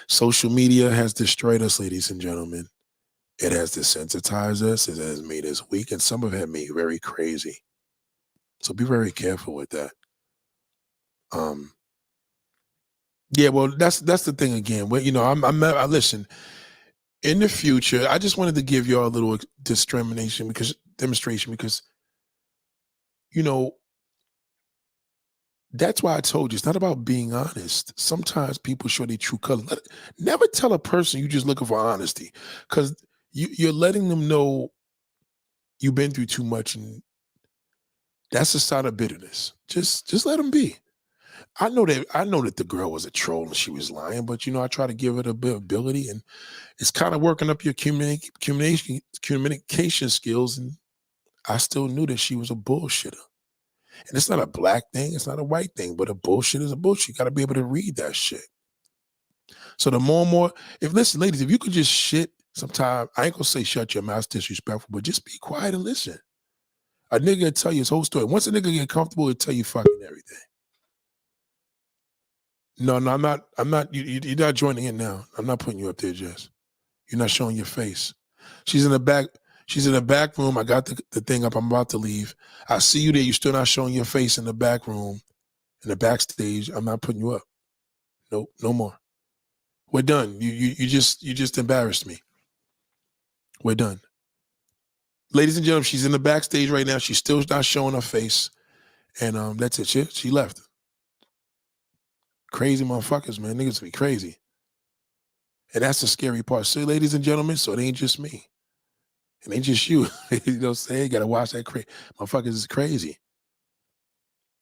Social media has destroyed us, ladies and gentlemen. It has desensitized us. It has made us weak, and some of it made very crazy. So be very careful with that. Yeah, well, that's the thing again. Well, I listen. In the future, I just wanted to give y'all a little demonstration because you know that's why I told you it's not about being honest. Sometimes people show their true color. Never tell a person you just looking for honesty, because you're letting them know you've been through too much, and that's a sign of bitterness. Just let them be. I know that the girl was a troll and she was lying, but I try to give it a bit of ability, and it's kind of working up your communication skills. And I still knew that she was a bullshitter. And it's not a black thing, it's not a white thing, but a bullshit is a bullshit. You got to be able to read that shit. So the more and more, listen, ladies, if you could just shit sometime, I ain't gonna say shut your mouth disrespectful, but just be quiet and listen. A nigga will tell you his whole story. Once a nigga get comfortable, he'll tell you fucking everything. No, I'm not. You're not joining in now. I'm not putting you up there, Jess. You're not showing your face. She's in the back. She's in the back room. I got the thing up. I'm about to leave. I see you there. You're still not showing your face in the back room, in the backstage. I'm not putting you up. Nope, no more. We're done. You just embarrassed me. We're done. Ladies and gentlemen, she's in the backstage right now. She's still not showing her face. And that's it. She left. Crazy motherfuckers, man. Niggas be crazy. And that's the scary part. So, ladies and gentlemen, so it ain't just me. It ain't just you. You know what I'm saying? You gotta watch that motherfuckers is crazy.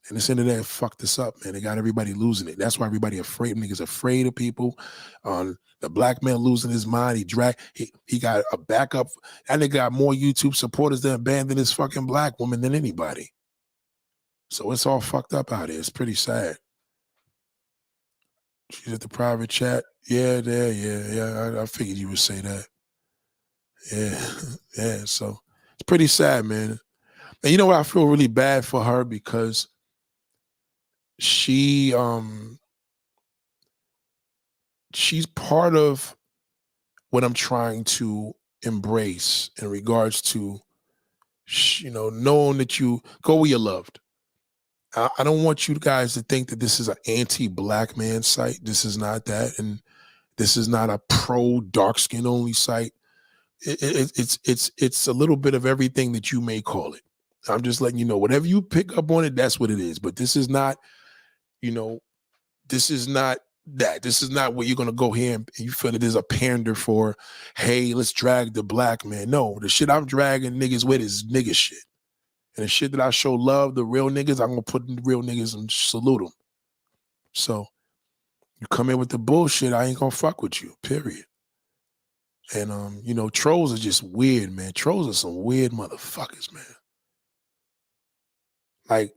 And this internet fucked us up, man. They got everybody losing it. That's why everybody afraid. Niggas afraid of people. The black man losing his mind. He got a backup. That nigga got more YouTube supporters that abandon his fucking black woman than anybody. So it's all fucked up out here. It's pretty sad. She's at the private chat. Yeah, there, yeah. I figured you would say that. Yeah, yeah. So it's pretty sad, man. And you know what? I feel really bad for her because she's part of what I'm trying to embrace in regards to knowing that you go where you're loved. I don't want you guys to think that this is an anti-black man site. This is not that, and this is not a pro dark skin only site. It's a little bit of everything that you may call it. I'm just letting you know, whatever you pick up on it, that's what it is. But this is not, this is not that. This is not where you're gonna go here and you feel it is a pander for, hey, let's drag the black man. No, the shit I'm dragging niggas with is nigga shit. And the shit that I show love, the real niggas, I'm gonna put in the real niggas and salute them. So you come in with the bullshit, I ain't gonna fuck with you, period. And trolls are just weird, man. Trolls are some weird motherfuckers, man. Like,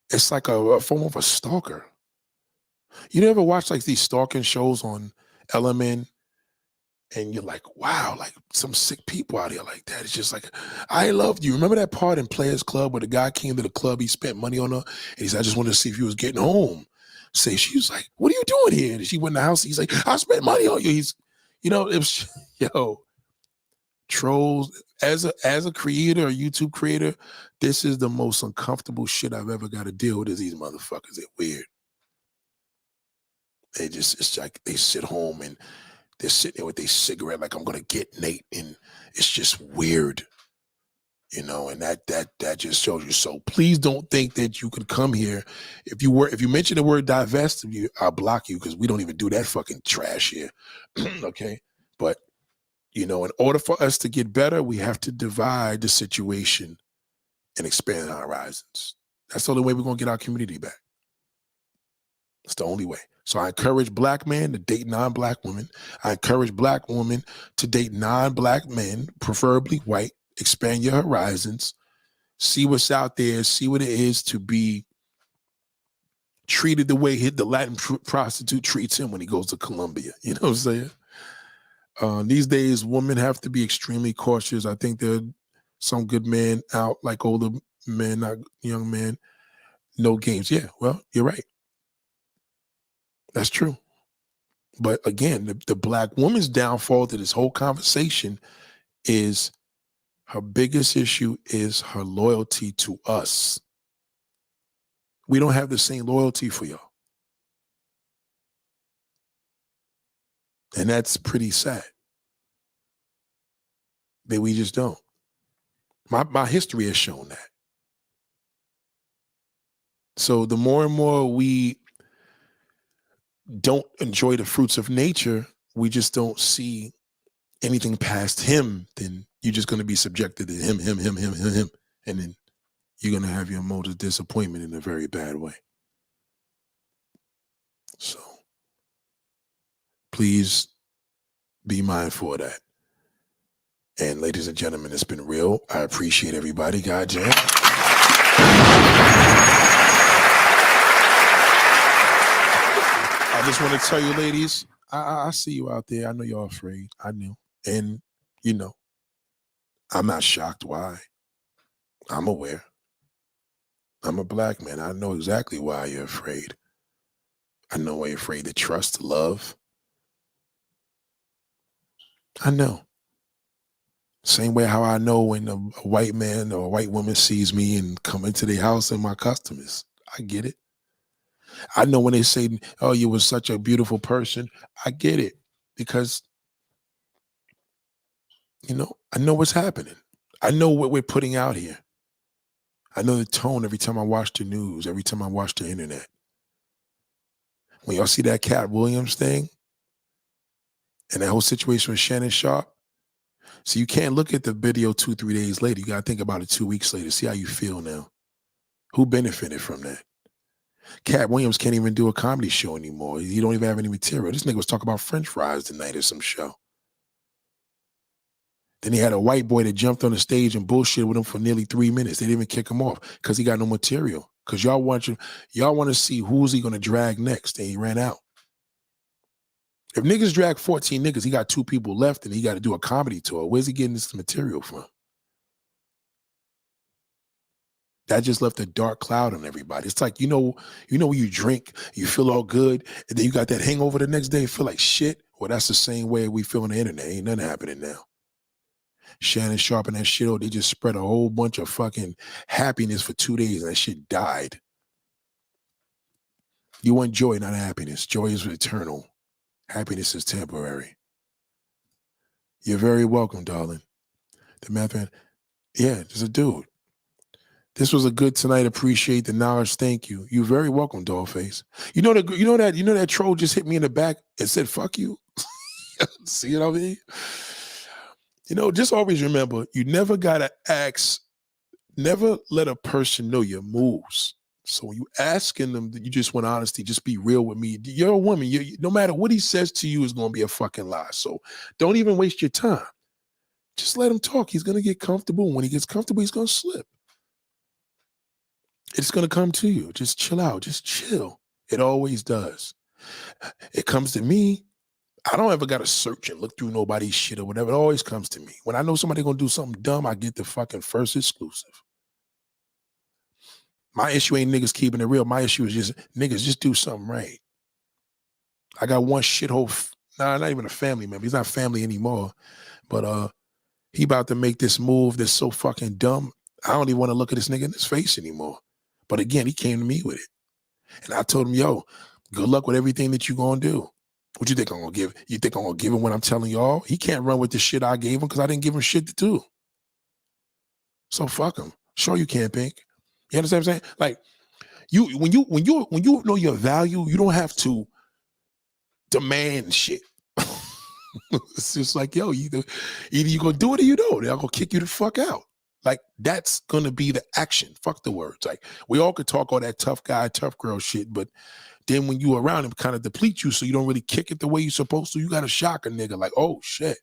it's like a form of a stalker. You ever watch like these stalking shows on Element, and you're like, wow, like some sick people out here like that. It's just like, I loved you. Remember that part in Players Club where the guy came to the club, he spent money on her, and he said, I just wanted to see if you was getting home. She was like, what are you doing here? And she went in the house, he's like, I spent money on you. It was, trolls, as a creator, a YouTube creator, this is the most uncomfortable shit I've ever got to deal with. Is these motherfuckers. They're weird. It's like they sit home and they're sitting there with their cigarette like, I'm gonna get Nate, and it's just weird, and that just shows you. So please don't think that you could come here. If you mention the word divest, I'll block you, because we don't even do that fucking trash here. Okay. But in order for us to get better, we have to divide the situation and expand our horizons. That's the only way we're gonna get our community back. It's the only way. So I encourage black men to date non-black women. I encourage black women to date non-black men, preferably white. Expand your horizons. See what's out there. See what it is to be treated the way the Latin prostitute treats him when he goes to Colombia. You know what I'm saying? These days, women have to be extremely cautious. I think there are some good men out, like older men, not young men. No games. Yeah, well, you're right. That's true. But again, the black woman's downfall to this whole conversation is her biggest issue is her loyalty to us. We don't have the same loyalty for y'all. And that's pretty sad. That we just don't. My history has shown that. So the more and more we don't enjoy the fruits of nature, we just don't see anything past him, then you're just going to be subjected to him. And then you're going to have your motive disappointment in a very bad way. So please be mindful of that. And ladies and gentlemen, it's been real. I appreciate everybody. God damn. I just want to tell you, ladies, I see you out there. I know you're afraid. I knew. And, you know, I'm not shocked why. I'm aware. I'm a black man. I know exactly why you're afraid. I know why you're afraid to trust, love. I know. Same way how I know when a white man or a white woman sees me and come into their house and my customers. I get it. I know when they say, oh, you were such a beautiful person. I get it. Because, you know, I know what's happening. I know what we're putting out here. I know the tone every time I watch the news, every time I watch the internet. When y'all see that Cat Williams thing and that whole situation with Shannon Sharp, so you can't look at the video 2-3 days later. You got to think about it 2 weeks later. See how you feel now. Who benefited from that? Cat Williams can't even do a comedy show anymore. He don't even have any material. This nigga was talking about French fries tonight or some show. Then he had a white boy that jumped on the stage and bullshit with him for nearly 3 minutes. They didn't even kick him off because he got no material. Because y'all want to see who's he going to drag next, and he ran out. If niggas drag 14 niggas, he got 2 people left, and he got to do a comedy tour. Where's he getting this material from? That just left a dark cloud on everybody. It's like, you know when you drink, you feel all good, and then you got that hangover the next day, you feel like shit. Well, that's the same way we feel on the internet. Ain't nothing happening now. Shannon Sharp and that shit, they just spread a whole bunch of fucking happiness for 2 days, and that shit died. You want joy, not happiness. Joy is eternal. Happiness is temporary. You're very welcome, darling. The math man, yeah, just a dude. This was a good tonight. Appreciate the knowledge. Thank you. You're very welcome, Dollface. You know that troll just hit me in the back and said, fuck you. See what I mean? You know, just always remember, you never gotta never let a person know your moves. So when you asking them that you just want honesty, just be real with me. You're a woman. No matter what he says to you is going to be a fucking lie. So don't even waste your time. Just let him talk. He's going to get comfortable. When he gets comfortable, he's going to slip. It's going to come to you. Just chill out. Just chill. It always does. It comes to me. I don't ever got to search and look through nobody's shit or whatever. It always comes to me. When I know somebody going to do something dumb, I get the fucking first exclusive. My issue ain't niggas keeping it real. My issue is just niggas just do something right. I got one shithole, not even a family member. He's not family anymore. But he about to make this move that's so fucking dumb. I don't even want to look at this nigga in his face anymore. But again, he came to me with it. And I told him, yo, good luck with everything that you gonna do. What you think I'm gonna give? You think I'm gonna give him what I'm telling y'all? He can't run with the shit I gave him because I didn't give him shit to do. So fuck him. Sure you can, Pink. You understand what I'm saying? Like, when you know your value, you don't have to demand shit. It's just like, yo, either you gonna do it or you don't. They're gonna kick you the fuck out. Like, that's going to be the action. Fuck the words. Like, we all could talk all that tough guy, tough girl shit, but then when you around him, kind of deplete you, so you don't really kick it the way you're supposed to. You got to shock a nigga like, oh, shit.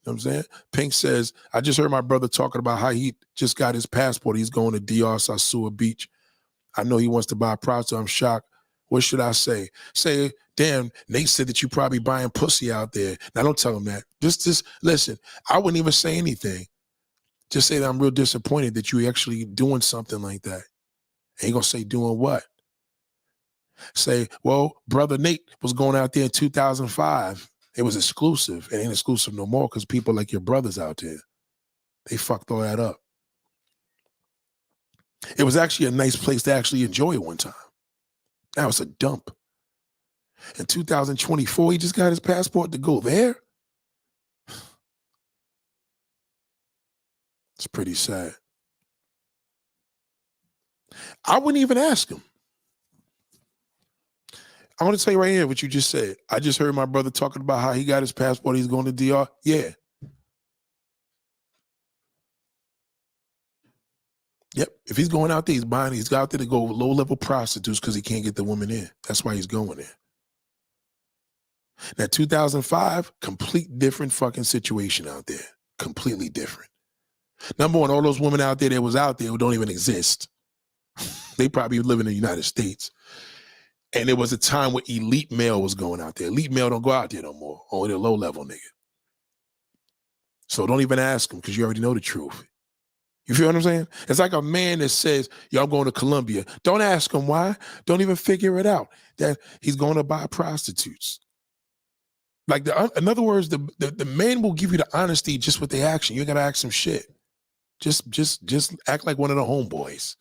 You know what I'm saying? Pink says, I just heard my brother talking about how he just got his passport. He's going to DR Sasua Beach. I know he wants to buy a prostitute. I'm shocked. What should I say? Say, damn, Nate said that you probably buying pussy out there. Now, don't tell him that. Just listen, I wouldn't even say anything. Just say that I'm real disappointed that you actually doing something like that. Ain't gonna say doing what? Say, well, brother Nate was going out there in 2005. It was exclusive. It ain't exclusive no more because people like your brothers out there, they fucked all that up. It was actually a nice place to actually enjoy one time. Now it's a dump. In 2024, he just got his passport to go there. It's pretty sad. I wouldn't even ask him. I want to tell you right here what you just said. I just heard my brother talking about how he got his passport. He's going to DR. Yeah. Yep. If he's going out there, he's buying. He's out there to go low-level prostitutes because he can't get the woman in. That's why he's going there. Now, 2005, complete different fucking situation out there. Completely different. Number one, all those women out there that was out there who don't even exist. They probably live in the United States. And there was a time where elite male was going out there. Elite male don't go out there no more. Only the low-level nigga. So don't even ask him because you already know the truth. You feel what I'm saying? It's like a man that says, yo, I'm going to Colombia. Don't ask him why. Don't even figure it out. That he's going to buy prostitutes. Like, in other words, the man will give you the honesty just with the action. You ain't got to ask him shit. Just act like one of the homeboys.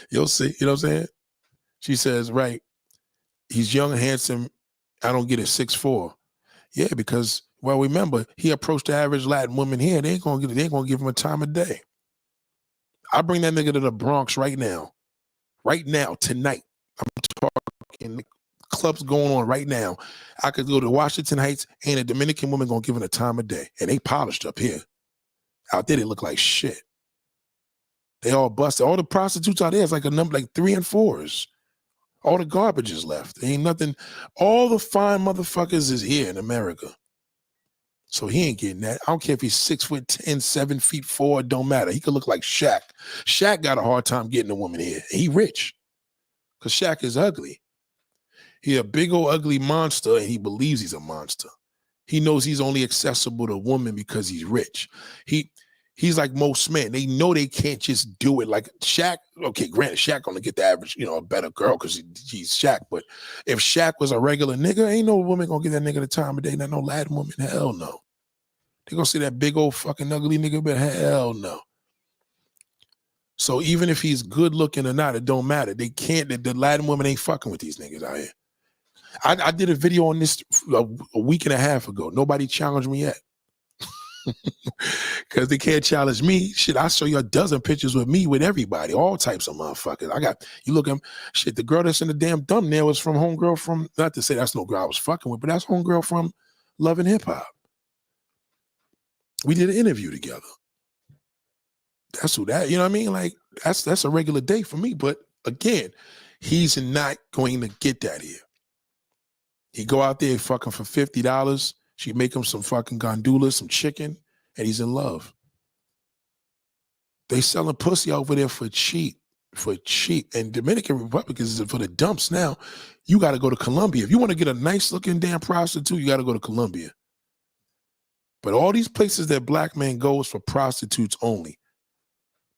You'll see. You know what I'm saying? She says, right, he's young and handsome. I don't get it, 6'4". Yeah, because, well, remember, he approached the average Latin woman here. They ain't gonna give him a time of day. I bring that nigga to the Bronx right now. Right now, tonight. I'm talking clubs going on right now. I could go to Washington Heights, ain't a Dominican woman gonna give him a time of day. And they polished up here. Out there, they look like shit. They all busted. All the prostitutes out there is like a number, like 3 and 4s. All the garbage is left. There ain't nothing. All the fine motherfuckers is here in America. So he ain't getting that. I don't care if he's 6'10", 7'4", it don't matter. He could look like Shaq. Shaq got a hard time getting a woman here. He rich. Because Shaq is ugly. He a big old ugly monster, and he believes he's a monster. He knows he's only accessible to women because he's rich. He's like most men. They know they can't just do it like Shaq. Okay, granted, Shaq gonna get the average, a better girl because he's Shaq. But if Shaq was a regular nigga, ain't no woman gonna get that nigga the time of day. Not no Latin woman. Hell no. They gonna see that big old fucking ugly nigga, but hell no. So even if he's good looking or not, it don't matter. They can't. The Latin women ain't fucking with these niggas out here. I did a video on this a week and a half ago. Nobody challenged me yet. Because they can't challenge me. Shit, I'll show you a dozen pictures with me with everybody, all types of motherfuckers. You look at shit, the girl that's in the damn thumbnail was from homegirl from, not to say that's no girl I was fucking with, but that's homegirl from Love and Hip Hop. We did an interview together. That's who that, you know what I mean? Like, that's a regular day for me. But again, he's not going to get that here. He go out there fucking for $50. She make him some fucking gondolas, some chicken, and he's in love. They selling pussy over there for cheap. And Dominican Republic is for the dumps now. You got to go to Colombia. If you want to get a nice looking damn prostitute, you got to go to Colombia. But all these places that black men go is for prostitutes only.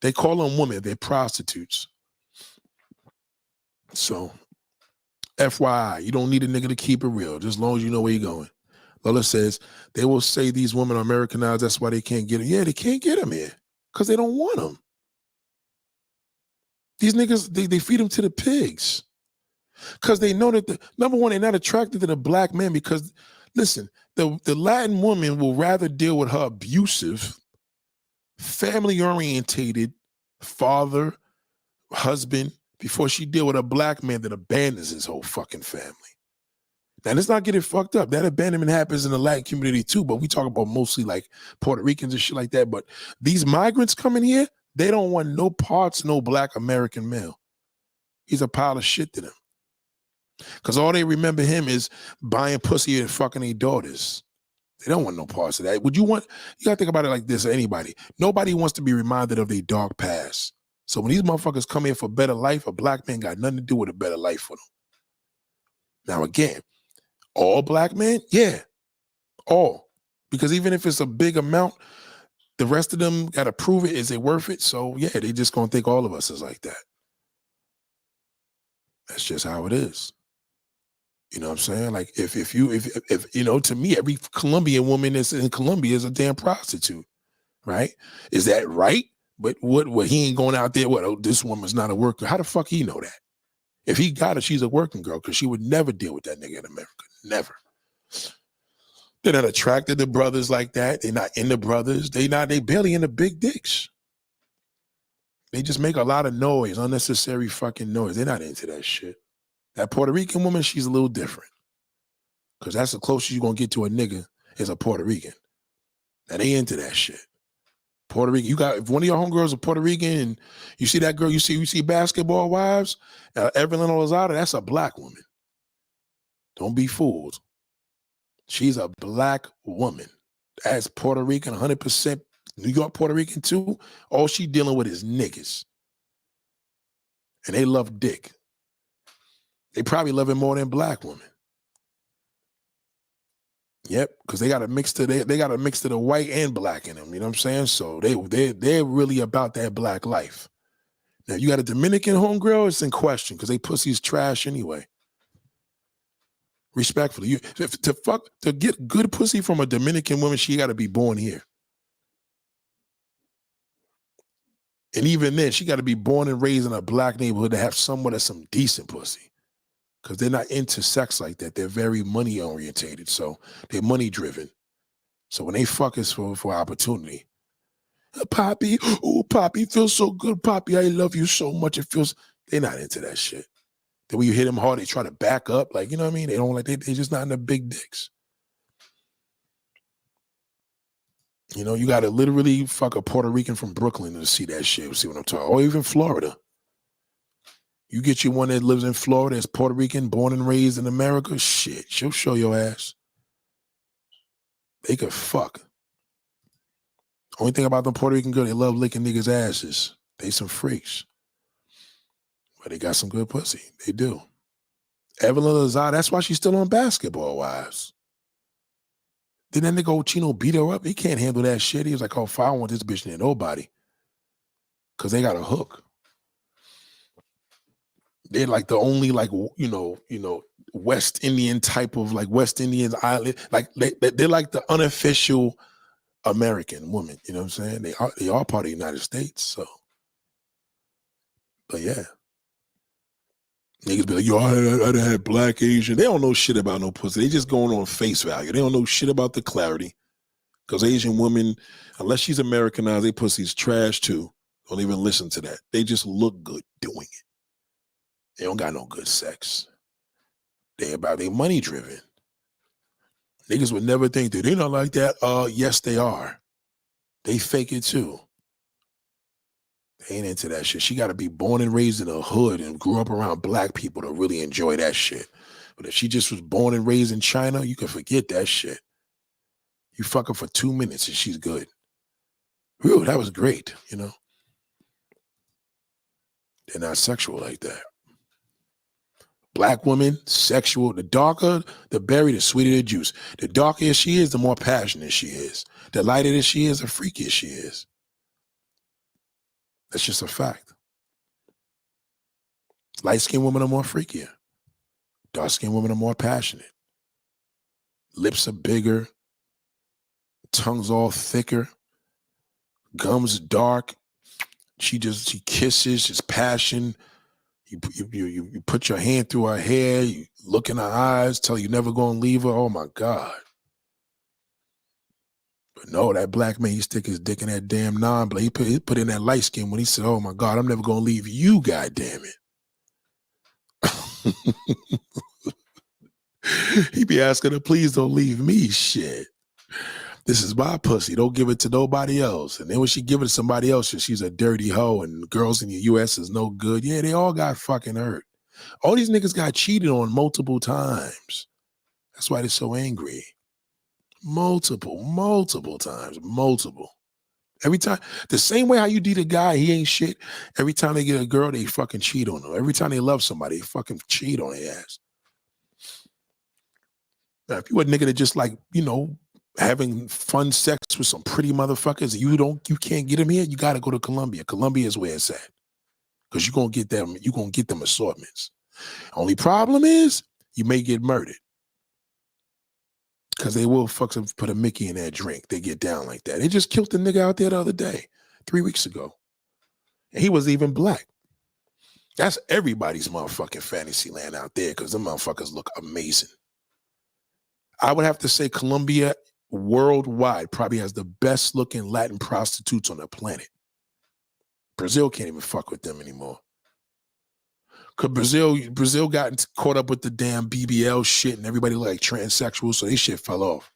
They call them women. They're prostitutes. So, FYI, you don't need a nigga to keep it real, just as long as you know where you're going. Lola says, they will say these women are Americanized, that's why they can't get them. Yeah, they can't get them here because they don't want them. These niggas, they feed them to the pigs because they know that, number one, they're not attracted to the black man because, listen, the Latin woman will rather deal with her abusive, family-orientated father, husband, before she deal with a black man that abandons his whole fucking family. Now, let's not get it fucked up. That abandonment happens in the Latin community too, but we talk about mostly like Puerto Ricans and shit like that. But these migrants coming here, they don't want no parts, no black American male. He's a pile of shit to them. Because all they remember him is buying pussy and fucking their daughters. They don't want no parts of that. You gotta think about it like this, anybody. Nobody wants to be reminded of their dark past. So when these motherfuckers come in for better life, a black man got nothing to do with a better life for them. Now again, all black men? Yeah, all. Because even if it's a big amount, the rest of them gotta prove it. Is it worth it? So yeah, they just gonna think all of us is like that. That's just how it is. You know what I'm saying? Like if you know, to me, every Colombian woman that's in Colombia is a damn prostitute, right? Is that right? But what he ain't going out there, oh, this woman's not a worker. How the fuck he know that? If he got her, she's a working girl, because she would never deal with that nigga in America. Never. They're not attracted to brothers like that. They're not into brothers. They barely into big dicks. They just make a lot of noise, unnecessary fucking noise. They're not into that shit. That Puerto Rican woman, she's a little different. Because that's the closest you're going to get to a nigga is a Puerto Rican. Now, they into that shit. Puerto Rican, if one of your homegirls are Puerto Rican and you see that girl, you see Basketball Wives, Evelyn Lozada, that's a black woman. Don't be fooled. She's a black woman. That's Puerto Rican, 100% New York Puerto Rican too. All she dealing with is niggas. And they love dick. They probably love it more than black women. Yep, because they got a mix to the white and black in them. You know what I'm saying? So they're really about that black life. Now you got a Dominican homegirl, it's in question because they pussy's trash anyway. Respectfully, to get good pussy from a Dominican woman, she got to be born here. And even then, she got to be born and raised in a black neighborhood to have somewhat of some decent pussy. Because they're not into sex like that. They're very money orientated. So they're money driven. So when they fuck us for opportunity, Poppy, oh, Poppy, feels so good, Poppy. I love you so much. It feels, they're not into that shit. Then when you hit them hard, they try to back up. Like, you know what I mean? They don't like, they just not into big dicks. You know, you got to literally fuck a Puerto Rican from Brooklyn to see that shit. See what I'm talking about? Or even Florida. You get you one that lives in Florida, that's Puerto Rican, born and raised in America, shit, she'll show your ass. They could fuck. Only thing about them Puerto Rican girls, they love licking niggas' asses. They some freaks. But they got some good pussy. They do. Evelyn Lozada, that's why she's still on Basketball Wives. Then that nigga Chino beat her up. He can't handle that shit. He was like, oh, I don't want this bitch near nobody. Because they got a hook. They're like the only, like, you know, West Indian type of, like, West Indian island. Like, they're like the unofficial American woman. You know what I'm saying? They are part of the United States. So, but yeah. Niggas be like, yo, I done had black, Asian. They don't know shit about no pussy. They just going on face value. They don't know shit about the clarity. Because Asian women, unless she's Americanized, they pussy's trash too. Don't even listen to that. They just look good doing it. They don't got no good sex. They money driven. Niggas would never think that they're not like that. Yes, they are. They fake it too. They ain't into that shit. She got to be born and raised in a hood and grew up around black people to really enjoy that shit. But if she just was born and raised in China, you can forget that shit. You fuck her for 2 minutes and she's good. Whew, that was great, you know. They're not sexual like that. Black woman, sexual. The darker the berry, the sweeter the juice. The darker she is, the more passionate she is. The lighter that she is, the freakier she is. That's just a fact. Light-skinned women are more freakier. Dark-skinned women are more passionate. Lips are bigger. Tongue's all thicker. Gums dark. She kisses, it's passion. You put your hand through her hair, you look in her eyes, tell her you're never gonna leave her. Oh my God. But no, that black man, he stick his dick in that damn non-black. He put in that light skin when he said, oh my God, I'm never gonna leave you, goddamn it. He be asking her, please don't leave me. Shit. This is my pussy. Don't give it to nobody else. And then when she give it to somebody else, she's a dirty hoe and girls in the U.S. is no good. Yeah, they all got fucking hurt. All these niggas got cheated on multiple times. That's why they're so angry. Multiple times. Multiple. Every time, the same way how you did a guy, he ain't shit. Every time they get a girl, they fucking cheat on them. Every time they love somebody, they fucking cheat on their ass. Now, if you a nigga that just like, having fun sex with some pretty motherfuckers, you can't get them here, you gotta go to Colombia. Colombia is where it's at. Because you're gonna get them assortments. Only problem is you may get murdered. Because they will put a Mickey in that drink. They get down like that. They just killed the nigga out there the other day, 3 weeks ago. And he was even black. That's everybody's motherfucking fantasy land out there because them motherfuckers look amazing. I would have to say Colombia worldwide probably has the best looking Latin prostitutes on the planet. Brazil can't even fuck with them anymore. Because Brazil got caught up with the damn BBL shit and everybody like transsexual, so they shit fell off.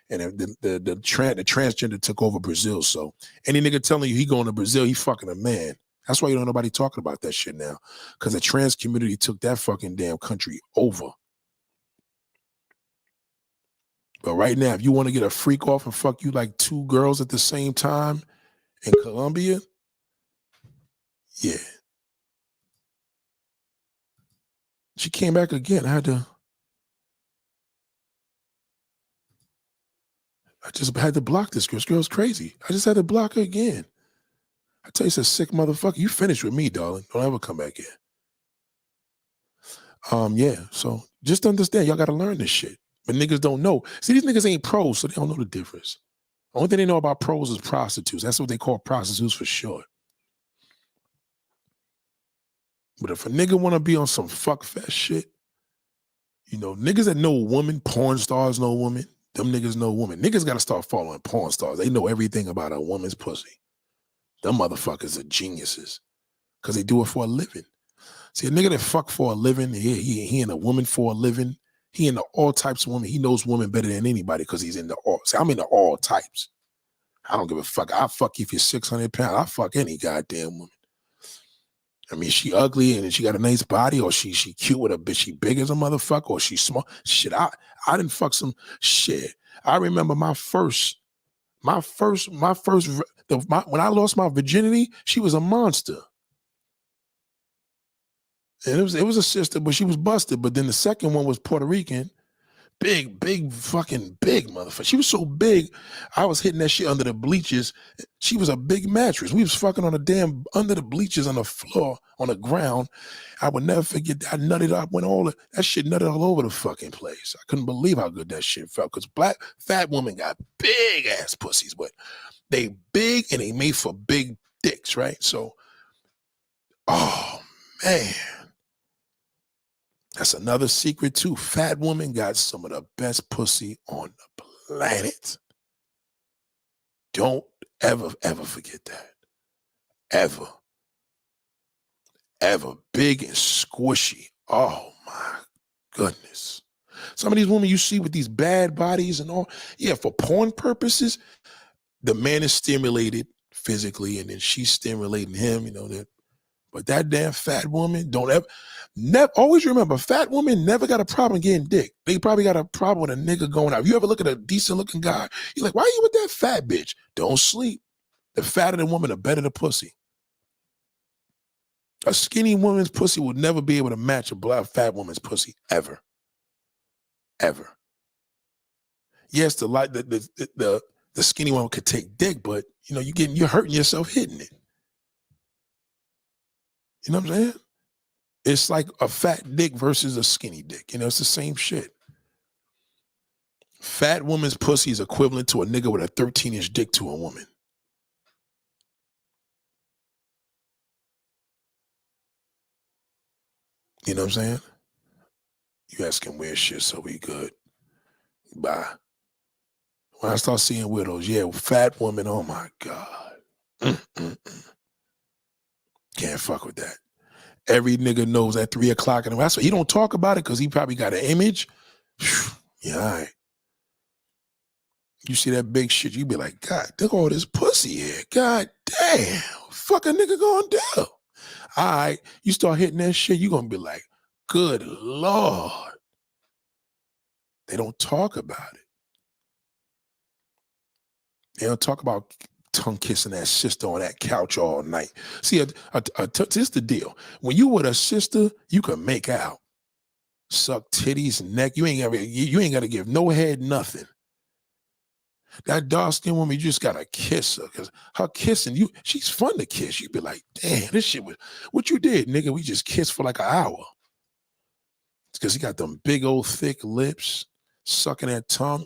And the transgender took over Brazil. So any nigga telling you he going to Brazil, he fucking a man. That's why you don't know nobody talking about that shit now. Because the trans community took that fucking damn country over. But right now, if you want to get a freak off and fuck you like 2 girls at the same time in Colombia, yeah. She came back again. I just had to block this girl. This girl's crazy. I just had to block her again. I tell you, it's a sick motherfucker. You finished with me, darling. Don't ever come back here. Yeah. So just understand, y'all got to learn this shit. But niggas don't know. See, these niggas ain't pros, so they don't know the difference. Only thing they know about pros is prostitutes. That's what they call prostitutes for short. But if a nigga want to be on some fuck fest shit, niggas that know a woman, porn stars know a woman, them niggas know a woman. Niggas got to start following porn stars. They know everything about a woman's pussy. Them motherfuckers are geniuses because they do it for a living. See, a nigga that fuck for a living, he in a woman for a living, he into all types of women. He knows women better than anybody because he's into all. See, I'm into all types. I don't give a fuck. I'll fuck you if you're 600 pounds. I'll fuck any goddamn woman. I mean, she ugly and she got a nice body, or she cute with a bitch, she big as a motherfucker, or she small. Shit, I didn't fuck some shit. I remember when I lost my virginity, she was a monster. And it was a sister, but she was busted. But then the second one was Puerto Rican. Big, fucking big motherfucker. She was so big, I was hitting that shit under the bleachers. She was a big mattress. We was fucking on under the bleachers on the floor, on the ground. I would never forget that. I nutted up, that shit nutted all over the fucking place. I couldn't believe how good that shit felt. Because fat women got big ass pussies, but they big and they made for big dicks, right? So, oh man. That's another secret too. Fat women got some of the best pussy on the planet. Don't ever forget that. Ever. Big and squishy. Oh my goodness. Some of these women you see with these bad bodies and all, yeah, for porn purposes, the man is stimulated physically and then she's stimulating him, that. But that damn fat woman, always remember, fat women never got a problem getting dick. They probably got a problem with a nigga going out. If you ever look at a decent looking guy, you're like, why are you with that fat bitch? Don't sleep. The fatter the woman, the better the pussy. A skinny woman's pussy will never be able to match a fat woman's pussy, ever. Yes, the skinny woman could take dick, but you're hurting yourself hitting it. You know what I'm saying? It's like a fat dick versus a skinny dick. It's the same shit. Fat woman's pussy is equivalent to a nigga with a 13-inch dick to a woman. You know what I'm saying? You asking weird shit, so we good. Bye. When I start seeing widows, yeah, fat woman, oh my God. Can't fuck with that. Every nigga knows at 3 o'clock in the morning. He don't talk about it because he probably got an image, Yeah, all right. You see that big shit, you be like, God, look at all this pussy here. God damn, fuck a nigga gonna do? All right, you start hitting that shit, you gonna be like, good Lord. They don't talk about it. They don't talk about tongue kissing that sister on that couch all night. See, this is the deal. When you with a sister, you can make out, suck titties, neck. You ain't gotta give no head, nothing. That dark-skinned woman, you just gotta kiss her, because her kissing you, she's fun to kiss. You be like, damn, this shit was what you did, nigga. We just kissed for like an hour. It's because he got them big old thick lips, sucking that tongue.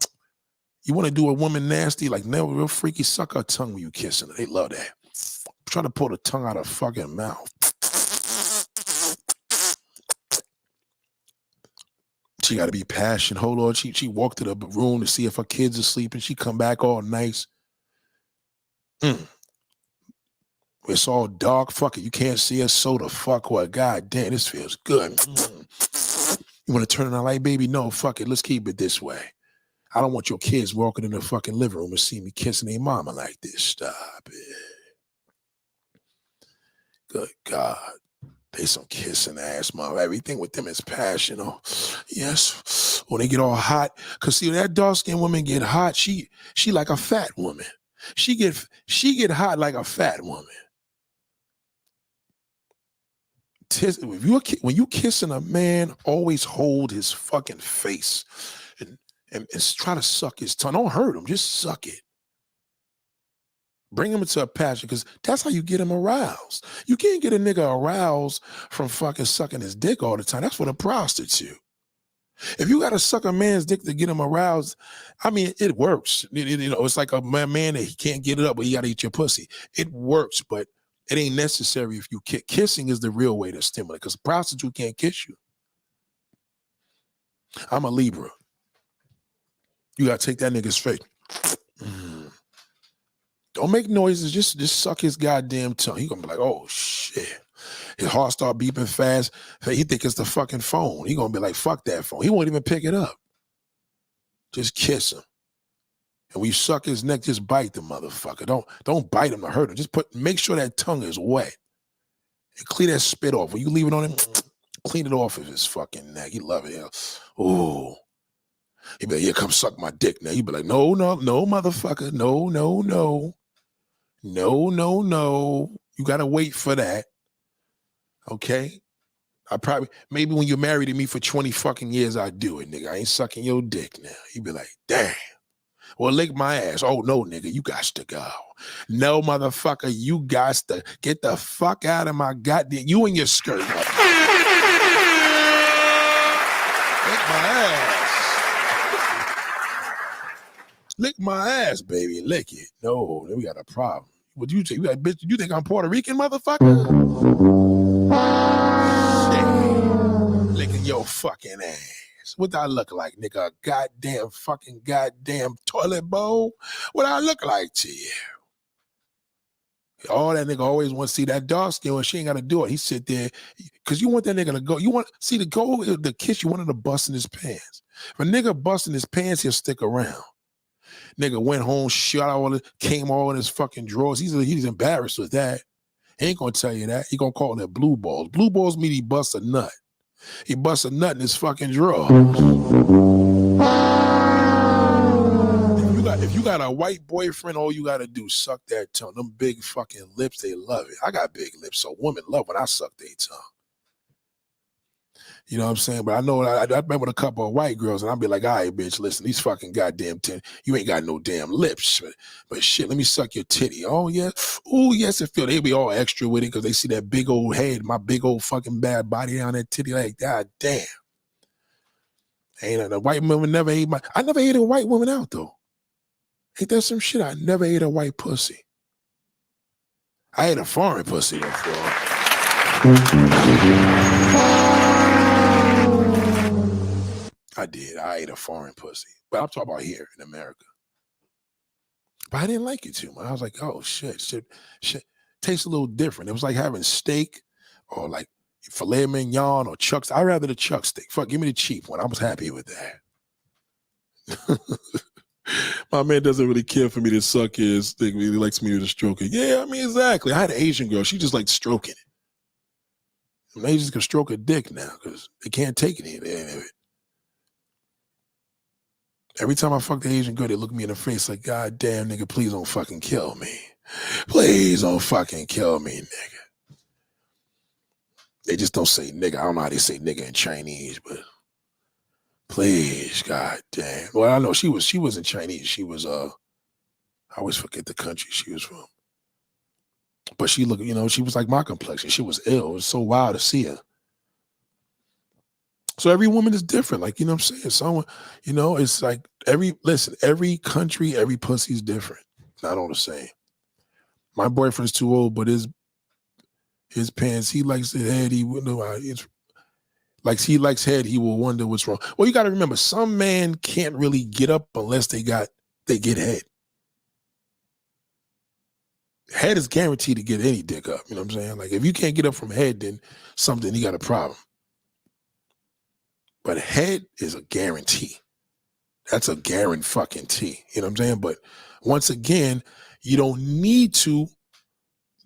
You want to do a woman nasty, like never real freaky, suck her tongue when you kissing her. They love that. Try to pull the tongue out of her fucking mouth. She got to be passionate. Hold on. She walked to the room to see if her kids are sleeping. She come back all nice. It's all dark. Fuck it. You can't see us. So the fuck what? God damn, this feels good. You want to turn on the light, baby? No, fuck it. Let's keep it this way. I don't want your kids walking in the fucking living room and see me kissing their mama like this. Stop it. Good God. They some kissing ass mother. Everything with them is passion. Oh, yes. When they get all hot, cause see that dark-skinned woman get hot. She like a fat woman. She get hot like a fat woman. When you kissing a man, always hold his fucking face and try to suck his tongue. Don't hurt him. Just suck it. Bring him into a passion, because that's how you get him aroused. You can't get a nigga aroused from fucking sucking his dick all the time. That's for the prostitute. If you got to suck a man's dick to get him aroused, I mean, it works. It's like a man that he can't get it up, but he got to eat your pussy. It works, but it ain't necessary if you kissing is the real way to stimulate, because a prostitute can't kiss you. I'm a Libra. You got to take that nigga straight. Don't make noises. Just suck his goddamn tongue. He gonna be like, oh shit. His heart start beeping fast. He think it's the fucking phone. He gonna be like, fuck that phone. He won't even pick it up. Just kiss him. And when you suck his neck, just bite the motherfucker. Don't bite him to hurt him. Just make sure that tongue is wet. And clean that spit off. When you leave it on him, clean it off of his fucking neck. He love it. Ooh. He be like, yeah, come suck my dick now. You be like, no, motherfucker. No. No. You gotta wait for that. Okay? Maybe when you're married to me for 20 fucking years, I do it, nigga. I ain't sucking your dick now. You be like, damn. Well, lick my ass. Oh, no, nigga, you got to go. No, motherfucker, you got to get the fuck out of my goddamn, you and your skirt. Lick my ass. Lick my ass, baby. Lick it. No, we got a problem. What do you think? Bitch, you think I'm Puerto Rican, motherfucker? Shit. Licking your fucking ass. What do I look like, nigga? A goddamn toilet bowl? What do I look like to you? All that nigga always want to see that dark skin when she ain't got to do it. He sit there because you want that nigga to go. You want see the goal, the kiss. You want him to bust in his pants. If a nigga bust in his pants, he'll stick around. Nigga went home, shot all it, came all in his fucking drawers. He's embarrassed with that. He ain't gonna tell you that. He gonna call it blue balls. Blue balls mean he busts a nut. He busts a nut in his fucking drawers. If you got a white boyfriend, all you gotta do suck that tongue. Them big fucking lips, they love it. I got big lips, so women love when I suck their tongue. You know what I'm saying? But I know I met with a couple of white girls, and I'll be like, all right, bitch, listen, these fucking goddamn you ain't got no damn lips. But shit, let me suck your titty. Oh, yeah. Oh, yes, it feel. They be all extra with it because they see that big old head, my big old fucking bad body on that titty. Like, god damn. Ain't a white woman never ate I never ate a white woman out, though. Ain't that some shit? I never ate a white pussy. I ate a foreign pussy before. I did. I ate a foreign pussy. But I'm talking about here in America. But I didn't like it too much. I was like, oh, shit. Tastes a little different. It was like having steak or like filet mignon or chucks. I'd rather the chuck steak. Fuck, give me the cheap one. I was happy with that. My man doesn't really care for me to suck his thing. He likes me to stroke it. Yeah, I mean, exactly. I had an Asian girl. She just liked stroking it. And Asians can stroke a dick now because they can't take it. Every time I fuck the Asian girl, they look me in the face like, God damn, nigga, please don't fucking kill me. Please don't fucking kill me, nigga. They just don't say nigga. I don't know how they say nigga in Chinese, but please, God damn. Well, I know she wasn't Chinese. She was I always forget the country she was from. But she looked, she was like my complexion. She was ill. It was so wild to see her. So every woman is different. Like, you know what I'm saying? Someone, it's like every country, every pussy is different. Not all the same. My boyfriend's too old, but his pants, he likes the head. He wouldn't know how it's like he likes head, he will wonder what's wrong. Well, you gotta remember, some man can't really get up unless they get head. Head is guaranteed to get any dick up. You know what I'm saying? Like if you can't get up from head, then you got a problem. But head is a guarantee. That's a guarantee. You know what I'm saying? But once again, you don't need to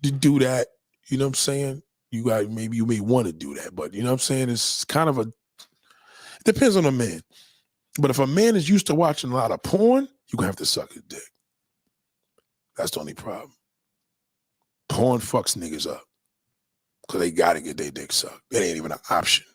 do that. You know what I'm saying? Maybe you may want to do that, but you know what I'm saying? It's kind of it depends on a man. But if a man is used to watching a lot of porn, you're gonna have to suck his dick. That's the only problem. Porn fucks niggas up. Because they gotta get their dick sucked. It ain't even an option.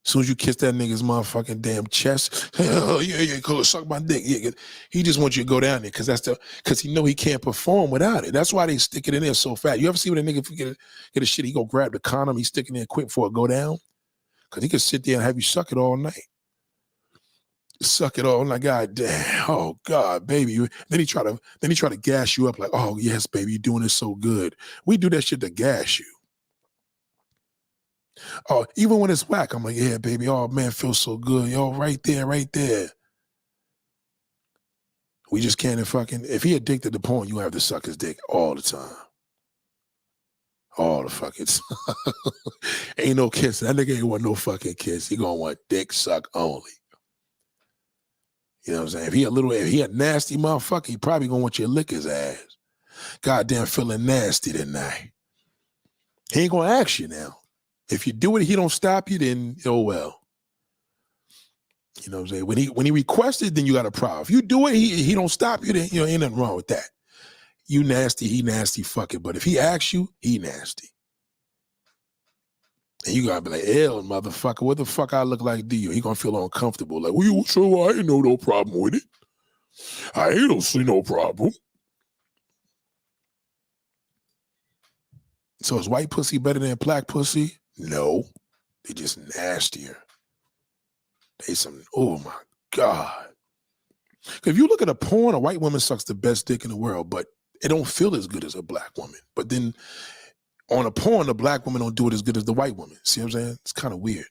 As soon as you kiss that nigga's motherfucking damn chest, oh, yeah, go suck my dick. Yeah, he just wants you to go down there because he know he can't perform without it. That's why they stick it in there so fast. You ever see when a nigga get a shit, he go grab the condom, he stick it in there quick before it go down? Because he can sit there and have you suck it all night. Suck it all night. God damn. Oh God, baby. Then he try to gas you up like, oh yes, baby, you're doing it so good. We do that shit to gas you. Oh, even when it's whack, I'm like, yeah, baby. Oh man, feels so good. Yo, right there. We just can't if he addicted to porn, you have to suck his dick all the time. All the fucking ain't no kiss. That nigga ain't want no fucking kiss. He gonna want dick suck only. You know what I'm saying? If he a nasty motherfucker, he probably gonna want you to lick his ass. Goddamn feeling nasty tonight. He ain't gonna ask you now. If you do it, he don't stop you, then oh well. You know what I'm saying? When he requested, then you got a problem. If you do it, he don't stop you, then ain't nothing wrong with that. You nasty, he nasty, fuck it. But if he asks you, he nasty. And you gotta be like, hell, motherfucker, what the fuck I look like to you? He gonna feel uncomfortable. Like, well, so I ain't no problem with it. I ain't don't see no problem. So is white pussy better than black pussy? No. They just nastier. Oh my God. If you look at a porn, a white woman sucks the best dick in the world, but it don't feel as good as a black woman. But then on a porn, the black woman don't do it as good as the white woman. See what I'm saying? It's kind of weird.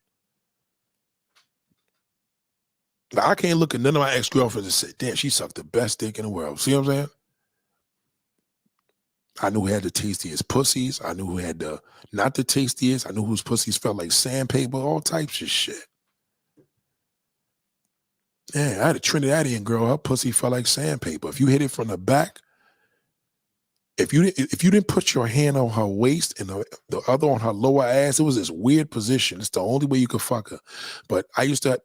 Now, I can't look at none of my ex-girlfriends and say, damn, she sucked the best dick in the world. See what I'm saying? I knew who had the tastiest pussies. I knew who had not the tastiest. I knew whose pussies felt like sandpaper, all types of shit. Yeah, I had a Trinidadian girl. Her pussy felt like sandpaper. If you hit it from the back, if you didn't put your hand on her waist and the other on her lower ass, it was this weird position. It's the only way you could fuck her. But I used to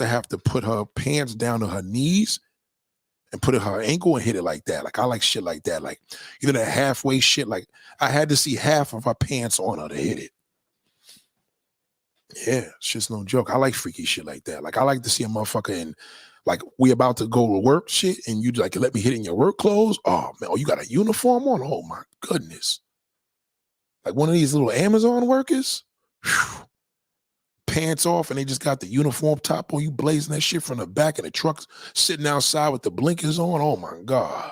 have to put her pants down to her knees and put it her ankle and hit it like that. Like I like shit like that. Like that halfway shit. Like I had to see half of her pants on her to hit it. Yeah, it's just no joke. I like freaky shit like that. Like I like to see a motherfucker in, like we about to go to work shit and you like let me hit in your work clothes. Oh man, you got a uniform on? Oh my goodness. Like one of these little Amazon workers. Whew. Pants off and they just got the uniform top on, you blazing that shit from the back of the truck, sitting outside with the blinkers on. Oh my God.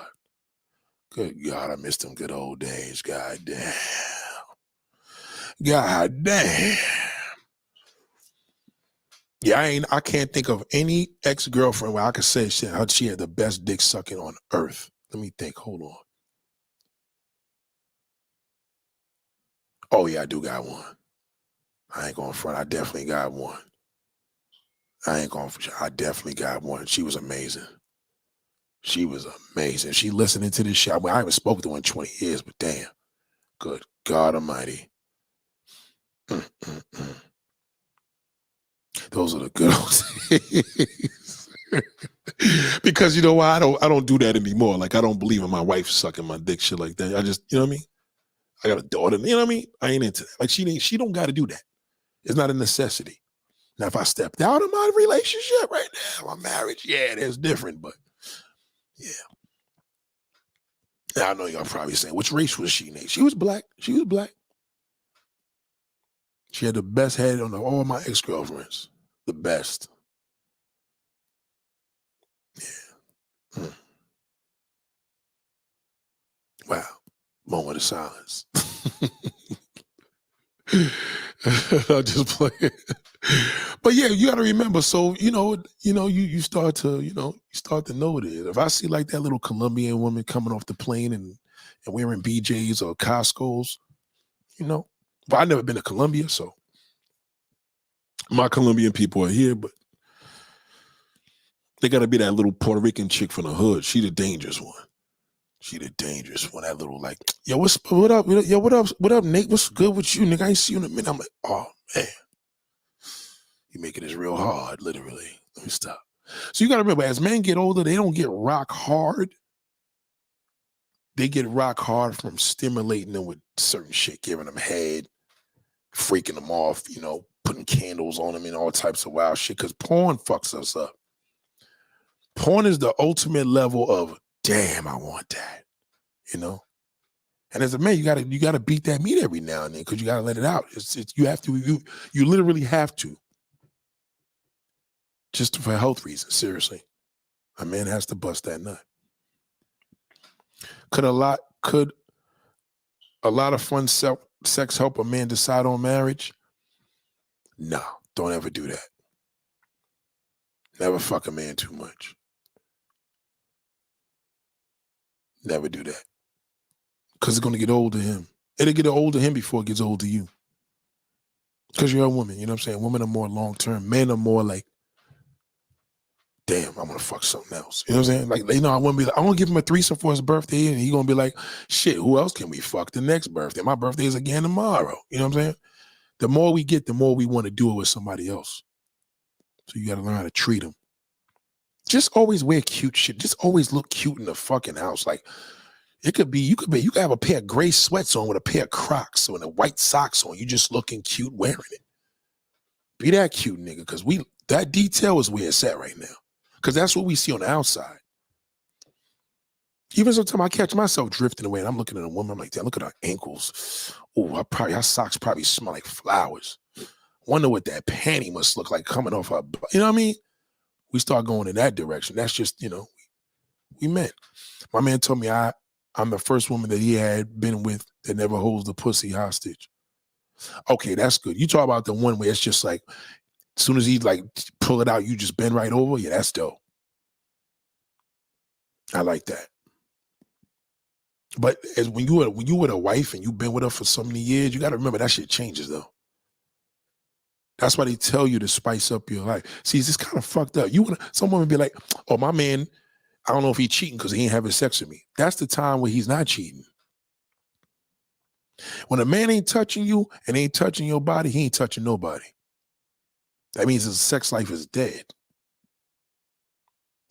Good God, I missed them good old days. God damn. God damn. Yeah, I can't think of any ex-girlfriend where I could say she had the best dick sucking on earth. Let me think. Hold on. Oh yeah, I do got one. I ain't going front. I definitely got one. I ain't going for. I definitely got one. She was amazing. She was amazing. She listening to this shit. I haven't spoken to her in 20 years, but damn, good God Almighty. Mm. Those are the good old days. Because you know why I don't do that anymore. Like I don't believe in my wife sucking my dick, shit like that. I just, you know what I mean? I got a daughter, you know what I mean? I ain't into that. Like she don't got to do that. It's not a necessity. Now, if I stepped out of my relationship right now, my marriage, yeah, that's different. But yeah. Now, I know y'all probably saying, which race was she, Nate? She was black. She was black. She had the best head on all my ex-girlfriends. The best. Yeah. Wow. Moment of silence. I just play it. But yeah, you gotta remember, so you start to know it is. If I see like that little Colombian woman coming off the plane and wearing BJs or Costco's, but I've never been to Colombia, so my Colombian people are here, but they gotta be that little Puerto Rican chick from the hood. She the dangerous one. That little like, yo, what up? Yo, what up, Nate? What's good with you, nigga? I ain't see you in a minute. I'm like, oh man. You making this real hard, literally. Let me stop. So you got to remember, as men get older, they don't get rock hard. They get rock hard from stimulating them with certain shit, giving them head, freaking them off, putting candles on them and all types of wild shit. Because porn fucks us up. Porn is the ultimate level of, damn, I want that, And as a man, you gotta beat that meat every now and then because you gotta let it out. You have to. You literally have to. Just for health reasons, seriously. A man has to bust that nut. Could a lot of fun sex help a man decide on marriage? No, don't ever do that. Never fuck a man too much. Never do that. Because it's going to get old to him. It'll get old to him before it gets old to you. Because you're a woman, you know what I'm saying? Women are more long-term. Men are more like, damn, I'm gonna fuck something else. You know what I'm saying? Like, I want to be like, I want to give him a threesome for his birthday, and he's gonna be like, shit, who else can we fuck the next birthday? My birthday is again tomorrow. You know what I'm saying? The more we get, the more we want to do it with somebody else. So you gotta learn how to treat them. Just always wear cute shit. Just always look cute in the fucking house. Like you could have a pair of gray sweats on with a pair of Crocs or a white socks on. You just looking cute wearing it. Be that cute, nigga, because that detail is where it's at right now. Because that's what we see on the outside. Even sometimes I catch myself drifting away and I'm looking at a woman, I'm like, damn, look at her ankles. Oh, her socks probably smell like flowers. Wonder what that panty must look like coming off her butt. You know what I mean? We start going in that direction. That's just, we met. My man told me I'm the first woman that he had been with that never holds the pussy hostage. Okay, that's good. You talk about the one where it's just like, as soon as he like pull it out, you just bend right over. Yeah, that's dope. I like that. But as when you with a wife and you've been with her for so many years, you got to remember that shit changes though. That's why they tell you to spice up your life. See, it's just kind of fucked up. Some women be like, oh, my man, I don't know if he's cheating because he ain't having sex with me. That's the time where he's not cheating. When a man ain't touching you and ain't touching your body, he ain't touching nobody. That means his sex life is dead.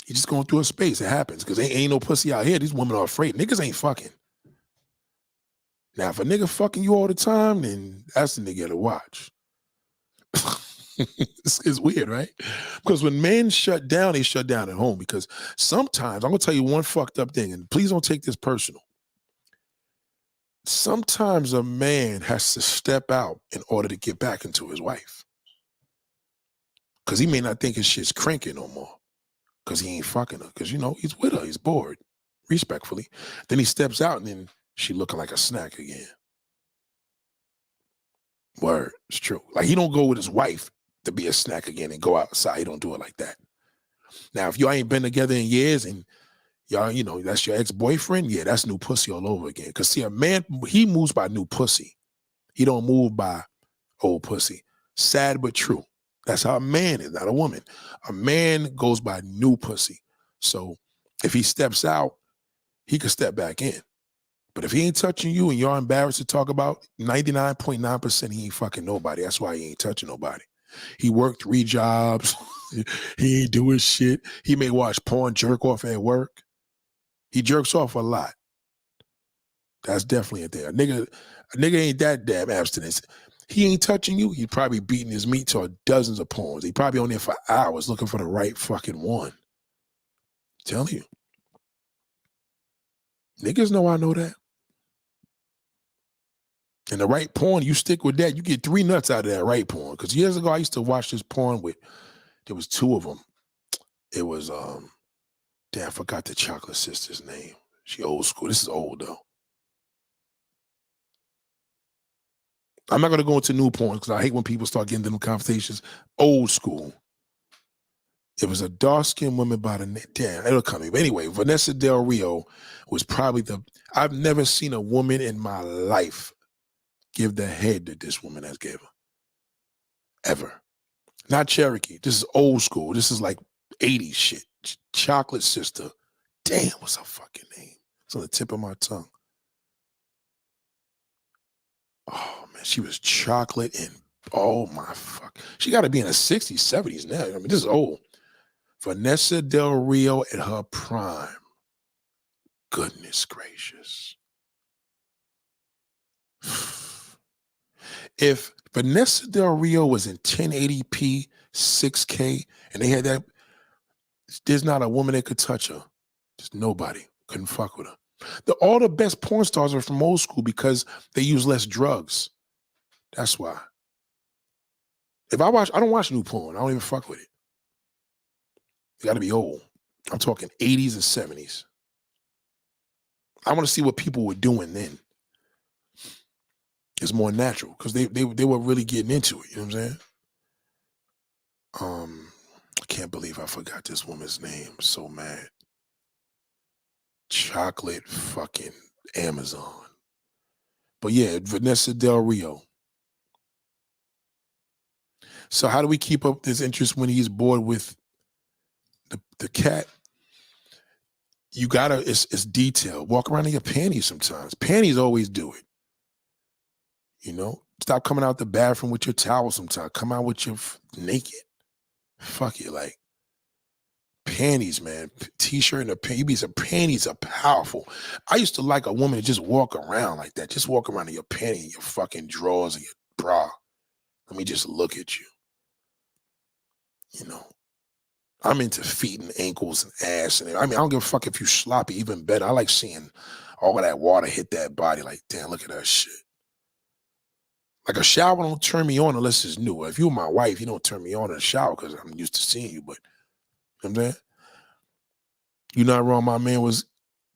He's just going through a space. It happens because ain't no pussy out here. These women are afraid. Niggas ain't fucking. Now, if a nigga fucking you all the time, then that's the nigga to watch. It's weird, right? Because when men shut down, they shut down at home. Because sometimes, I'm going to tell you one fucked up thing, and please don't take this personal. Sometimes a man has to step out in order to get back into his wife. Because he may not think his shit's cranking no more. Because he ain't fucking her. Because, he's with her. He's bored. Respectfully. Then he steps out and then she looking like a snack again. Word. It's true. Like he don't go with his wife to be a snack again and go outside. He don't do it like that. Now, if you ain't been together in years and y'all, that's your ex-boyfriend, yeah, that's new pussy all over again. Because see, a man, he moves by new pussy. He don't move by old pussy. Sad but true. That's how a man is, not a woman. A man goes by new pussy. So if he steps out, he could step back in. But if he ain't touching you and you're embarrassed to talk about, 99.9% he ain't fucking nobody. That's why he ain't touching nobody. He worked 3 jobs. He ain't doing shit. He may watch porn, jerk off at work. He jerks off a lot. That's definitely a thing. A nigga ain't that damn abstinent. He ain't touching you. He's probably beating his meat to dozens of porns. He probably on there for hours looking for the right fucking one. I'm telling you. Niggas know I know that. And the right porn, you stick with that, you get 3 nuts out of that right porn. Because years ago, I used to watch this porn with, there was 2 of them. It was, damn, I forgot the chocolate sister's name. She old school. This is old, though. I'm not going to go into new porn because I hate when people start getting into them conversations. Old school. It was a dark-skinned woman by the name, damn, it'll come to me. But anyway, Vanessa Del Rio was probably I've never seen a woman in my life give the head that this woman has given. Ever. Not Cherokee. This is old school. This is like 80s shit. Chocolate sister. Damn, what's her fucking name? It's on the tip of my tongue. Oh, man, she was chocolate and, oh, my fuck. She got to be in her 60s, 70s now. I mean, this is old. Vanessa Del Rio at her prime. Goodness gracious. If Vanessa Del Rio was in 1080p, 6K, and they had that, there's not a woman that could touch her. Just nobody. Couldn't fuck with her. All the best porn stars are from old school because they use less drugs. That's why. I don't watch new porn. I don't even fuck with it. You got to be old. I'm talking 80s and 70s. I want to see what people were doing then. It's more natural because they were really getting into it. You know what I'm saying? I can't believe I forgot this woman's name. I'm so mad. Chocolate fucking Amazon. But yeah, Vanessa Del Rio. So how do we keep up this interest when he's bored with the cat? You gotta, it's detailed. Walk around in your panties sometimes. Panties always do it. You know? Stop coming out the bathroom with your towel sometimes. Come out with your naked. Fuck it, like. Panties, man. T-shirt and a panties. Panties are powerful. I used to like a woman to just walk around like that. Just walk around in your panties and your fucking drawers and your bra. Let me just look at you. You know. I'm into feet and ankles and ass. And I mean, I don't give a fuck if you sloppy, even better. I like seeing all of that water hit that body. Like, damn, look at that shit. Like a shower don't turn me on unless it's new. If you're my wife, you don't turn me on in a shower because I'm used to seeing you. But, you know what I'm saying? You're not wrong. My man was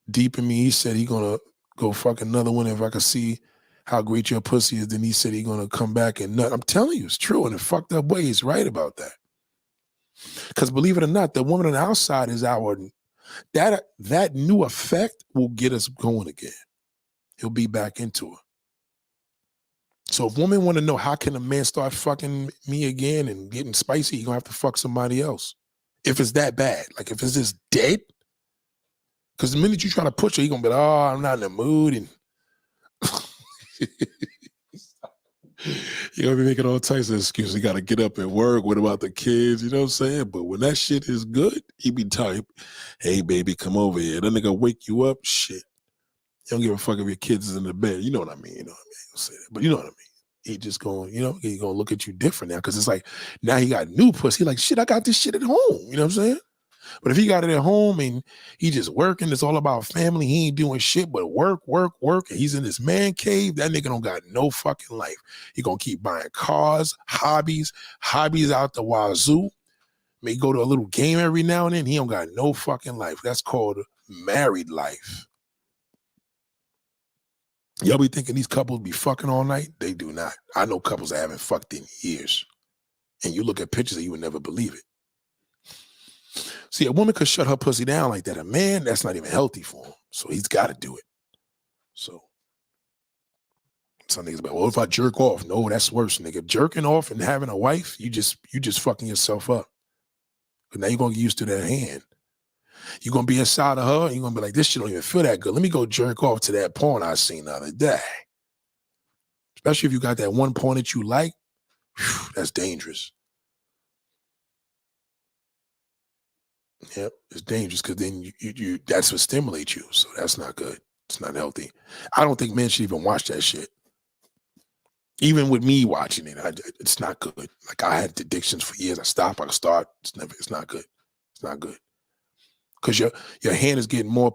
deep in me. He said he gonna go fuck another one if I could see how great your pussy is. Then he said he gonna come back and nut. I'm telling you, it's true. In a fucked up way, he's right about that. Because believe it or not, the woman on the outside is that new effect will get us going again. He'll be back into her. So if women want to know how can a man start fucking me again and getting spicy, you're gonna have to fuck somebody else. If it's that bad, like if it's just dead. Because the minute you try to push her, you're gonna be like, oh, I'm not in the mood, and you're gonna be making all types of excuses. You gotta get up and work. What about the kids? You know what I'm saying? But when that shit is good, he be telling, hey baby, come over here. That nigga wake you up, shit. You don't give a fuck if your kids is in the bed. You know what I mean? You know what I mean? I'll say that, but you know what I mean. He just going, you know, he gonna look at you different now because it's like now he got new pussy. He like, shit, I got this shit at home. You know what I'm saying? But if he got it at home and he just working, it's all about family. He ain't doing shit but work, and he's in this man cave. That nigga don't got no fucking life. He gonna keep buying cars, hobbies out the wazoo. May go to a little game every now and then. He don't got no fucking life. That's called married life. Y'all be thinking these couples be fucking all night? They do not. I know couples that haven't fucked in years. And you look at pictures and you would never believe it. See, a woman could shut her pussy down like that. A man, that's not even healthy for him. So he's got to do it. So Some niggas be like, well, if I jerk off, no, that's worse, nigga. Jerking off and having a wife, you just fucking yourself up. But now you're gonna get used to that hand. You're gonna be inside of her, and you're gonna be like, this shit don't even feel that good. Let me go jerk off to that porn I seen the other day. Especially if you got that one porn that you like, whew, that's dangerous. Yep, it's dangerous because then you that's what stimulates you. So that's not good. It's not healthy. I don't think men should even watch that shit. Even with me watching it, it's not good. Like I had addictions for years. I stop, I start. It's not good. It's not good. Because your hand is getting more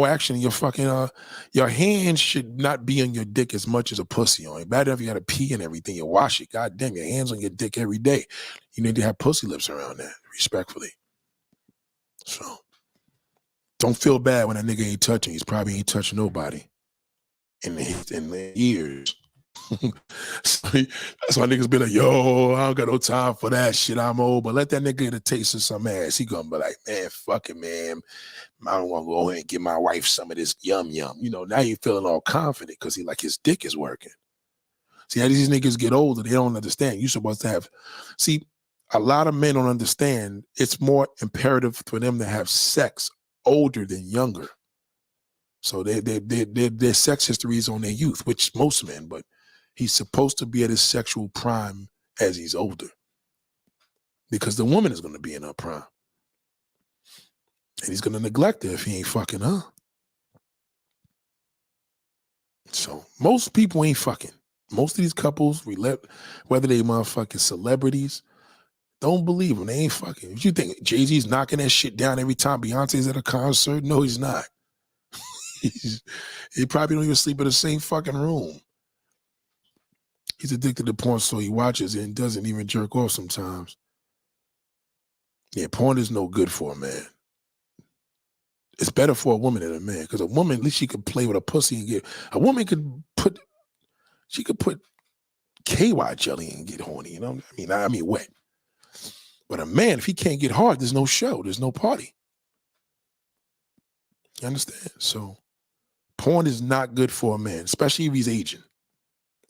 action than your fucking your hand should not be on your dick as much as a pussy on it. Bad enough you gotta pee and everything, you wash it. God damn, your hands on your dick every day. You need to have pussy lips around that, respectfully. So don't feel bad when that nigga ain't touching. He's probably ain't touching nobody in the years. So that's why niggas be like, yo, I don't got no time for that shit. I'm old. But let that nigga get a taste of some ass. He gonna be like, man, fuck it, man. I don't want to go ahead and give my wife some of this yum. You know, now you feeling all confident because he like his dick is working. See, as these niggas get older, they don't understand. You're supposed to have, see, a lot of men don't understand. It's more imperative for them to have sex older than younger. So their sex history is on their youth, which most men, but he's supposed to be at his sexual prime as he's older because the woman is going to be in her prime. And he's going to neglect her if he ain't fucking her. So most people ain't fucking. Most of these couples, whether they motherfucking celebrities, don't believe them. They ain't fucking. If you think Jay-Z's knocking that shit down every time Beyonce's at a concert, no, he's not. He probably don't even sleep in the same fucking room. He's addicted to porn, so he watches it and doesn't even jerk off sometimes. Yeah, porn is no good for a man. It's better for a woman than a man, because a woman, at least she could play with a pussy and get, a woman could put KY jelly and get horny, you know? I mean wet. But a man, if he can't get hard, there's no show, there's no party. You understand? So porn is not good for a man, especially if he's aging.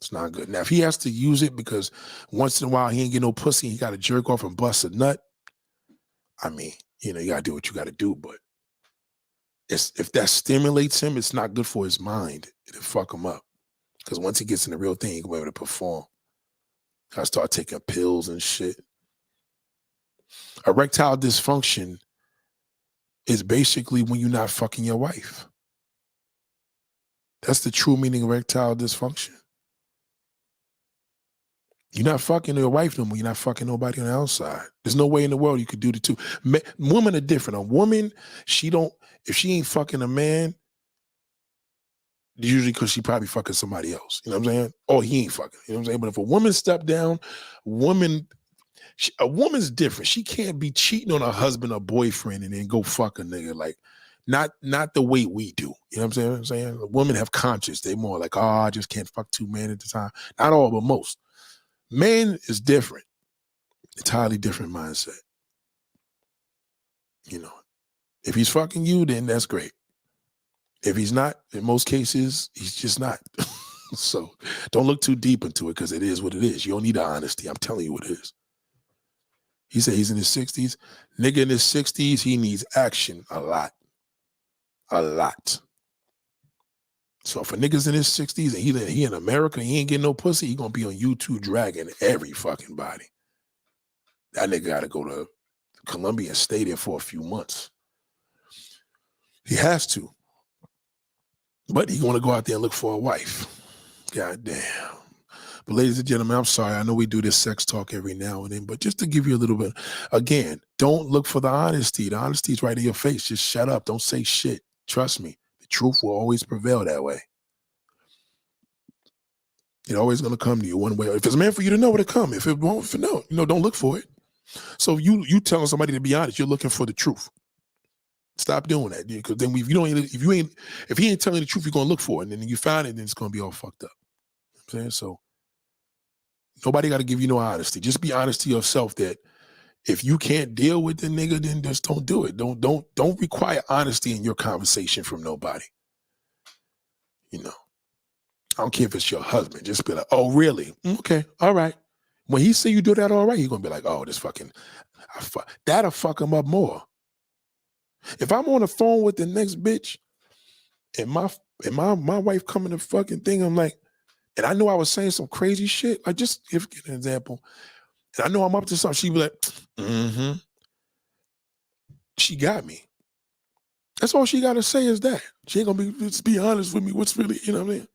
It's not good. Now, if he has to use it because once in a while he ain't get no pussy, he got to jerk off and bust a nut, I mean, you know, you got to do what you got to do. But if that stimulates him, it's not good for his mind. It'll fuck him up. Because once he gets in the real thing, he can be able to perform. I start taking pills and shit. Erectile dysfunction is basically when you're not fucking your wife. That's the true meaning of erectile dysfunction. You're not fucking your wife no more. You're not fucking nobody on the outside. There's no way in the world you could do the two. Women are different. A woman, if she ain't fucking a man, usually because she probably fucking somebody else. You know what I'm saying? Or he ain't fucking. You know what I'm saying? But if a woman step down, a woman's different. She can't be cheating on her husband or boyfriend and then go fuck a nigga. Like, not the way we do. You know what I'm saying? Women have conscience. They more like, I just can't fuck two men at a time. Not all, but most. Man is different. Entirely different mindset. You know, if he's fucking you, then that's great. If he's not, in most cases, he's just not. So don't look too deep into it because it is what it is. You don't need the honesty. I'm telling you what it is. He said he's in his 60s. Nigga in his 60s, he needs action a lot. A lot. So if a nigga's in his 60s and he in America, he ain't getting no pussy, he gonna be on YouTube dragging every fucking body. That nigga gotta go to Colombia and stay there for a few months. He has to. But he want to go out there and look for a wife. God damn. But ladies and gentlemen, I'm sorry. I know we do this sex talk every now and then, but just to give you a little bit, again, don't look for the honesty. The honesty's right in your face. Just shut up. Don't say shit. Trust me. The truth will always prevail that way. It's always going to come to you one way. If it's meant for you to know, it'll come. If it won't, if no, don't look for it. So you telling somebody to be honest, you're looking for the truth. Stop doing that, because then if he ain't telling the truth, you're gonna look for it, and then you find it, then it's gonna be all fucked up. You know what I'm saying? So nobody got to give you no honesty. Just be honest to yourself that if you can't deal with the nigga, then just don't do it. Don't require honesty in your conversation from nobody. You know. I don't care if it's your husband. Just be like, oh, really? Okay, all right. When he say you do that all right, he's going to be like, oh, this fucking, that'll fuck him up more. If I'm on the phone with the next bitch and my wife coming to fucking thing, I'm like, and I know I was saying some crazy shit. Like, just give an example. And I know I'm up to something. She be like, mm-hmm. She got me. That's all she got to say is that. She ain't going to just be honest with me. What's really, you know what I mean?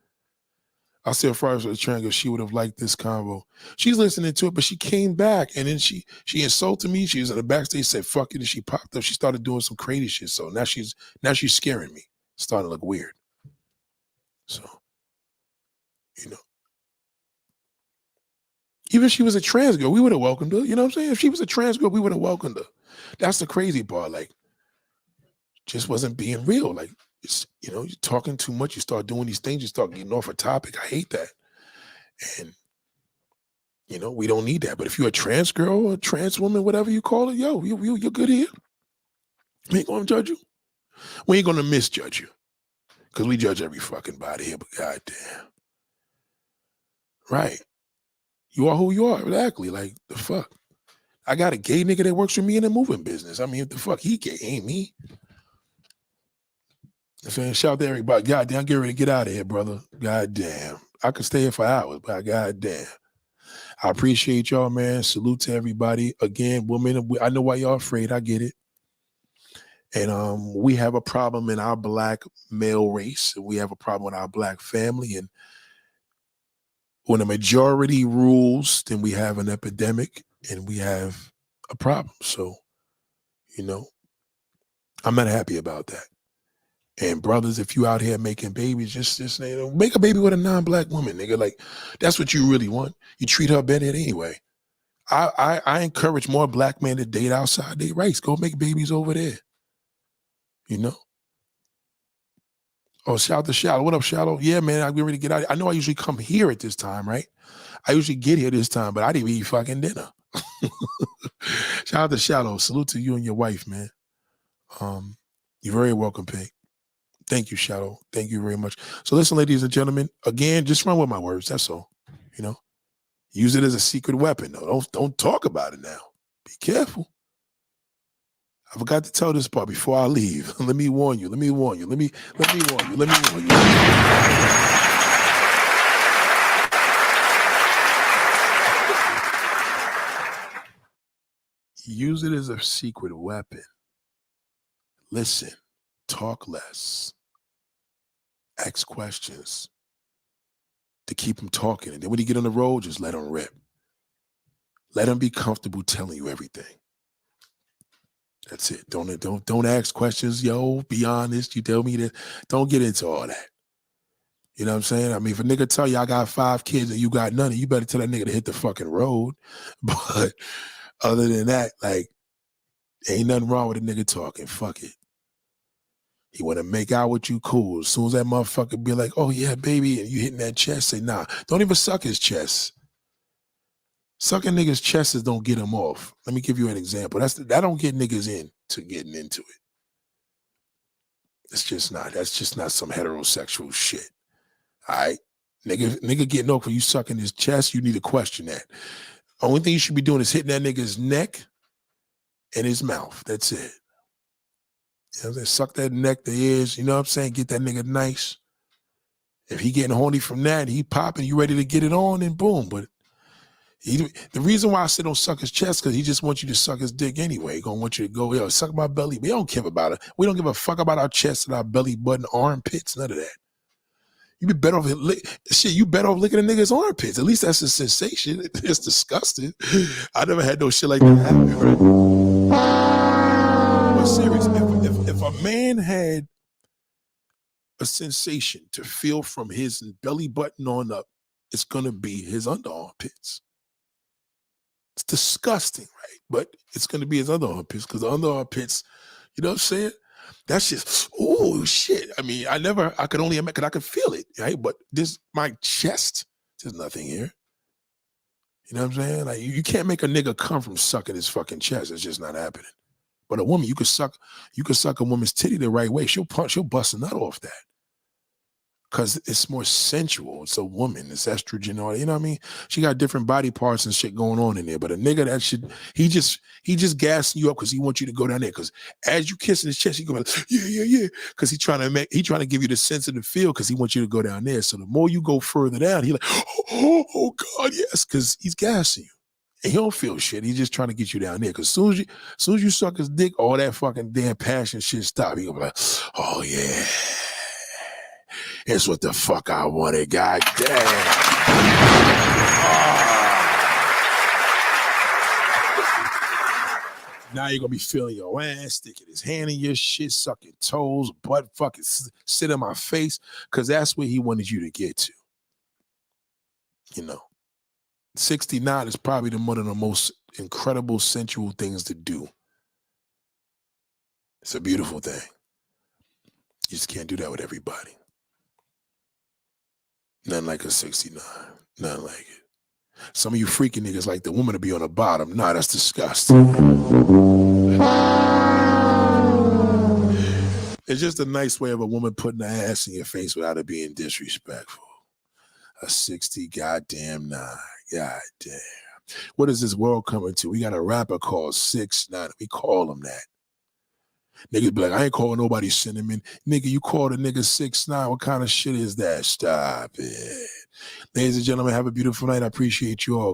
I said Friday with a triangle, she would have liked this convo. She's listening to it, but she came back and then she insulted me. She was in the backstage, said fuck it, and she popped up. She started doing some crazy shit. So now she's scaring me. It's starting to look weird. So, you know. Even if she was a trans girl, we would have welcomed her. You know what I'm saying? If she was a trans girl, we would have welcomed her. That's the crazy part. Like, just wasn't being real. Like, it's, you know, you're talking too much. You start doing these things. You start getting off a topic. I hate that. And, you know, we don't need that. But if you're a trans girl or a trans woman, whatever you call it, yo, you're good here. We ain't going to judge you. We ain't going to misjudge you. Because we judge every fucking body here, but goddamn. Right. You are who you are. Exactly. Like, the fuck. I got a gay nigga that works for me in the moving business. I mean, what the fuck? He gay, ain't me. I'm saying, shout out to everybody. Goddamn, get ready to get out of here, brother. Goddamn. I could stay here for hours, but goddamn. I appreciate y'all, man. Salute to everybody. Again, women, I know why y'all afraid. I get it. And we have a problem in our black male race. We have a problem in our black family. And when a majority rules, then we have an epidemic and we have a problem. So, you know, I'm not happy about that. And brothers, if you out here making babies, just you know, make a baby with a non-black woman, nigga. Like, that's what you really want. You treat her better anyway. I encourage more black men to date outside their race. Go make babies over there. You know? Oh, shout out to Shallow. What up, Shallow? Yeah, man, I'm ready to get out. I know I usually come here at this time, right? I usually get here this time, but I didn't eat fucking dinner. Shout out to Shallow. Salute to you and your wife, man. You're very welcome, Pig. Thank you, Shadow. Thank you very much. So listen, ladies and gentlemen, again, just run with my words. That's all. You know, use it as a secret weapon. No, don't talk about it now. Be careful. I forgot to tell this part before I leave. Let me warn you. Let me warn you. Let me warn you. Let me warn you. Use it as a secret weapon. Listen. Talk less. Ask questions to keep them talking. And then when you get on the road, just let them rip. Let them be comfortable telling you everything. That's it. Don't ask questions. Yo, be honest. You tell me that. Don't get into all that. You know what I'm saying? I mean, if a nigga tell you I got 5 kids and you got none, you better tell that nigga to hit the fucking road. But other than that, like, ain't nothing wrong with a nigga talking. Fuck it. He want to make out with you, cool. As soon as that motherfucker be like, oh yeah, baby, and you hitting that chest, say, nah, don't even suck his chest. Sucking niggas' chests don't get them off. Let me give you an example. That don't get niggas into getting into it. That's just not some heterosexual shit. All right? Nigga getting off when you sucking his chest, you need to question that. Only thing you should be doing is hitting that nigga's neck and his mouth. That's it. You know what I'm saying? Suck that neck, the ears, you know what I'm saying? Get that nigga nice. If he getting horny from that, he popping, you ready to get it on, and boom. But the reason why I say don't suck his chest, because he just wants you to suck his dick anyway. He gonna want you to go, yo, suck my belly. We don't care about it. We don't give a fuck about our chest and our belly button, armpits, none of that. You be better off you better off licking a nigga's armpits. At least that's a sensation. It's disgusting. I never had no shit like that happen, right? But serious, if a man had a sensation to feel from his belly button on up, it's gonna be his under armpits. It's disgusting, right? But it's gonna be his under armpits, because the under armpits, you know what I'm saying? That's just, oh shit. I mean, I could only imagine, because I could feel it, right? But my chest, there's nothing here. You know what I'm saying? Like, you can't make a nigga come from sucking his fucking chest. It's just not happening. But a woman, you could suck a woman's titty the right way. She'll bust a nut off that. because it's more sensual. It's a woman. It's estrogen, or you know what I mean. She got different body parts and shit going on in there. But a nigga that should he just gassing you up because he wants you to go down there. Because as you kissing his chest, he go like, yeah. Because he trying to give you the sensitive feel because he wants you to go down there. So the more you go further down, he like, oh God, yes, because he's gassing you. And he don't feel shit. He's just trying to get you down there. Because soon as you suck his dick, all that fucking damn passion shit stop. He gonna be like, oh yeah. It's what the fuck I wanted. God damn. Now you're gonna be feeling your ass, sticking his hand in your shit, sucking toes, butt fucking sit in my face. Cause that's where he wanted you to get to. You know. 69 is probably one of the most incredible sensual things to do. It's a beautiful thing. You just can't do that with everybody. Nothing like a 69. Nothing like it. Some of you freaky niggas like the woman to be on the bottom. Nah, that's disgusting. It's just a nice way of a woman putting her ass in your face without it being disrespectful. A 60 goddamn 9. Goddamn. What is this world coming to? We got a rapper called 6ix9ine. We call him that. Niggas be like, I ain't calling nobody cinnamon. Nigga, you call the nigga 6ix9ine. What kind of shit is that? Stop it. Ladies and gentlemen, have a beautiful night. I appreciate you all.